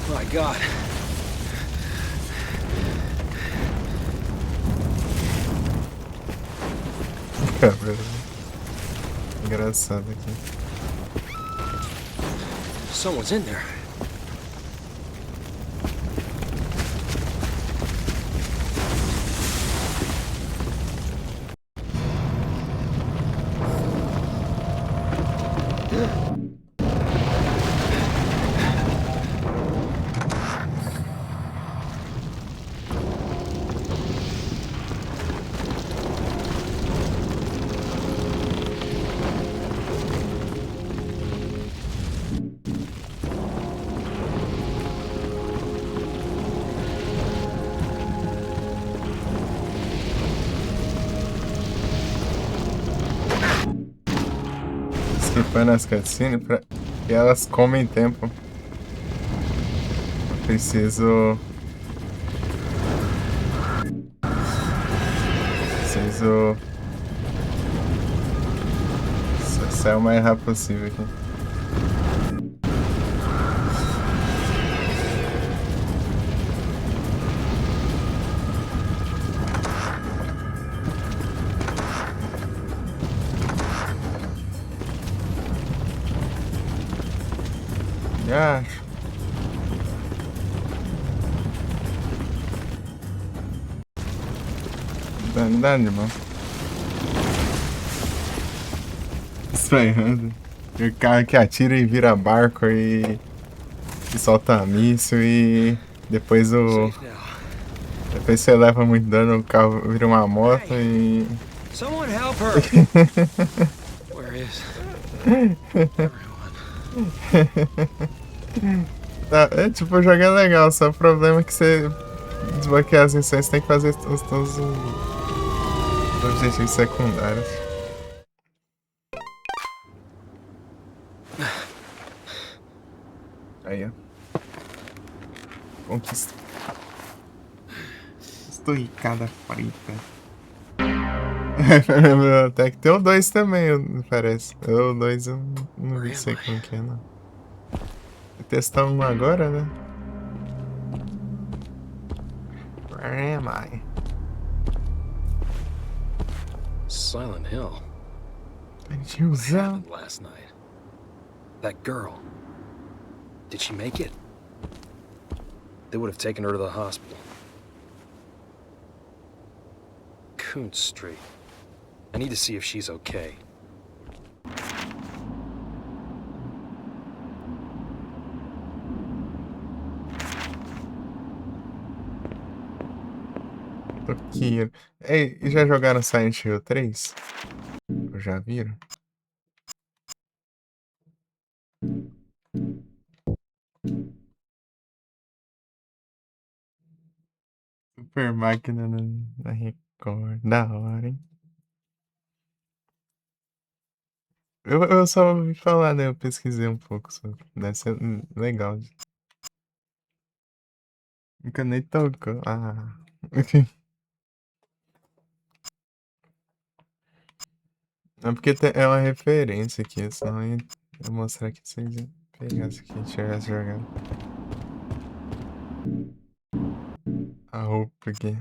My God. Engraçado aqui. Someone's in there. Skipando as cutscenes e elas comem tempo. Eu preciso sair o mais rápido possível aqui. Já acho. Dá, irmão. Estranhando. O cara que atira e vira barco e solta míssil e depois Safe now. depois você leva muito dano, o carro vira uma moto e... Someone help her. Where is everyone? Tá, tipo, o jogo é legal, só o problema é que você desbloquear as missões tem que fazer todos os objetivos secundários. Aí, ó. Conquista. Estou ricada frita. Até que tem o 2 também, parece. O 2 eu não sei como que é, não. Vou testar um agora, né? Where am I? Silent Hill. What Tiozão. happened last night? That girl. Did she make it? They would have taken her to the hospital. Kuntz Street. I need to see if she's okay. Toquinho. Ei, e já jogaram Silent Hill 3? Ou já viram? Super máquina na Cor da hora, hein? Eu só ouvi falar, né? Eu pesquisei um pouco sobre. Deve ser legal. Nunca nem tocou. Ah. É porque é uma referência aqui, senão eu mostrar aqui pra vocês pegar isso aqui, tivesse jogado. A roupa aqui.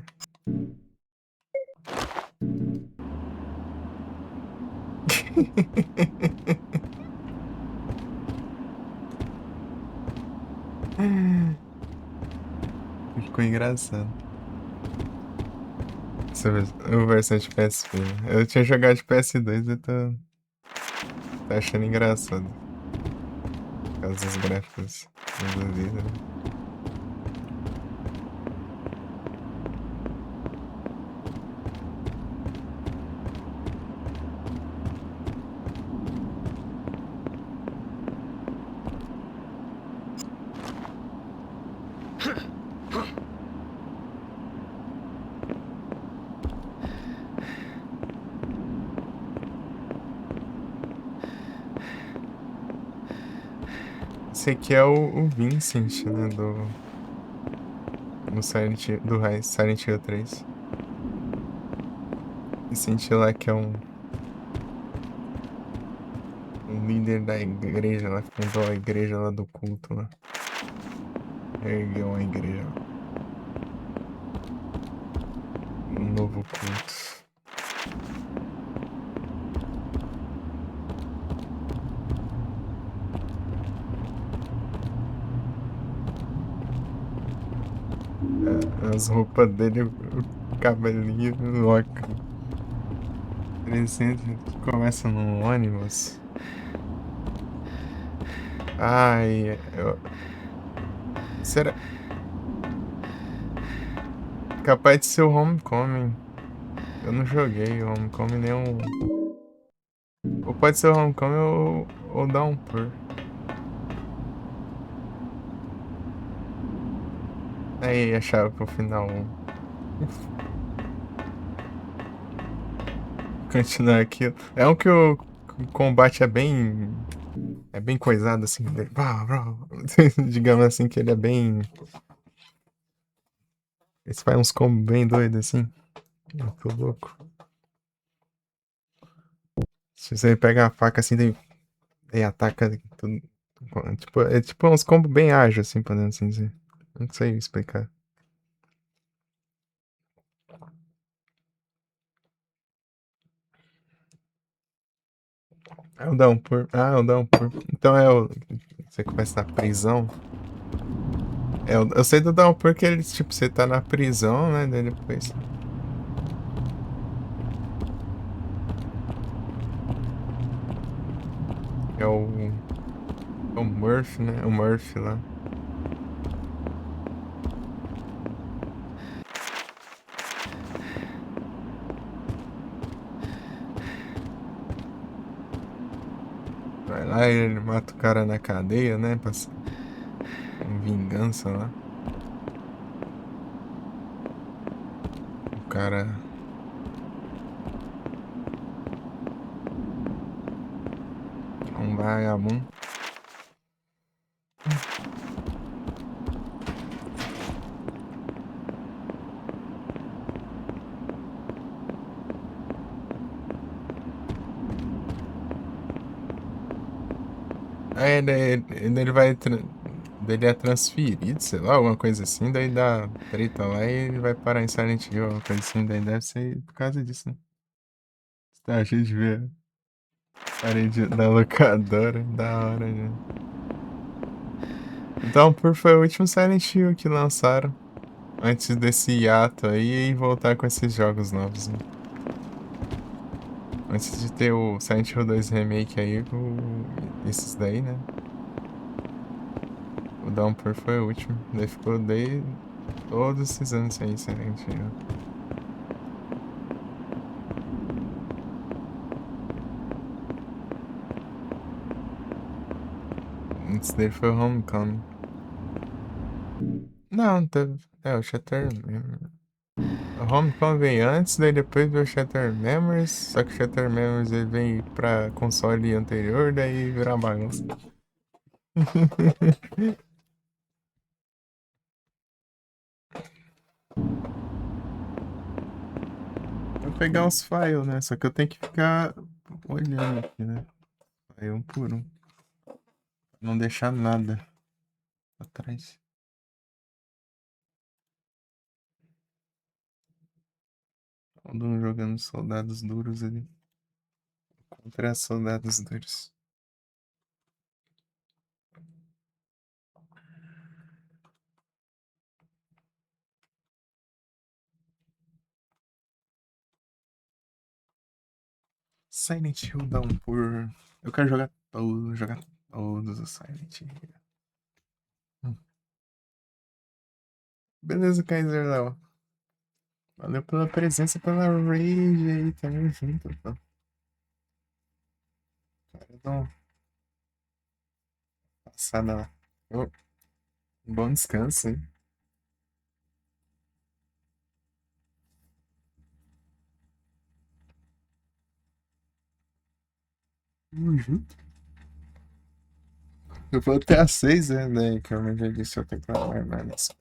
Ficou engraçado. O versão de PSP. Eu tinha jogado de PS2 e eu tô achando engraçado. Por causa dos gráficos da vida, né? Esse aqui é o Vincent, né? Do Silent Hill 3. Vincent lá que é um líder da igreja lá, que fundou a igreja lá do culto lá. Ergueu uma igreja. Um novo culto. As roupas dele, o cabelinho, louco. Interessante, começa num ônibus. Ai, será? Capaz de ser o Homecoming. Eu não joguei o Homecoming nenhum. Ou pode ser o Homecoming ou Downpour. Aí a chave pro final 1. Continuar aqui. É um que o combate é bem. É bem coisado assim. Digamos assim que ele é bem. Esse faz uns combos bem doidos assim. Muito louco. Se você pega a faca assim, daí ataca tudo. É tipo uns combos bem ágeis, assim, podendo assim dizer. Não sei explicar. É o Downpour. Ah, é o Downpour. Então é o. Você começa na prisão. Eu sei do Downpour que ele, tipo, você tá na prisão, né? Daí depois. É o. É o Murphy, né? O Murphy lá. Vai lá e ele mata o cara na cadeia, né? Com vingança lá. O cara. É um vagabundo. Aí ele vai. Ele é transferido, sei lá, alguma coisa assim, daí dá treta lá e ele vai parar em Silent Hill, alguma coisa assim, daí deve ser por causa disso, né? Tá cheio de ver a parede da locadora, da hora, né? Então, foi o último Silent Hill que lançaram antes desse hiato aí e voltar com esses jogos novos, né? Antes de ter o Silent Hill 2 Remake aí, esses daí, né? O Downpour foi o último. Daí ficou todos esses anos aí, Silent Hill. Antes dele foi o Homecoming. Não, teve. É, o Shutter. O Homecoming vem antes, daí depois veio o Shattered Memories, só que o Shattered Memories ele vem pra console anterior, daí vira uma bagunça. Vou pegar os files, né? Só que eu tenho que ficar olhando aqui, né? Aí um por um. Não deixar nada atrás. Todo mundo jogando soldados duros ali. Contra soldados duros. Silent Hill dá um por. Eu quero jogar todos os Silent Hill. Beleza, Kaiser Léo. Valeu pela presença, pela rage aí, tamo junto, pô. Cara, dá uma passada lá. Ô, bom descanso, hein? Tamo junto. Eu vou até às 6, né? Que eu já disse, eu tenho que trabalhar mais nessa.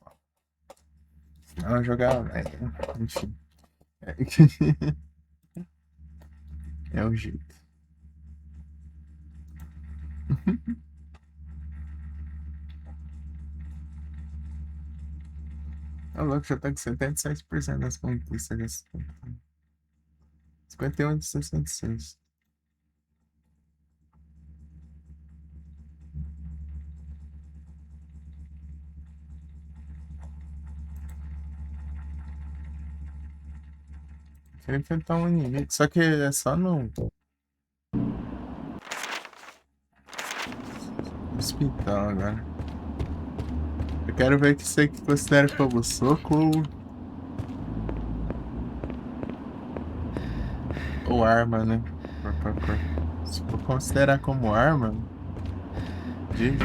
Não, jogar, né? Enfim. É, é o jeito. Tá louco, já tá com 77% das conquistas. Já 51 de 66. Queria enfrentar um inimigo, só que é só no hospital agora. Eu quero ver que você considera como soco ou arma, né? Corpo a corpo. Se for considerar como arma, GG.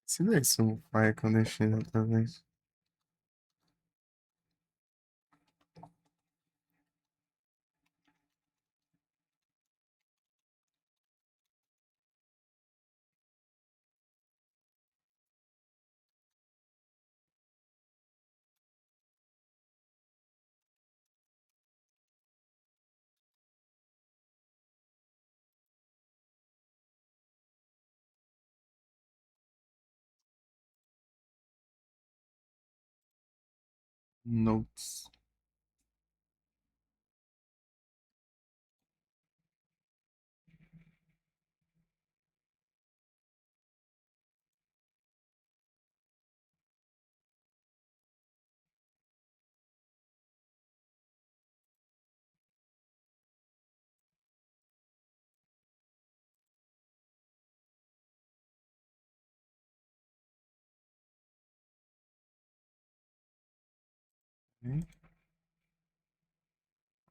Se desse um fire conditioner, talvez. Notes.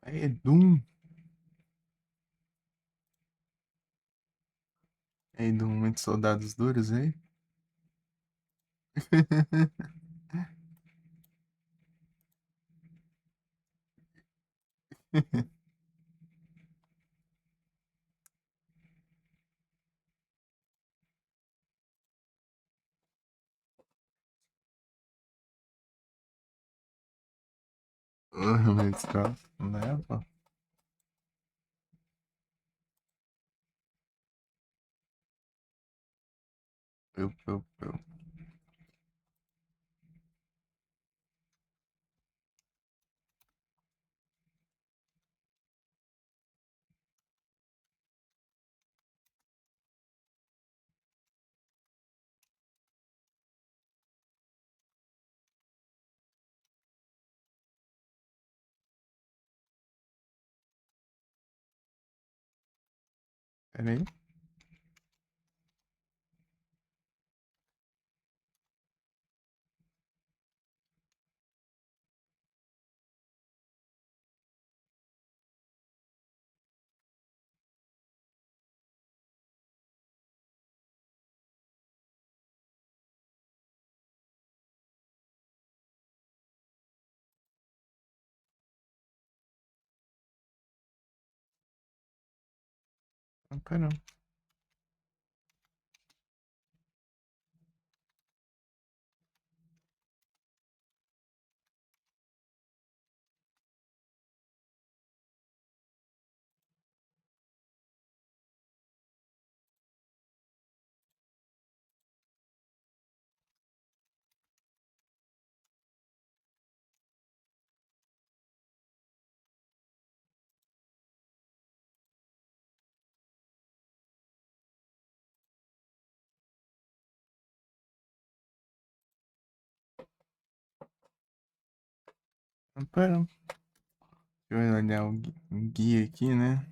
Aí, Doom. Aí, Doom, muitos soldados duros aí. Mas tá, leva. Eu. Pera aí. Ah, pera. Ah, pera. Deixa eu olhar o guia aqui, né?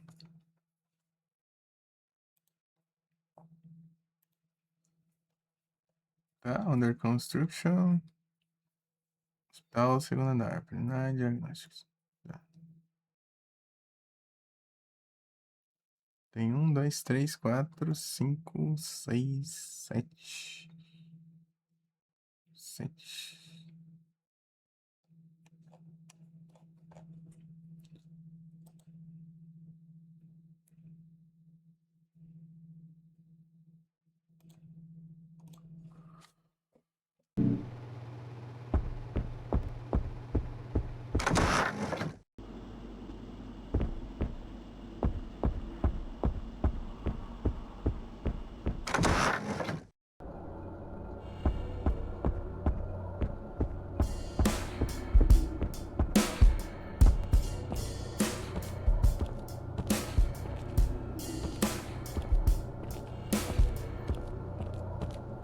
Tá, under construction. Hospital, segundo andar. Preliminar, diagnósticos. Tá. Tem 1, 2, 3, 4, 5, 6, 7. 7.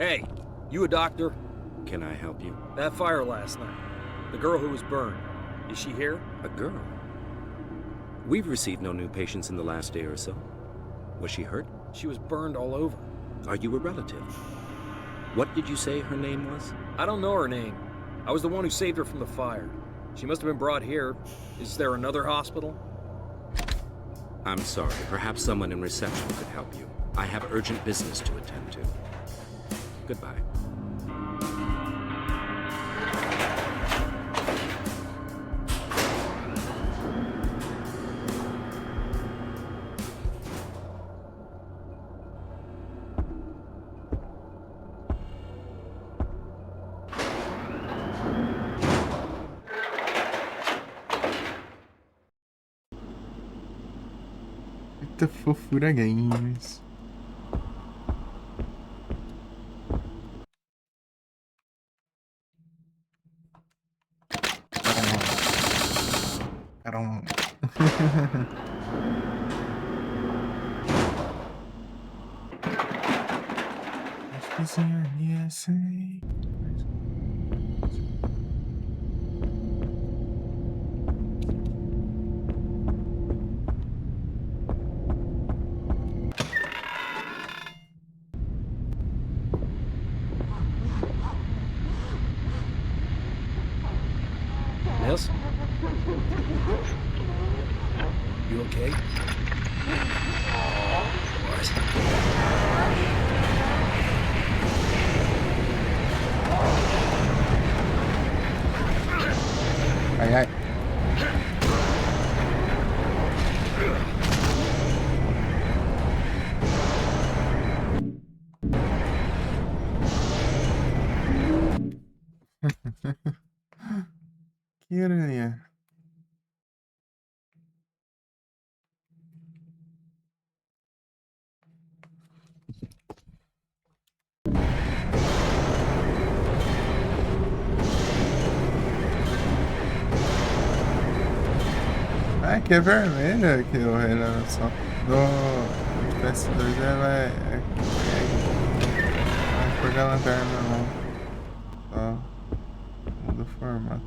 Hey, you a doctor? Can I help you? That fire last night. The girl who was burned. Is she here? A girl? We've received no new patients in the last day or so. Was she hurt? She was burned all over. Are you a relative? What did you say her name was? I don't know her name. I was the one who saved her from the fire. She must have been brought here. Is there another hospital? I'm sorry. Perhaps someone in reception could help you. I have urgent business to attend to. Goodbye. Eita fofura games. Caramba. Acho que ali assim. Miss? You okay? What? Ai, ai. Que aranha. Ah, que é vermelho aqui o renovação do PS2 ela é a cor da lanterna não. Só muda o formato.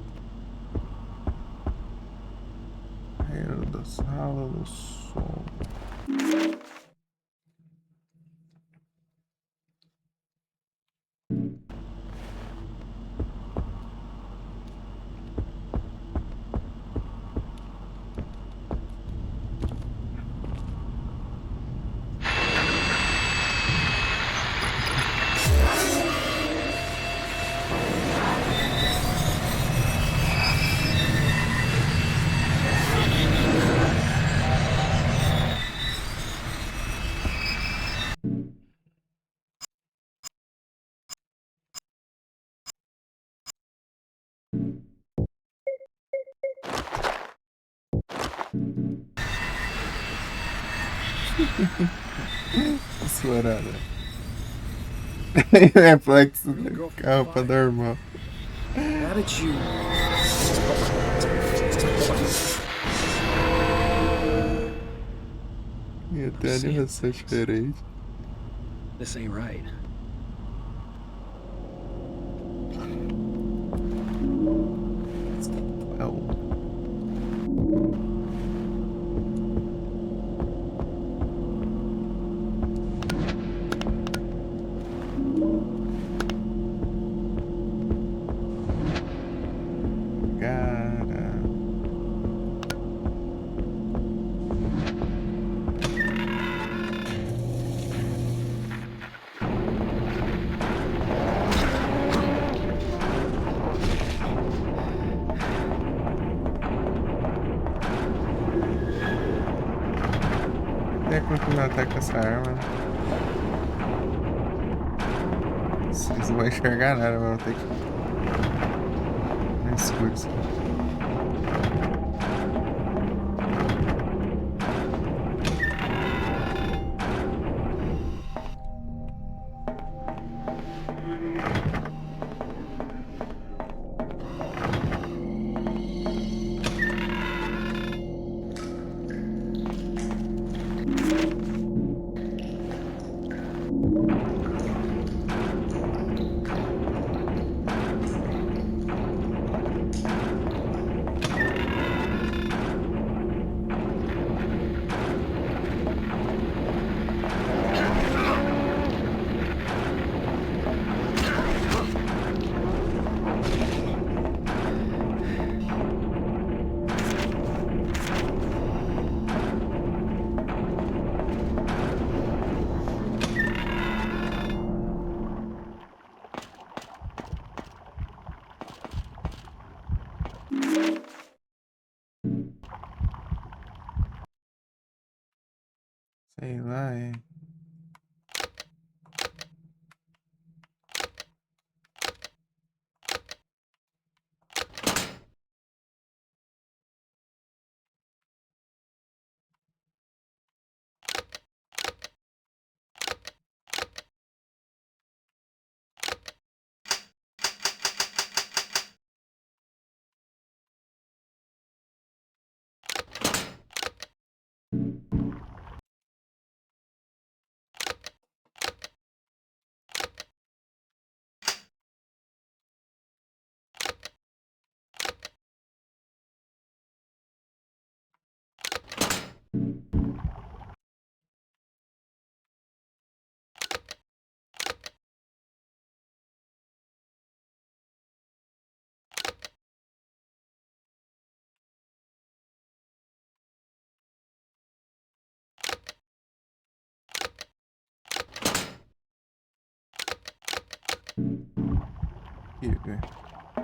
Raio do salo do sol. Explorada. Reflexo do carro pra normal. How did you... E até animação diferente. This ain't right. Continuar até com essa arma. Vocês não vão enxergar nada, vão ter que. No escuro assim. Sei lá, é. Aqui,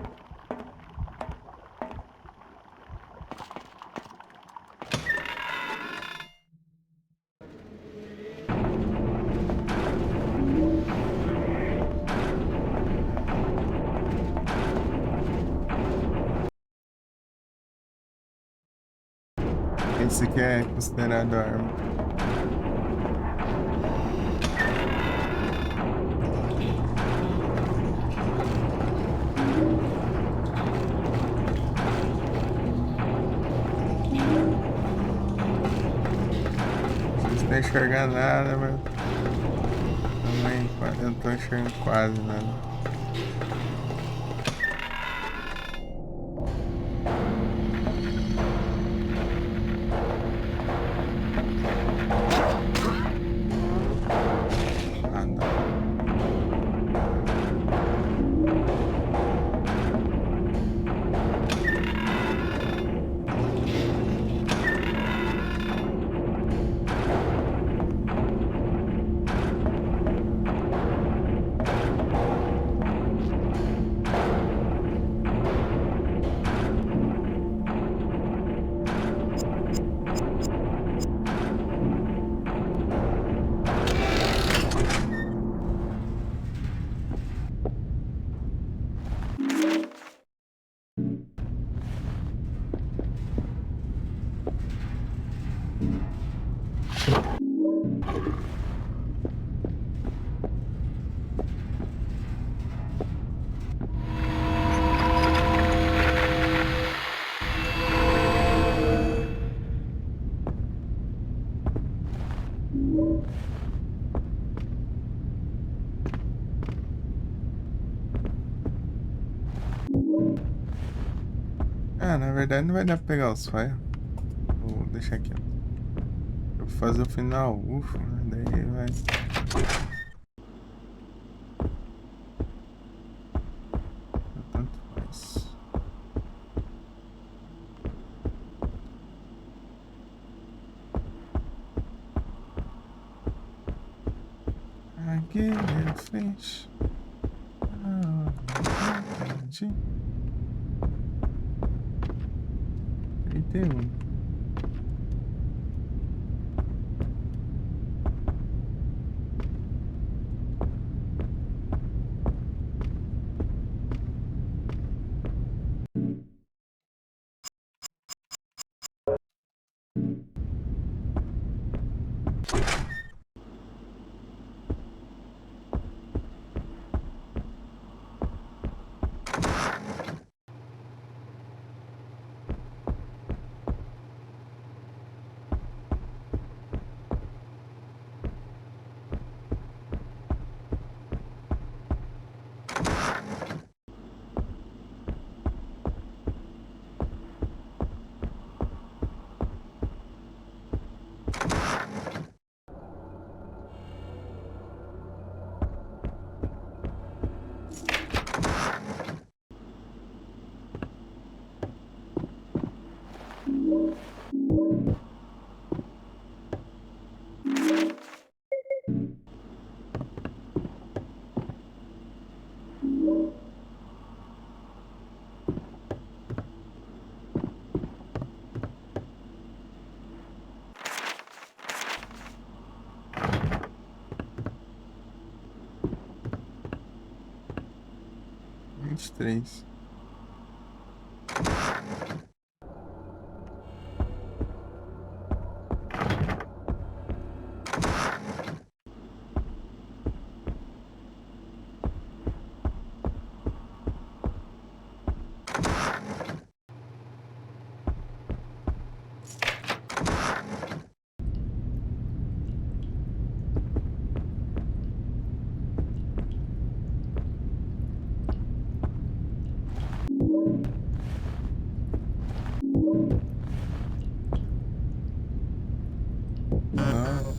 esse aqui é considerado arma. Não enxergar nada, mas também eu não tô enxergando quase nada. Ah, não. Ah, na verdade não vai dar pra pegar os fios. Vou deixar aqui, ó. Eu vou fazer o final. Ufa, daí vai. Tanto faz. Aquele fez. Entendi. 31. Vinte e três. Não.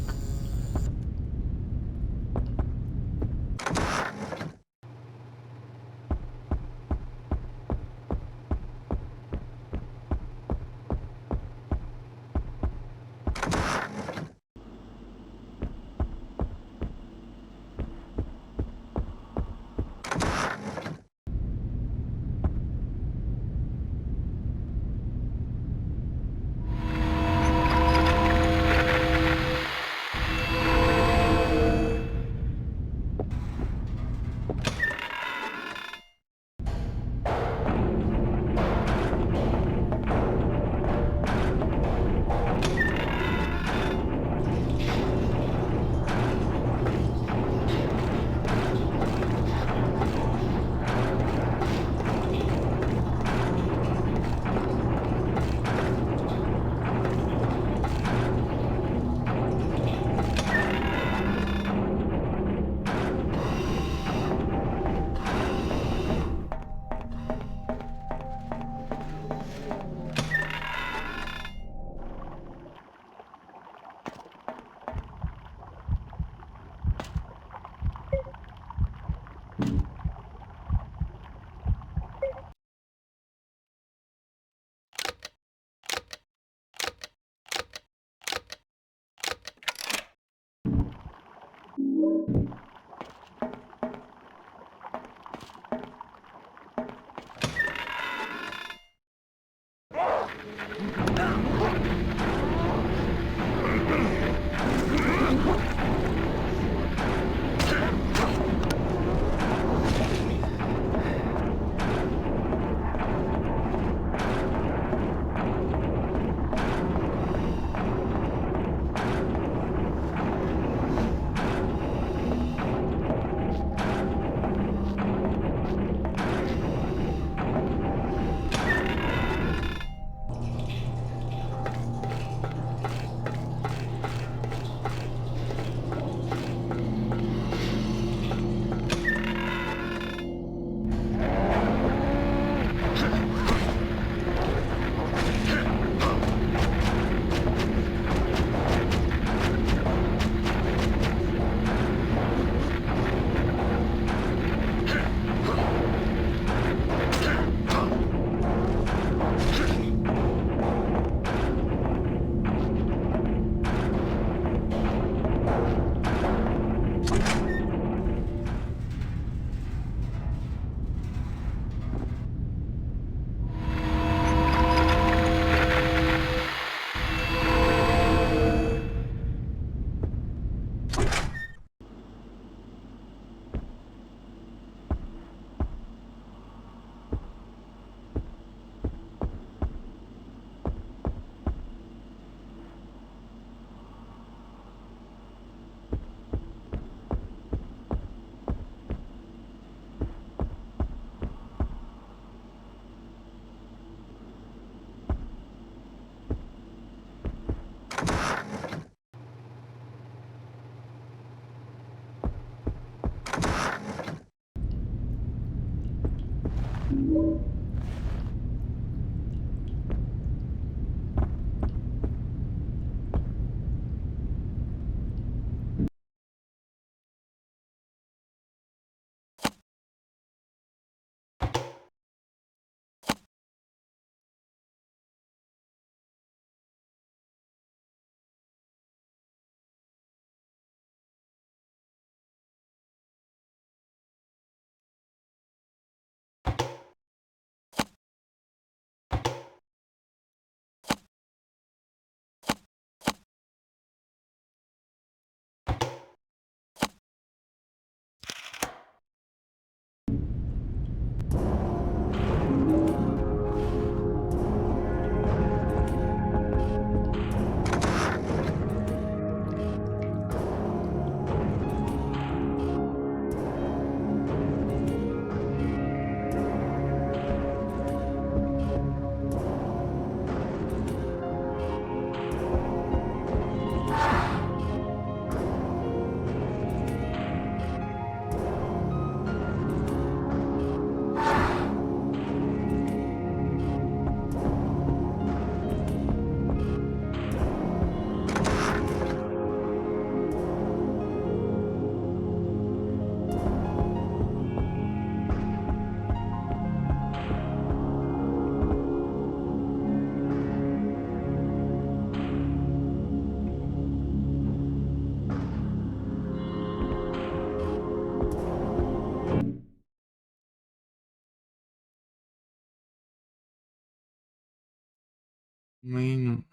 Mano.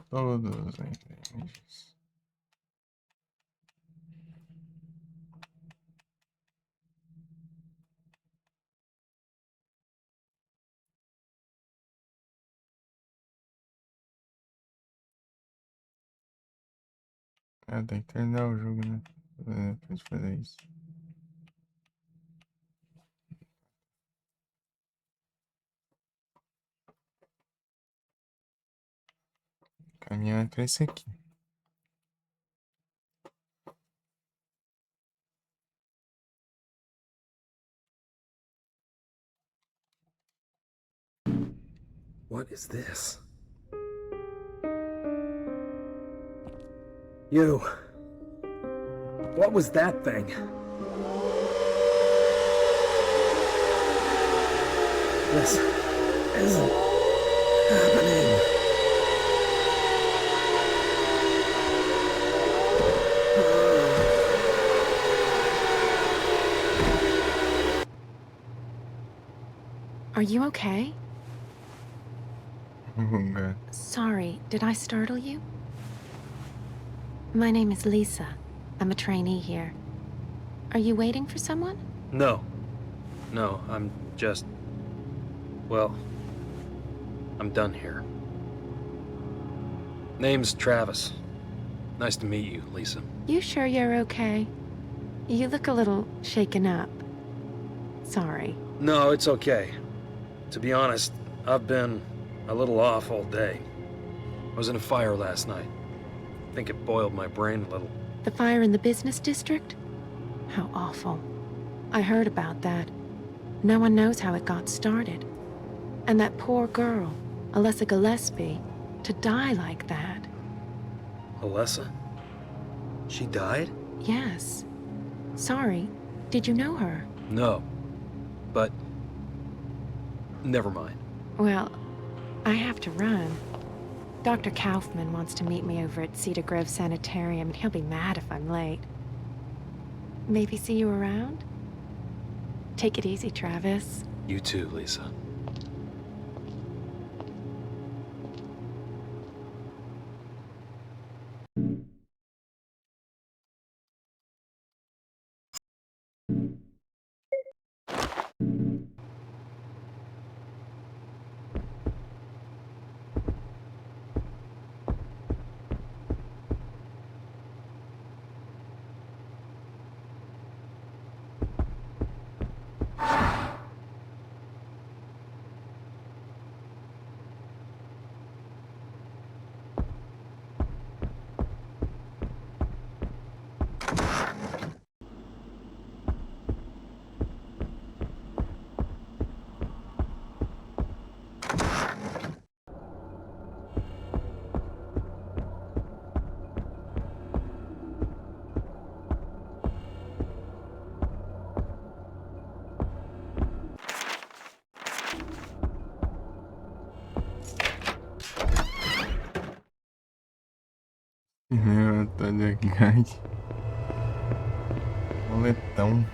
todos os ingredientes. Ah, tem que terminar o jogo, né? Depois de fazer isso. Caminhar pra esse aqui. What is this? You. What was that thing? This isn't happening. Are you okay? Oh, God. Sorry, did I startle you? My name is Lisa. I'm a trainee here. Are you waiting for someone? No. No, I'm just... Well, I'm done here. Name's Travis. Nice to meet you, Lisa. You sure you're okay? You look a little shaken up. Sorry. No, it's okay. To be honest, I've been a little off all day. I was in a fire last night. I think it boiled my brain a little. The fire in the business district? How awful. I heard about that. No one knows how it got started. And that poor girl, Alessa Gillespie, to die like that. Alessa? She died? Yes. Sorry. Did you know her? No. But... never mind. Well, I have to run. Dr. Kaufman wants to meet me over at Cedar Grove Sanitarium, and he'll be mad if I'm late. Maybe see you around? Take it easy, Travis. You too, Lisa. Antônio Gás. Boletão.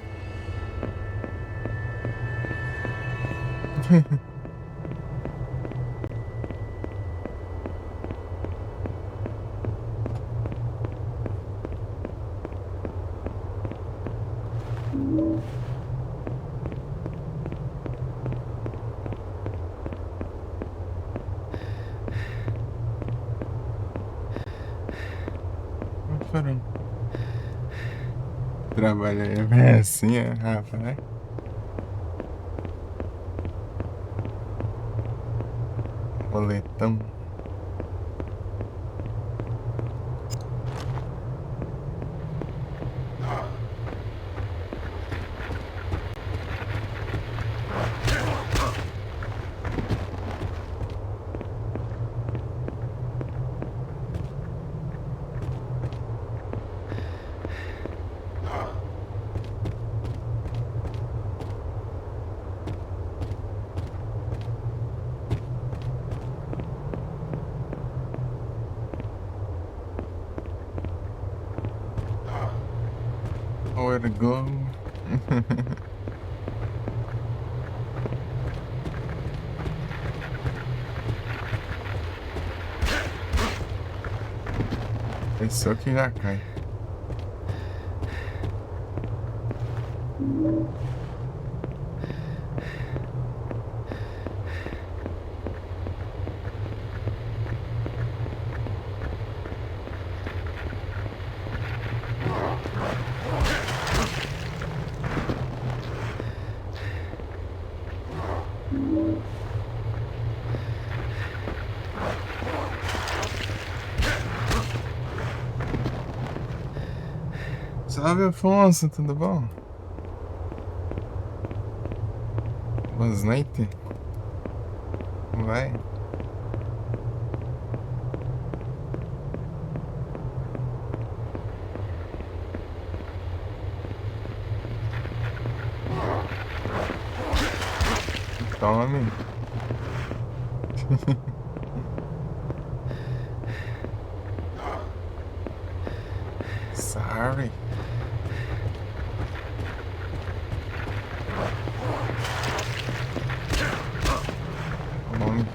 Trabalha é assim, rapaz. Boletão. Where to go? Pensou que já cai. Salve, Afonso, tudo bom? Boas noites. Como vai? Tome. Sorry. Tome.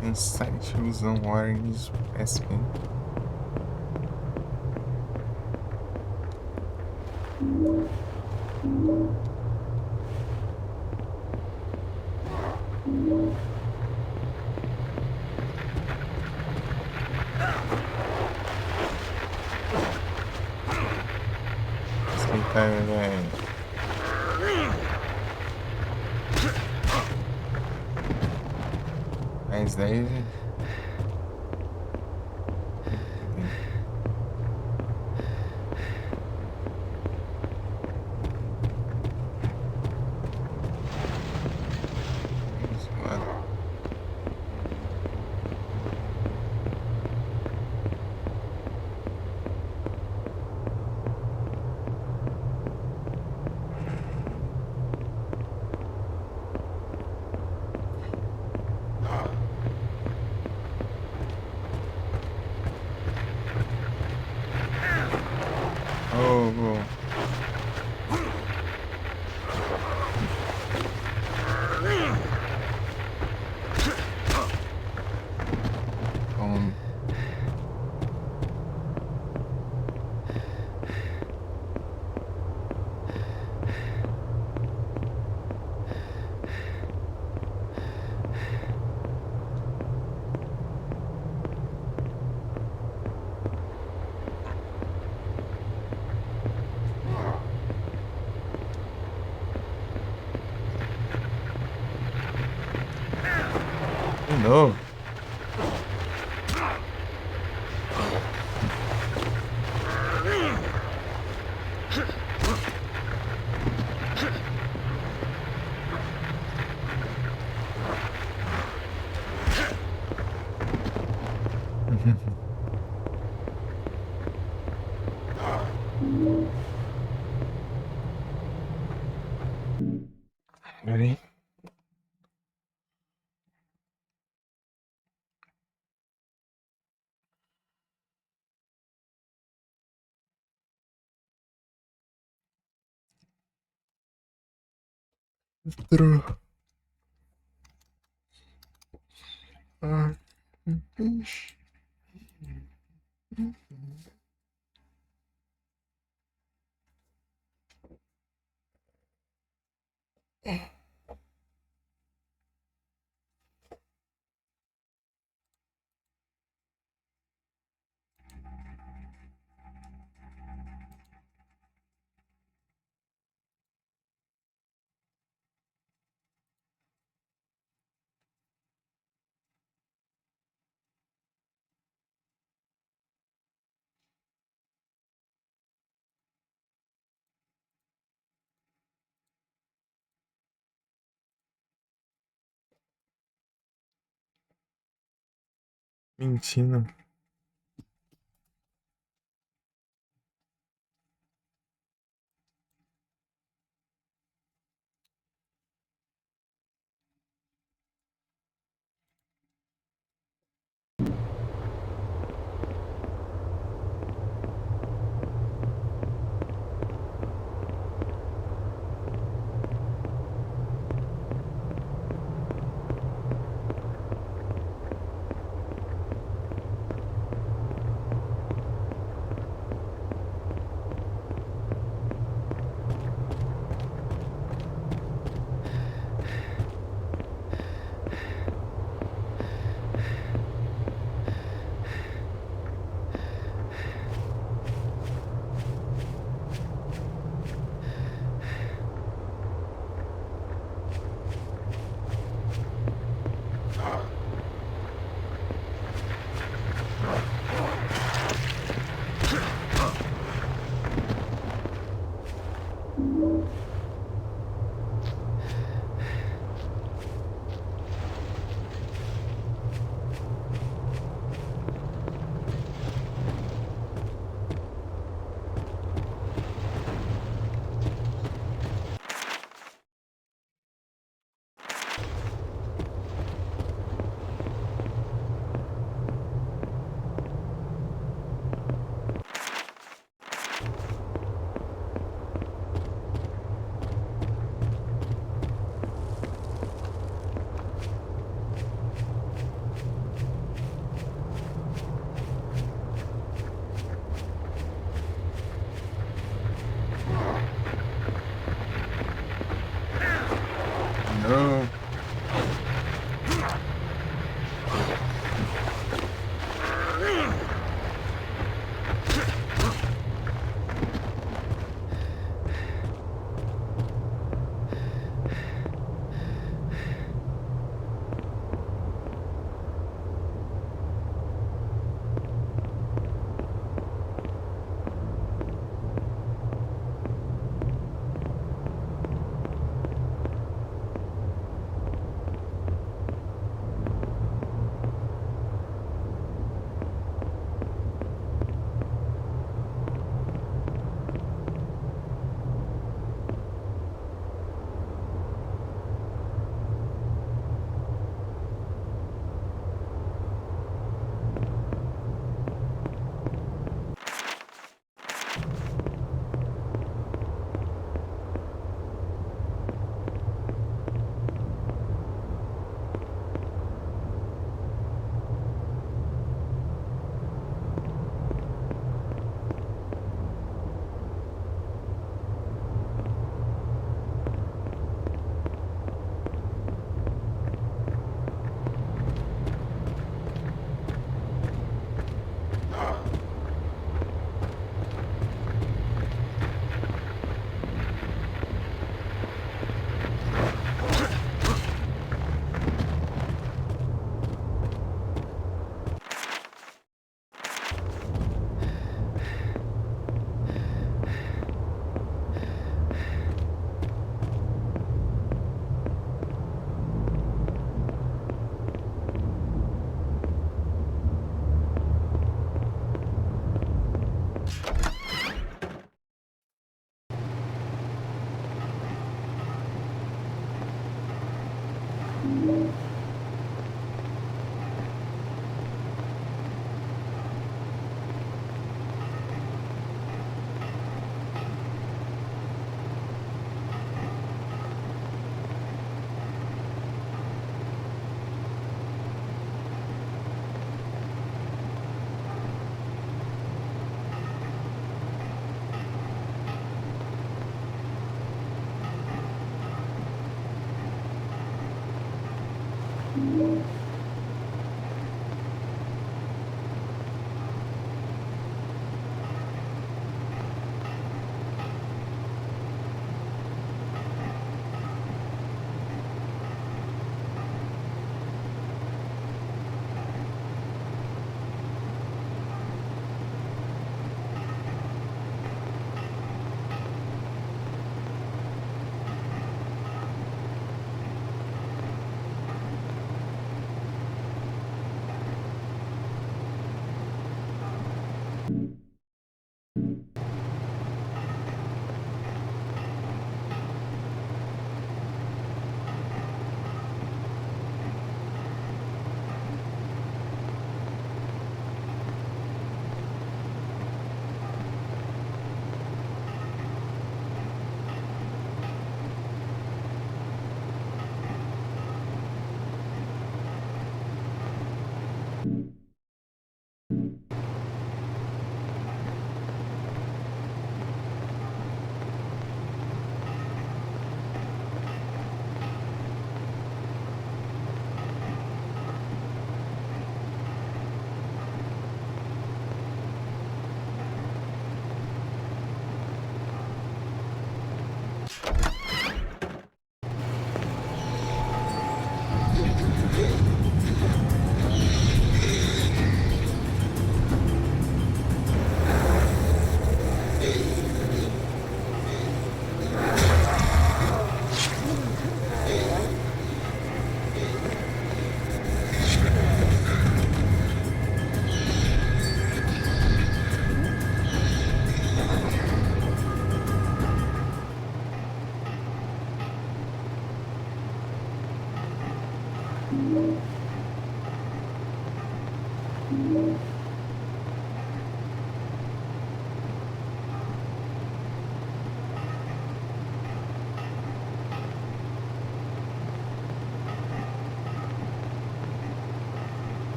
Tem site usando Orange SP. Esquentar, velho. Mais 10. Oh, oh. Tome. De novo. Pera aí. Entrou. Ah, ixi. Mentindo.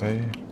velho.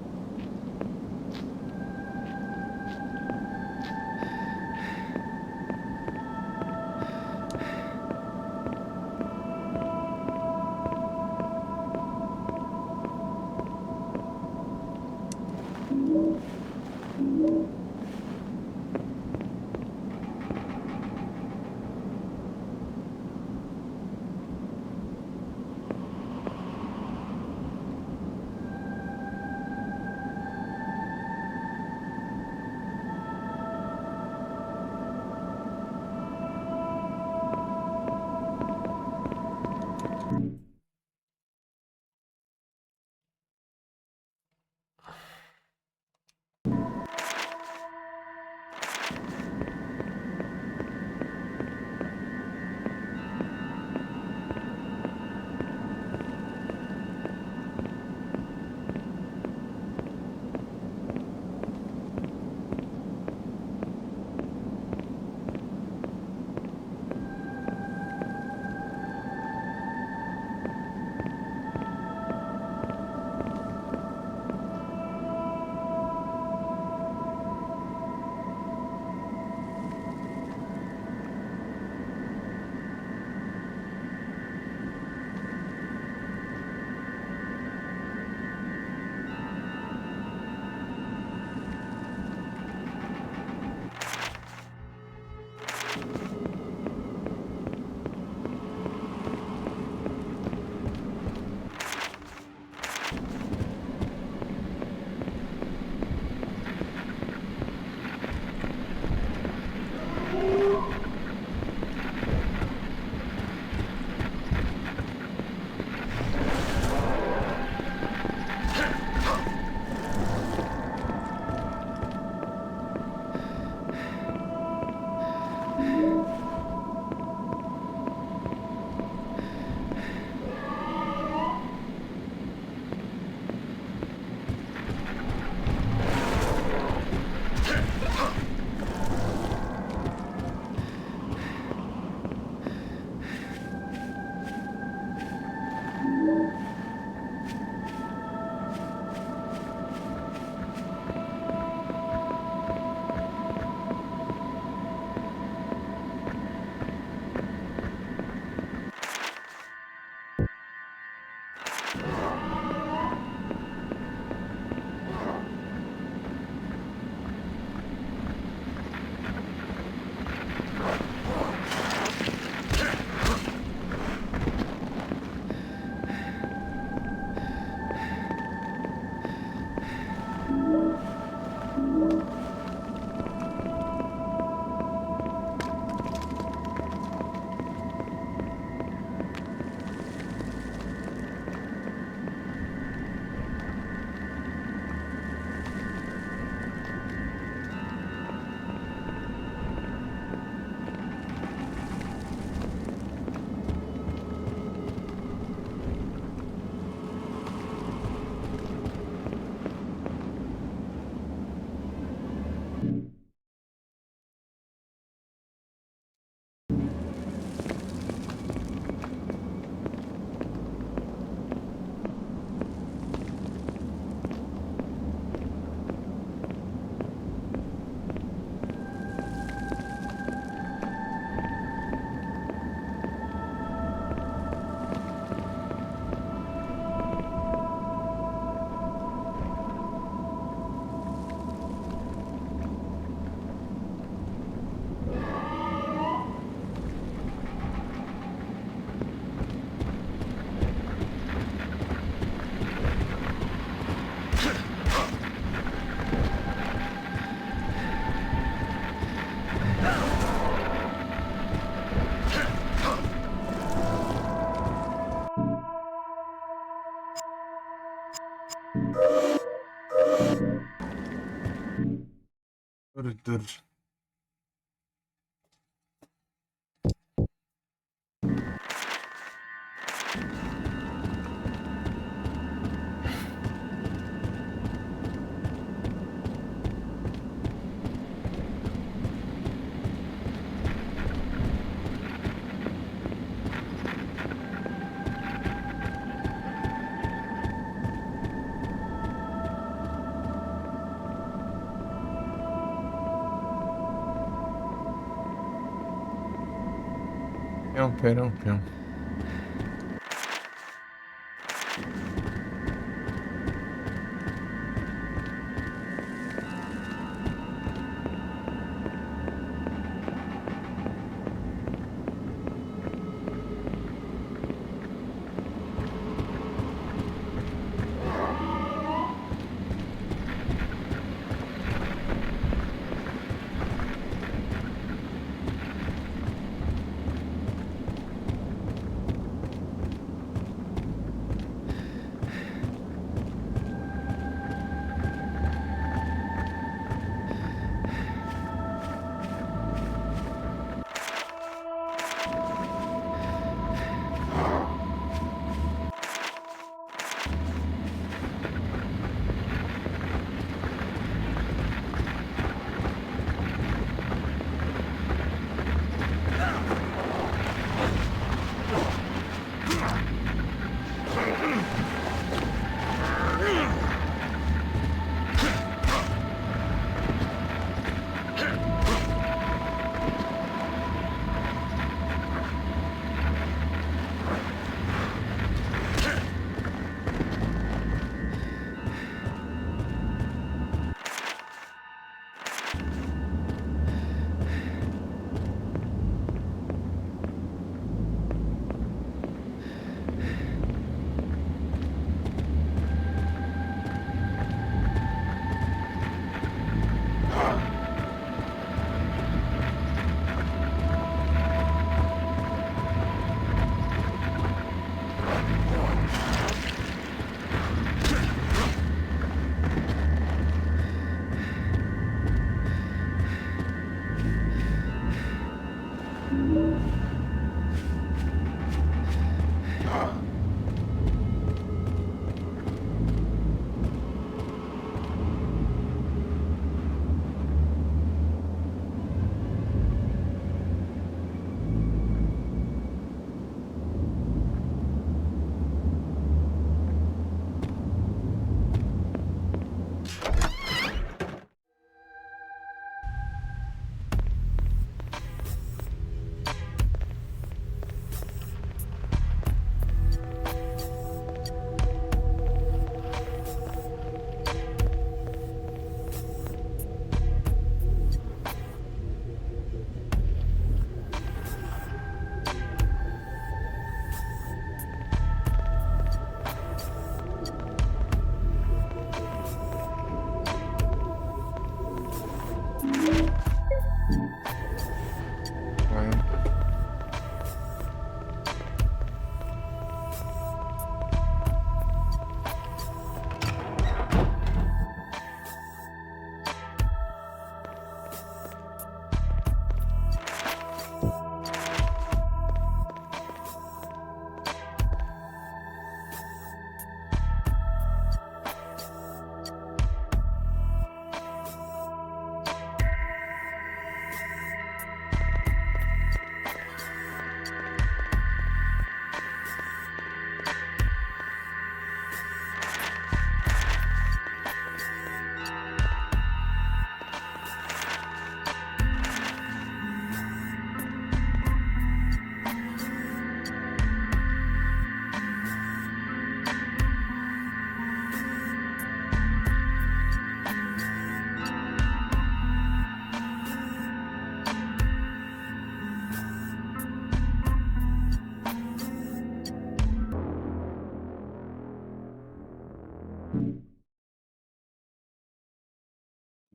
Dur. Pião, perão, pião.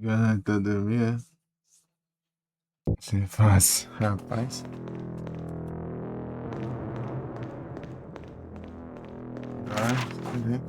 Garanta dormir. Se faz, rapaz. Cadê?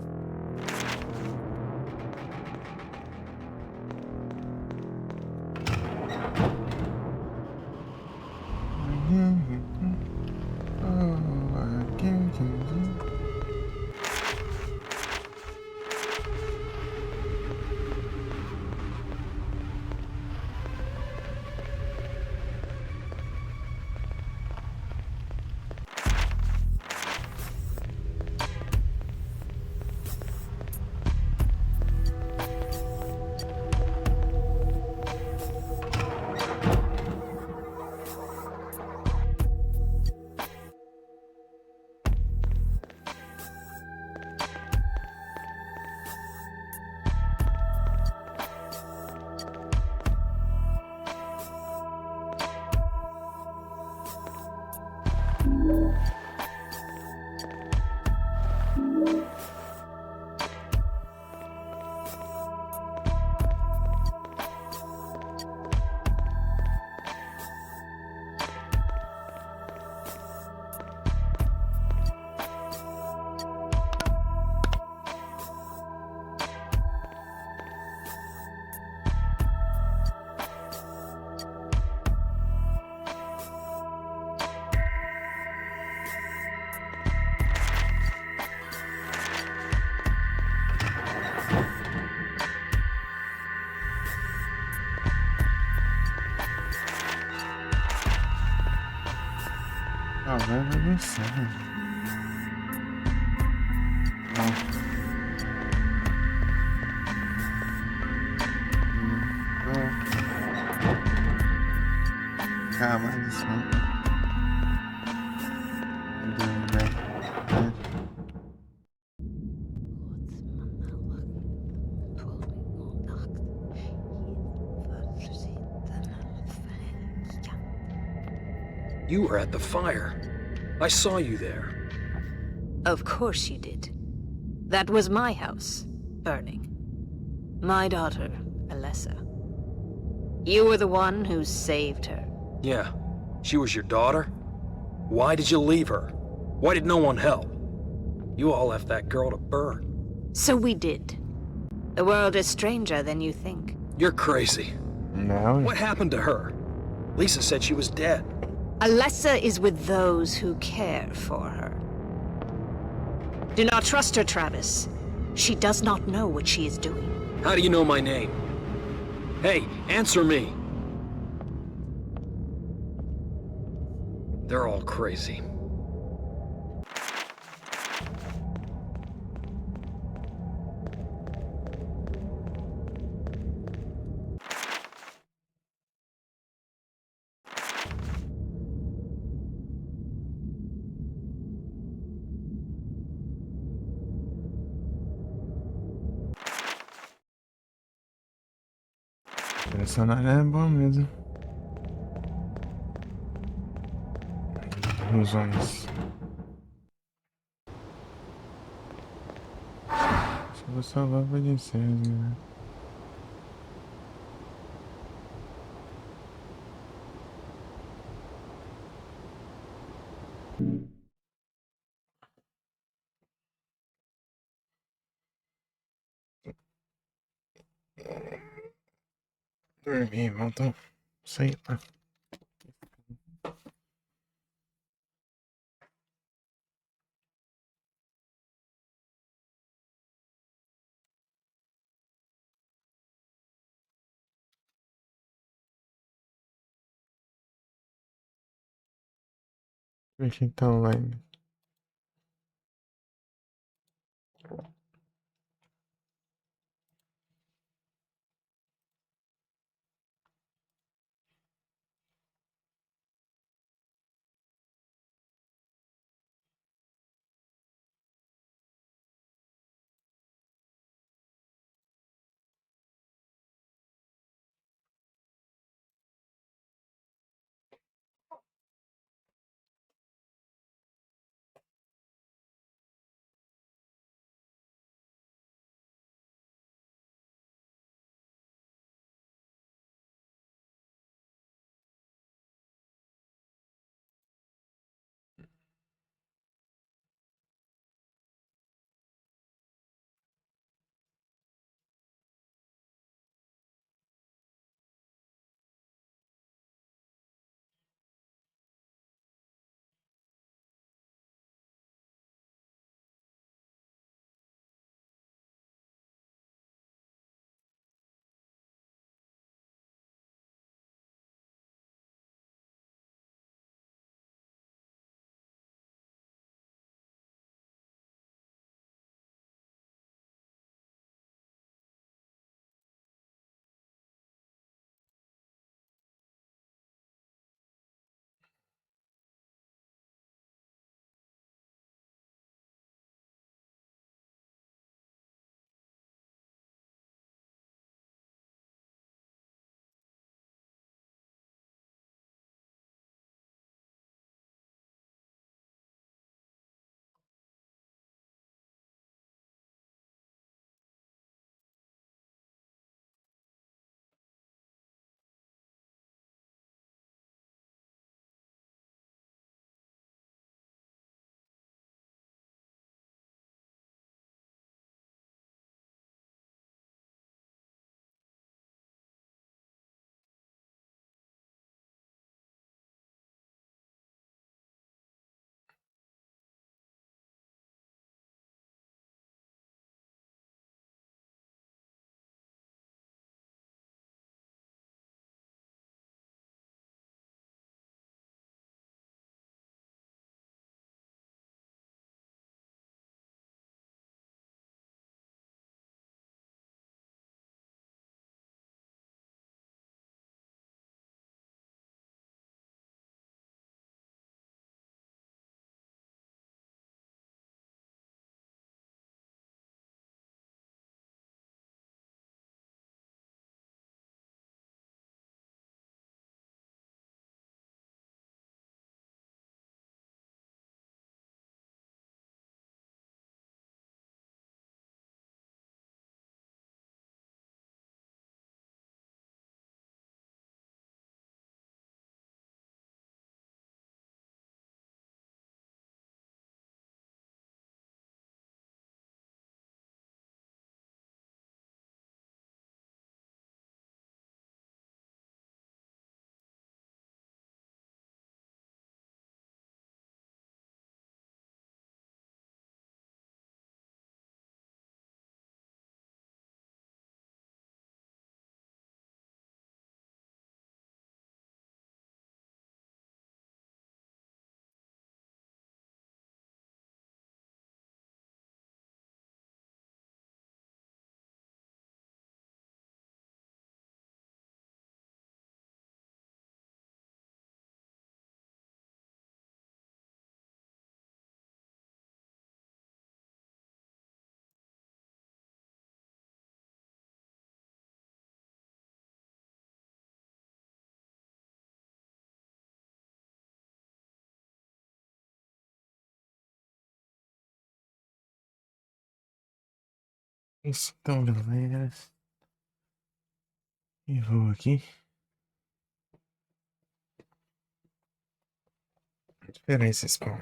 Ah, vai dançar. Não. Calma, isso não. You were at the fire. I saw you there. Of course you did. That was my house, burning. My daughter, Alessa. You were the one who saved her. Yeah. She was your daughter? Why did you leave her? Why did no one help? You all left that girl to burn. So we did. The world is stranger than you think. You're crazy. Não. What happened to her? Lisa said she was dead. Alessa is with those who care for her. Do not trust her, Travis. She does not know what she is doing. How do you know my name? Hey, answer me. They're all crazy. O personagem é bom mesmo. Ilusões. Se eu salvar, vai descer, né? Dormir, então. Sei lá. Deixa eu tá online. Isso então, galera. E vou aqui. Esperar esse spawn.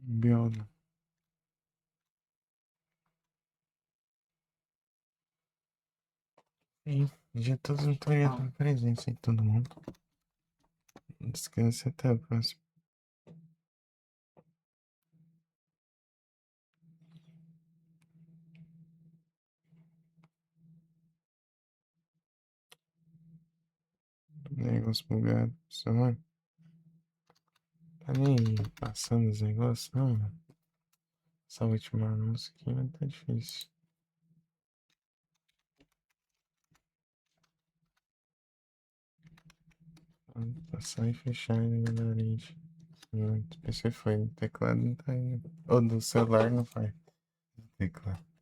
Biona. E já tô tutorial presença em todo mundo. Descanse até a próxima. Negócio bugado. Só, mano. Tá nem passando os negócios, não, mano. Essa última música aqui vai tá difícil. Passar e fechar ainda, galera. O PC foi no teclado, não tá indo. Ou do celular não faz. Teclado.